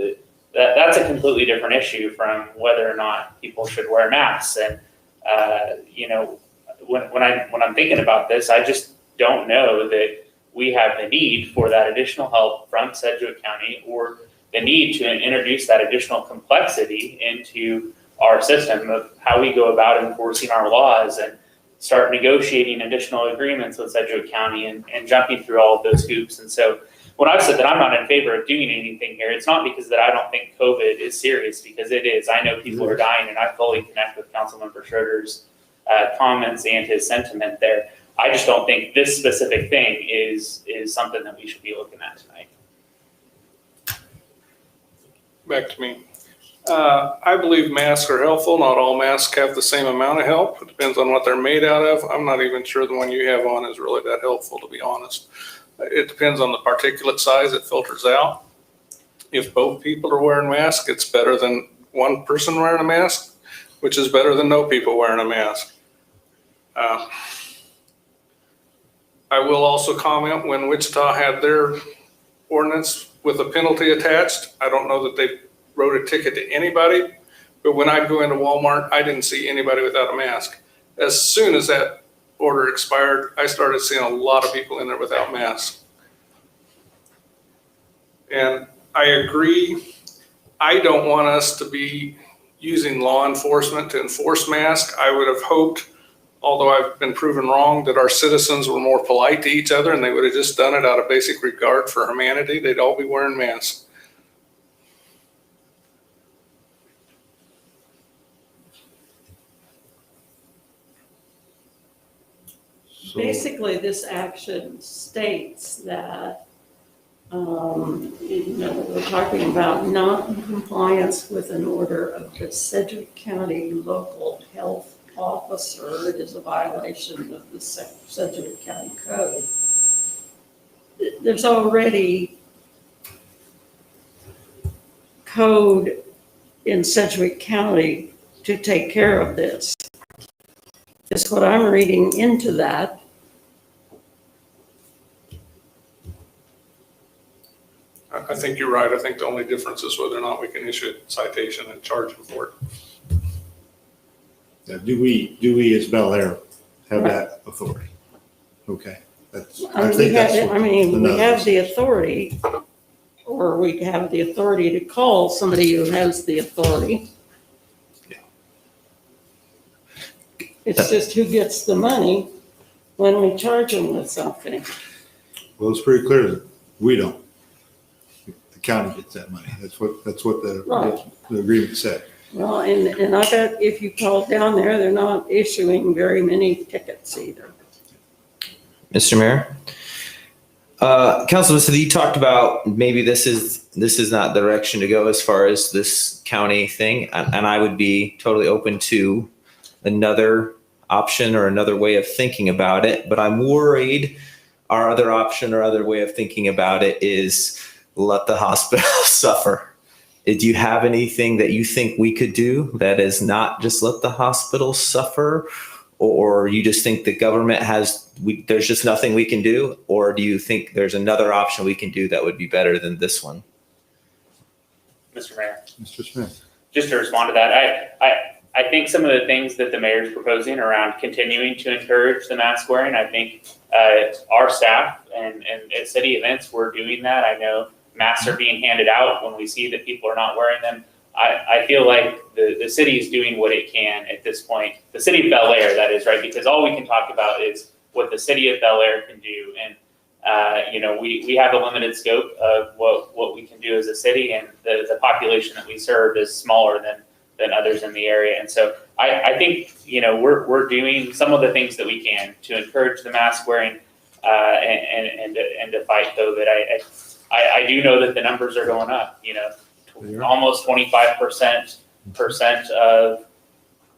that's a completely different issue from whether or not people should wear masks. And, when I'm thinking about this, I just don't know that we have the need for that additional help from Sedgwick County, or the need to introduce that additional complexity into our system of how we go about enforcing our laws and start negotiating additional agreements with Sedgwick County and jumping through all of those hoops. And so when I've said that I'm not in favor of doing anything here, it's not because that I don't think COVID is serious, because it is. I know people are dying, and I fully connect with Councilmember Schroeder's comments and his sentiment there. I just don't think this specific thing is something that we should be looking at tonight. Back to me. I believe masks are helpful. Not all masks have the same amount of help. It depends on what they're made out of. I'm not even sure the one you have on is really that helpful, to be honest. It depends on the particulate size it filters out. If both people are wearing masks, it's better than one person wearing a mask, which is better than no people wearing a mask. I will also comment, when Wichita had their ordinance with a penalty attached, I don't know that they wrote a ticket to anybody, but when I go into Walmart, I didn't see anybody without a mask. As soon as that order expired, I started seeing a lot of people in there without masks. And I agree, I don't want us to be using law enforcement to enforce masks. I would have hoped, although I've been proven wrong, that our citizens were more polite to each other and they would have just done it out of basic regard for humanity. They'd all be wearing masks. Basically, this action states that, we're talking about non-compliance with an order of the Sedgwick County local health officer. It is a violation of the Sedgwick County Code. There's already code in Sedgwick County to take care of this. Is what I'm reading into that. I think you're right. I think the only difference is whether or not we can issue a citation and charge them for it. Now, do we as Bel Aire have that authority? Okay. We have the authority, or we have the authority to call somebody who has the authority. It's just who gets the money when we charge them with something. Well, it's pretty clear that we don't. The county gets that money. That's what Right. the agreement said. Well, and I bet if you call down there, they're not issuing very many tickets either. Mr. Mayor? Councilman, so you talked about maybe this is not the direction to go as far as this county thing, and I would be totally open to another option or another way of thinking about it, but I'm worried our other option or other way of thinking about it is let the hospital suffer. Do you have anything that you think we could do that is not just let the hospital suffer? Or you just think the government there's just nothing we can do? Or do you think there's another option we can do that would be better than this one? Mr. Mayor. Mr. Smith. Just to respond to that, I think some of the things that the mayor's proposing around continuing to encourage the mask wearing, I think our staff and at city events, we're doing that. I know masks are being handed out when we see that people are not wearing them. I feel like the city is doing what it can at this point. The city of Bel Aire, that is, right? Because all we can talk about is what the city of Bel Aire can do. And, we have a limited scope of what we can do as a city, and the population that we serve is smaller than others in the area. And so I think, we're doing some of the things that we can to encourage the mask wearing and to fight COVID. I do know that the numbers are going up, almost 25% of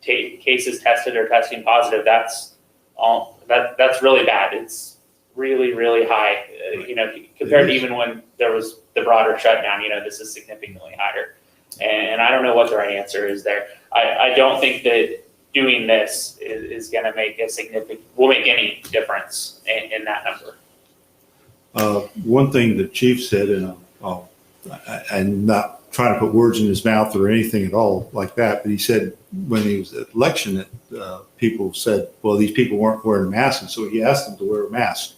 cases tested or testing positive. That's really bad. It's really, really high, compared to even when there was the broader shutdown, this is significantly higher. And I don't know what the right answer is there. I don't think that doing this is going to make will make any difference in that number. One thing the chief said, and I'm not trying to put words in his mouth or anything at all like that, but he said when he was at election that people said, well, these people weren't wearing masks, and so he asked them to wear a mask.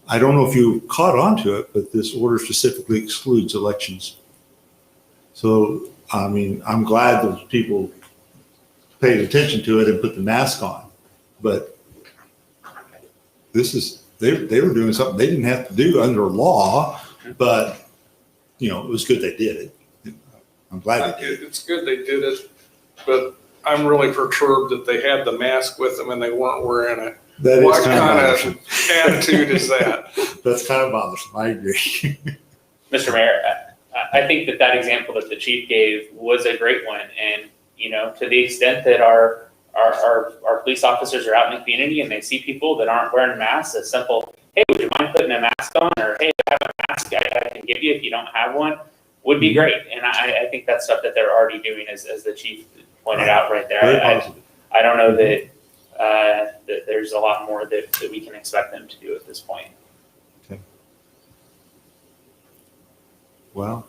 I don't know if you caught on to it, but this order specifically excludes elections. So, I mean, I'm glad those people paid attention to it and put the mask on, but they were doing something they didn't have to do under law, but it was good they did it. I'm glad they did it. It's good they did it, but I'm really perturbed that they had the mask with them and they weren't wearing it. That is What kind of kind bothersome. of attitude is that? That's kind of bothersome. I agree. Mr. Mayor, I think that example that the chief gave was a great one. And, to the extent that our police officers are out in the community and they see people that aren't wearing masks, a simple, hey, would you mind putting a mask on? Or, hey, I have a mask I can give you if you don't have one, would be great. And I think that's stuff that they're already doing, as the chief pointed out right there. Very positive. I don't know that there's a lot more that we can expect them to do at this point. Okay. Well,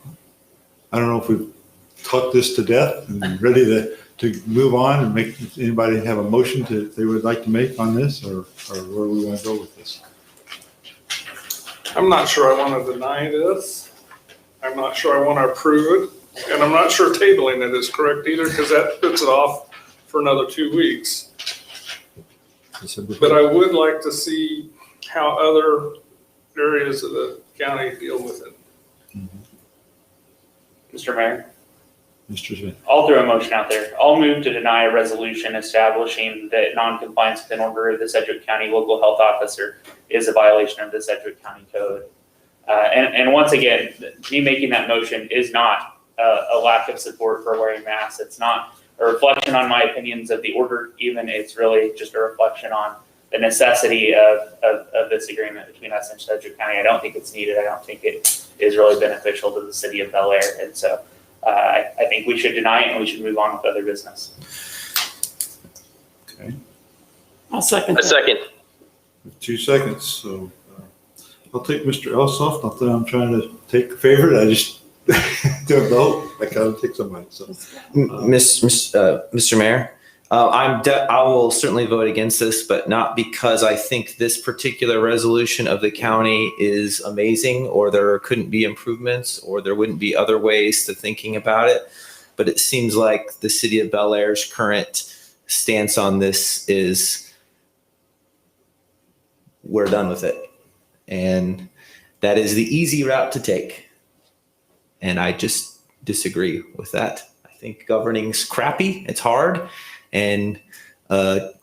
I don't know if we've talked this to death and ready to move on and make anybody have a motion they would like to make on this, or where we want to go with this. I'm not sure I want to deny this. I'm not sure I want to approve it. And I'm not sure tabling it is correct either, because that puts it off for another 2 weeks. But I would like to see how other areas of the county deal with it. Mr. Mayor? Mr. Smith. I'll throw a motion out there. I'll move to deny a resolution establishing that non-compliance with an order of the Sedgwick County local health officer is a violation of the Sedgwick County Code. And once again, me making that motion is not a lack of support for wearing masks. It's not a reflection on my opinions of the order, even. It's really just a reflection on the necessity of this agreement between us and Sedgwick County. I don't think it's needed. I don't think it is really beneficial to the city of Bel Aire. And so I think we should deny it and we should move on with other business. Okay. I'll second A that. second. 2 seconds. So I'll take Mr. Elsoff. Not that I'm trying to take a favorite. I just don't know. I gotta take somebody. So, Mr. Mayor, I will certainly vote against this, but not because I think this particular resolution of the county is amazing, or there couldn't be improvements, or there wouldn't be other ways to thinking about it. But it seems like the city of Bel Aire's current stance on this is we're done with it. And that is the easy route to take. And I just disagree with that. I think governing's crappy. It's hard. And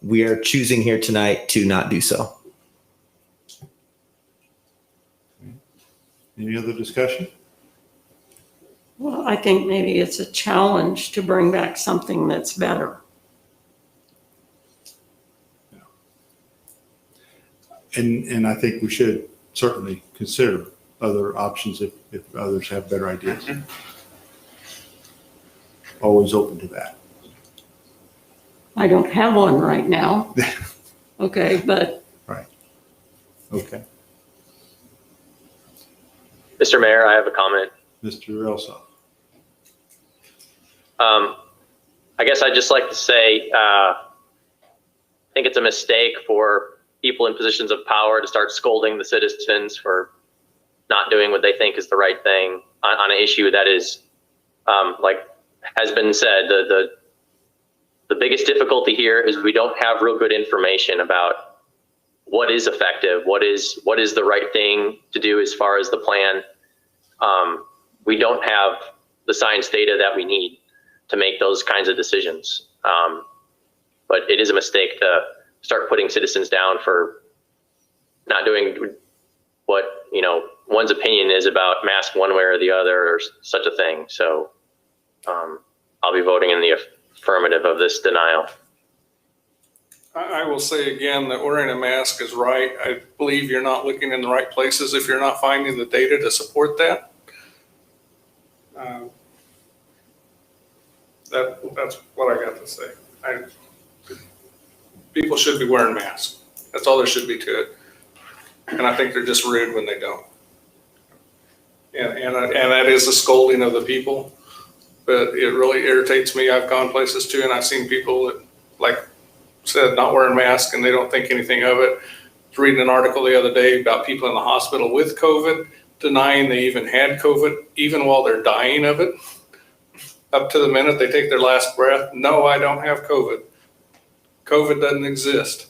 we are choosing here tonight to not do so. any other discussion? Well, I think maybe it's a challenge to bring back something that's better. And I think we should certainly consider other options if others have better ideas. Always open to that. I don't have one right now. Okay, but Right. Okay. Mr. Mayor, I have a comment. Mr. Elsa. I guess I'd just like to say, I think it's a mistake for people in positions of power to start scolding the citizens for not doing what they think is the right thing on an issue that is, like has been said, the biggest difficulty here is we don't have real good information about what is effective, what is the right thing to do as far as the plan. We don't have the science data that we need to make those kinds of decisions. But it is a mistake to start putting citizens down for not doing what, one's opinion is about mask one way or the other or such a thing. So I'll be voting in the affirmative of this denial. I will say again that wearing a mask is right. I believe you're not looking in the right places if you're not finding the data to support that. That's what I got to say. People should be wearing masks. That's all there should be to it. And I think they're just rude when they don't. And that is a scolding of the people, but it really irritates me. I've gone places too, and I've seen people that, like I said, not wearing masks, and they don't think anything of it. I was reading an article the other day about people in the hospital with COVID denying they even had COVID, even while they're dying of it. Up to the minute they take their last breath, no, I don't have COVID. COVID doesn't exist.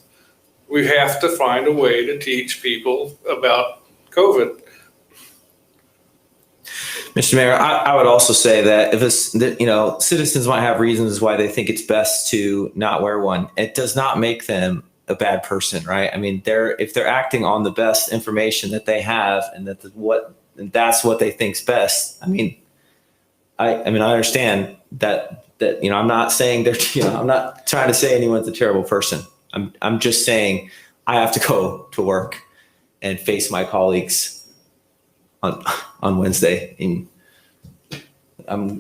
We have to find a way to teach people about COVID. Mr. Mayor, I would also say that if it's, citizens might have reasons why they think it's best to not wear one. It does not make them a bad person, right? I mean, if they're acting on the best information that they have, and that's what they think's best. I mean, I understand that I'm not saying I'm not trying to say anyone's a terrible person. I'm just saying I have to go to work and face my colleagues on Wednesday, and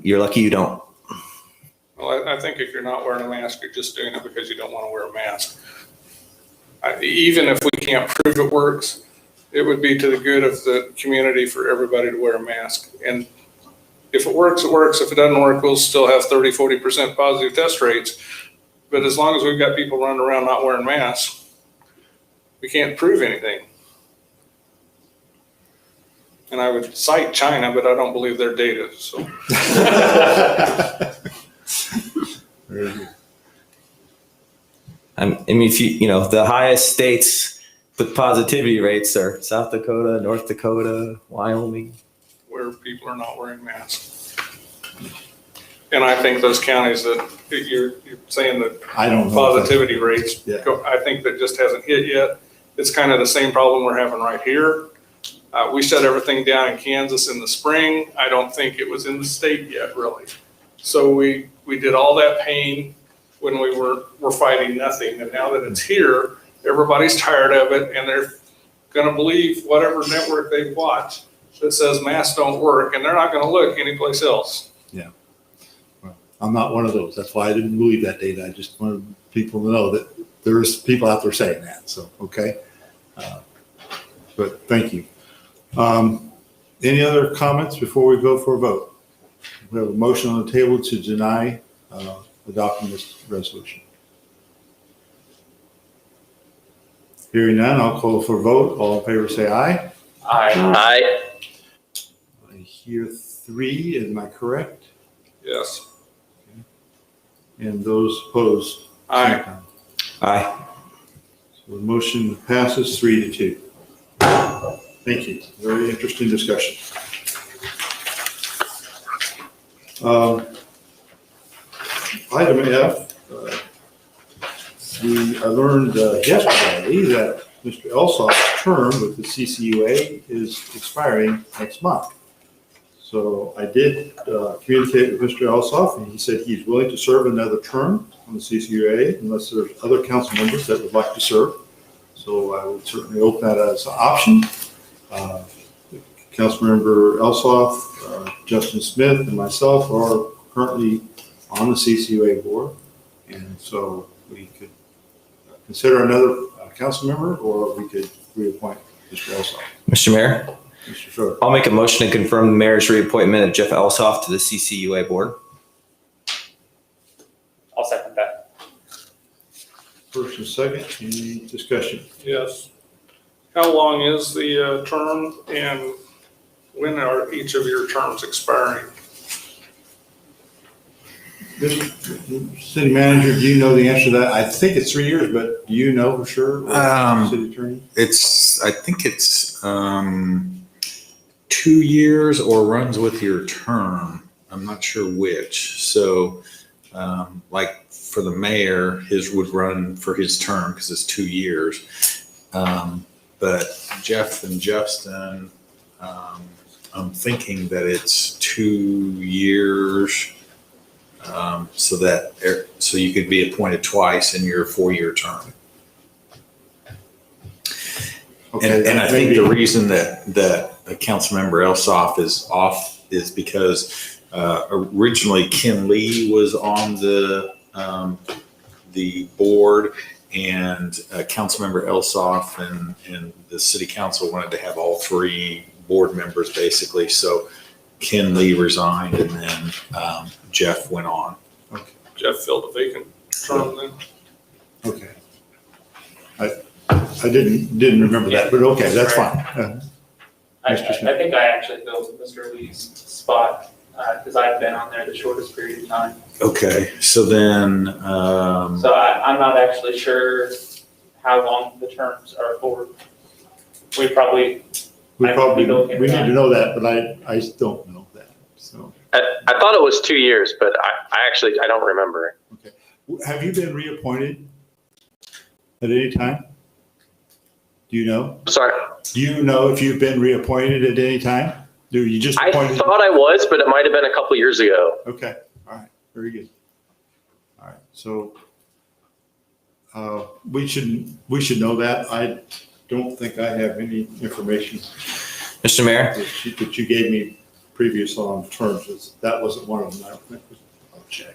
you're lucky you don't. Well, I think if you're not wearing a mask, you're just doing it because you don't want to wear a mask. Even if we can't prove it works, it would be to the good of the community for everybody to wear a mask. And if it works, it works. If it doesn't work, we'll still have 30-40% positive test rates. But as long as we've got people running around not wearing masks, we can't prove anything. And I would cite China, but I don't believe their data, so. I mean, if the highest states with positivity rates are South Dakota, North Dakota, Wyoming, where people are not wearing masks. And I think those counties that you're saying that I don't know positivity rates, Yeah. I think that just hasn't hit yet. It's kind of the same problem we're having right here. We shut everything down in Kansas in the spring. I don't think it was in the state yet, really. So we did all that pain when we're fighting nothing. And now that it's here, everybody's tired of it, and they're gonna believe whatever network they watch that says masks don't work, and they're not gonna look anyplace else. Yeah. Well, I'm not one of those. That's why I didn't believe that data. I just wanted people to know that there's people out there saying that. So, okay. But thank you. Any other comments before we go for a vote? We have a motion on the table to deny adopting this resolution. Hearing none, I'll call for a vote. All in favor say aye. Aye. I hear 3. Am I correct? Yes. And those opposed? Aye. aye. So the motion passes 3-2. Thank you. Very interesting discussion. Item F, I learned yesterday that Mr. Elsoff's term with the CCUA is expiring next month. So I did communicate with Mr. Elsoff, and he said he's willing to serve another term on the CCUA unless there's other council members that would like to serve. So I would certainly open that as an option. Councilmember Elsoff, Justin Smith, and myself are currently on the CCUA board. And so we could consider another council member, or we could reappoint Mr. Elsoff. Mr. Mayor, Mr. Schroeder. I'll make a motion to confirm the mayor's reappointment of Jeff Elsoff to the CCUA board. I'll second that. First and second, any discussion? Yes. How long is the term, and when are each of your terms expiring? City manager, do you know the answer to that? I think it's 3 years, but do you know for sure? City attorney? I think it's 2 years or runs with your term. I'm not sure which. So like for the mayor, his would run for his term because it's 2 years. But Jeff and Justin, I'm thinking that it's 2 years. So you could be appointed twice in your 4-year term. Okay, And I think the reason that Council Member Elsoff is off is because originally Ken Lee was on the board, and Councilmember Elsoff and the city council wanted to have all three board members basically. So Ken Lee resigned, and then Jeff went on. Jeff filled a vacant term then. Okay. I didn't remember that, but okay, that's fine. I Mr. Smith. think I actually filled Mr. Lee's spot, because I've been on there the shortest period of time. Okay, so then, So I'm not actually sure how long the terms are for. We probably, We I probably, think we don't we get need that. to know that, but I don't know that, so. I thought it was 2 years, but I don't remember it. Have you been reappointed at any time? Do you know? Sorry. Do you know if you've been reappointed at any time? Do you just I appointed? thought I was, but it might have been a couple years ago. Okay, all right, very good. All right, so we should know that. I don't think I have any information Mr. Mayor? that you gave me previous on terms. That wasn't one of them. I don't think. I'll check.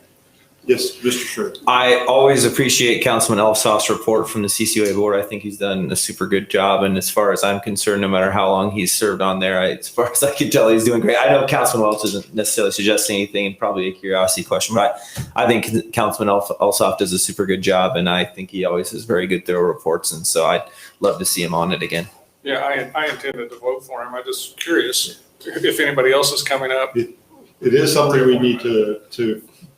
Yes, Mr. Sherman. I always appreciate Councilman Elfsoff's report from the CCOA board. I think he's done a super good job. And as far as I'm concerned, no matter how long he's served on there, as far as I can tell, he's doing great. I know Councilman Welch isn't necessarily suggesting anything, and probably a curiosity question, but I think Councilman Elfsoff does a super good job. And I think he always has very good thorough reports. And so I'd love to see him on it again. Yeah, I intended to vote for him. I'm just curious if anybody else is coming up. It is something we need to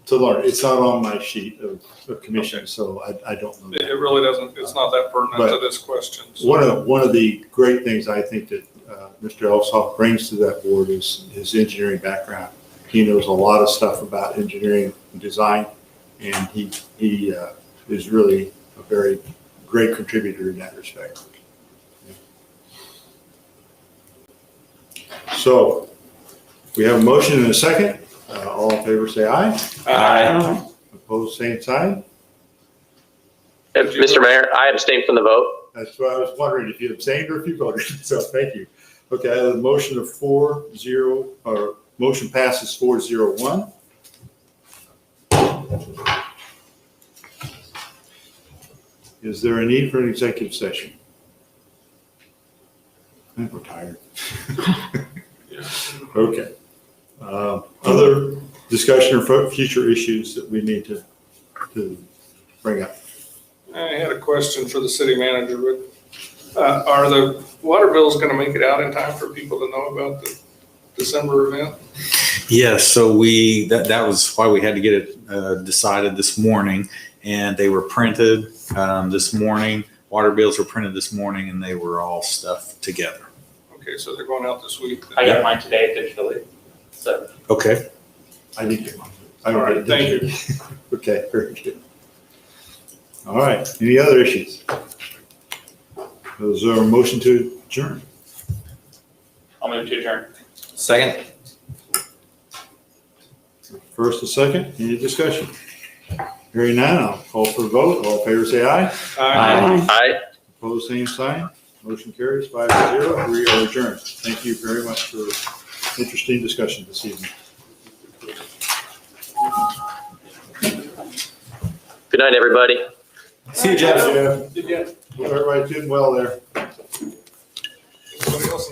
learn. It's not on my sheet of commission, so I don't know. It really doesn't, it's not that pertinent to this question. So. One of the great things I think that Mr. Elsoff brings to that board is his engineering background. He knows a lot of stuff about engineering and design, and he is really a very great contributor in that respect. So we have a motion and a second. All in favor, say aye. Aye. Opposed, same sign. Mr. Mayor, I abstained from the vote. That's what I was wondering, if you abstained or if you voted. So thank you. Okay, I have a motion of 4-0, or motion passes 4-0-1. Is there a need for an executive session? I think we're tired. Okay. Other discussion or future issues that we need to bring up? I had a question for the city manager. Are the water bills going to make it out in time for people to know about the December event? Yes, so that was why we had to get it decided this morning, and they were printed this morning. Water bills were printed this morning, and they were all stuffed together. Okay, so they're going out this week. I got mine today digitally, so. Okay. I didn't get one. All right, thank you. Okay, very good. All right, any other issues? Is there a motion to adjourn? I'll move to adjourn. Second? First and second, any discussion? Hearing none, I'll call for a vote. All in favor, say aye. Aye. Opposed, same sign. Motion carries 5-0. We are adjourned. Thank you very much for interesting discussion this evening. Good night, everybody. See you, Jeff. Hope everybody's doing well there. Somebody else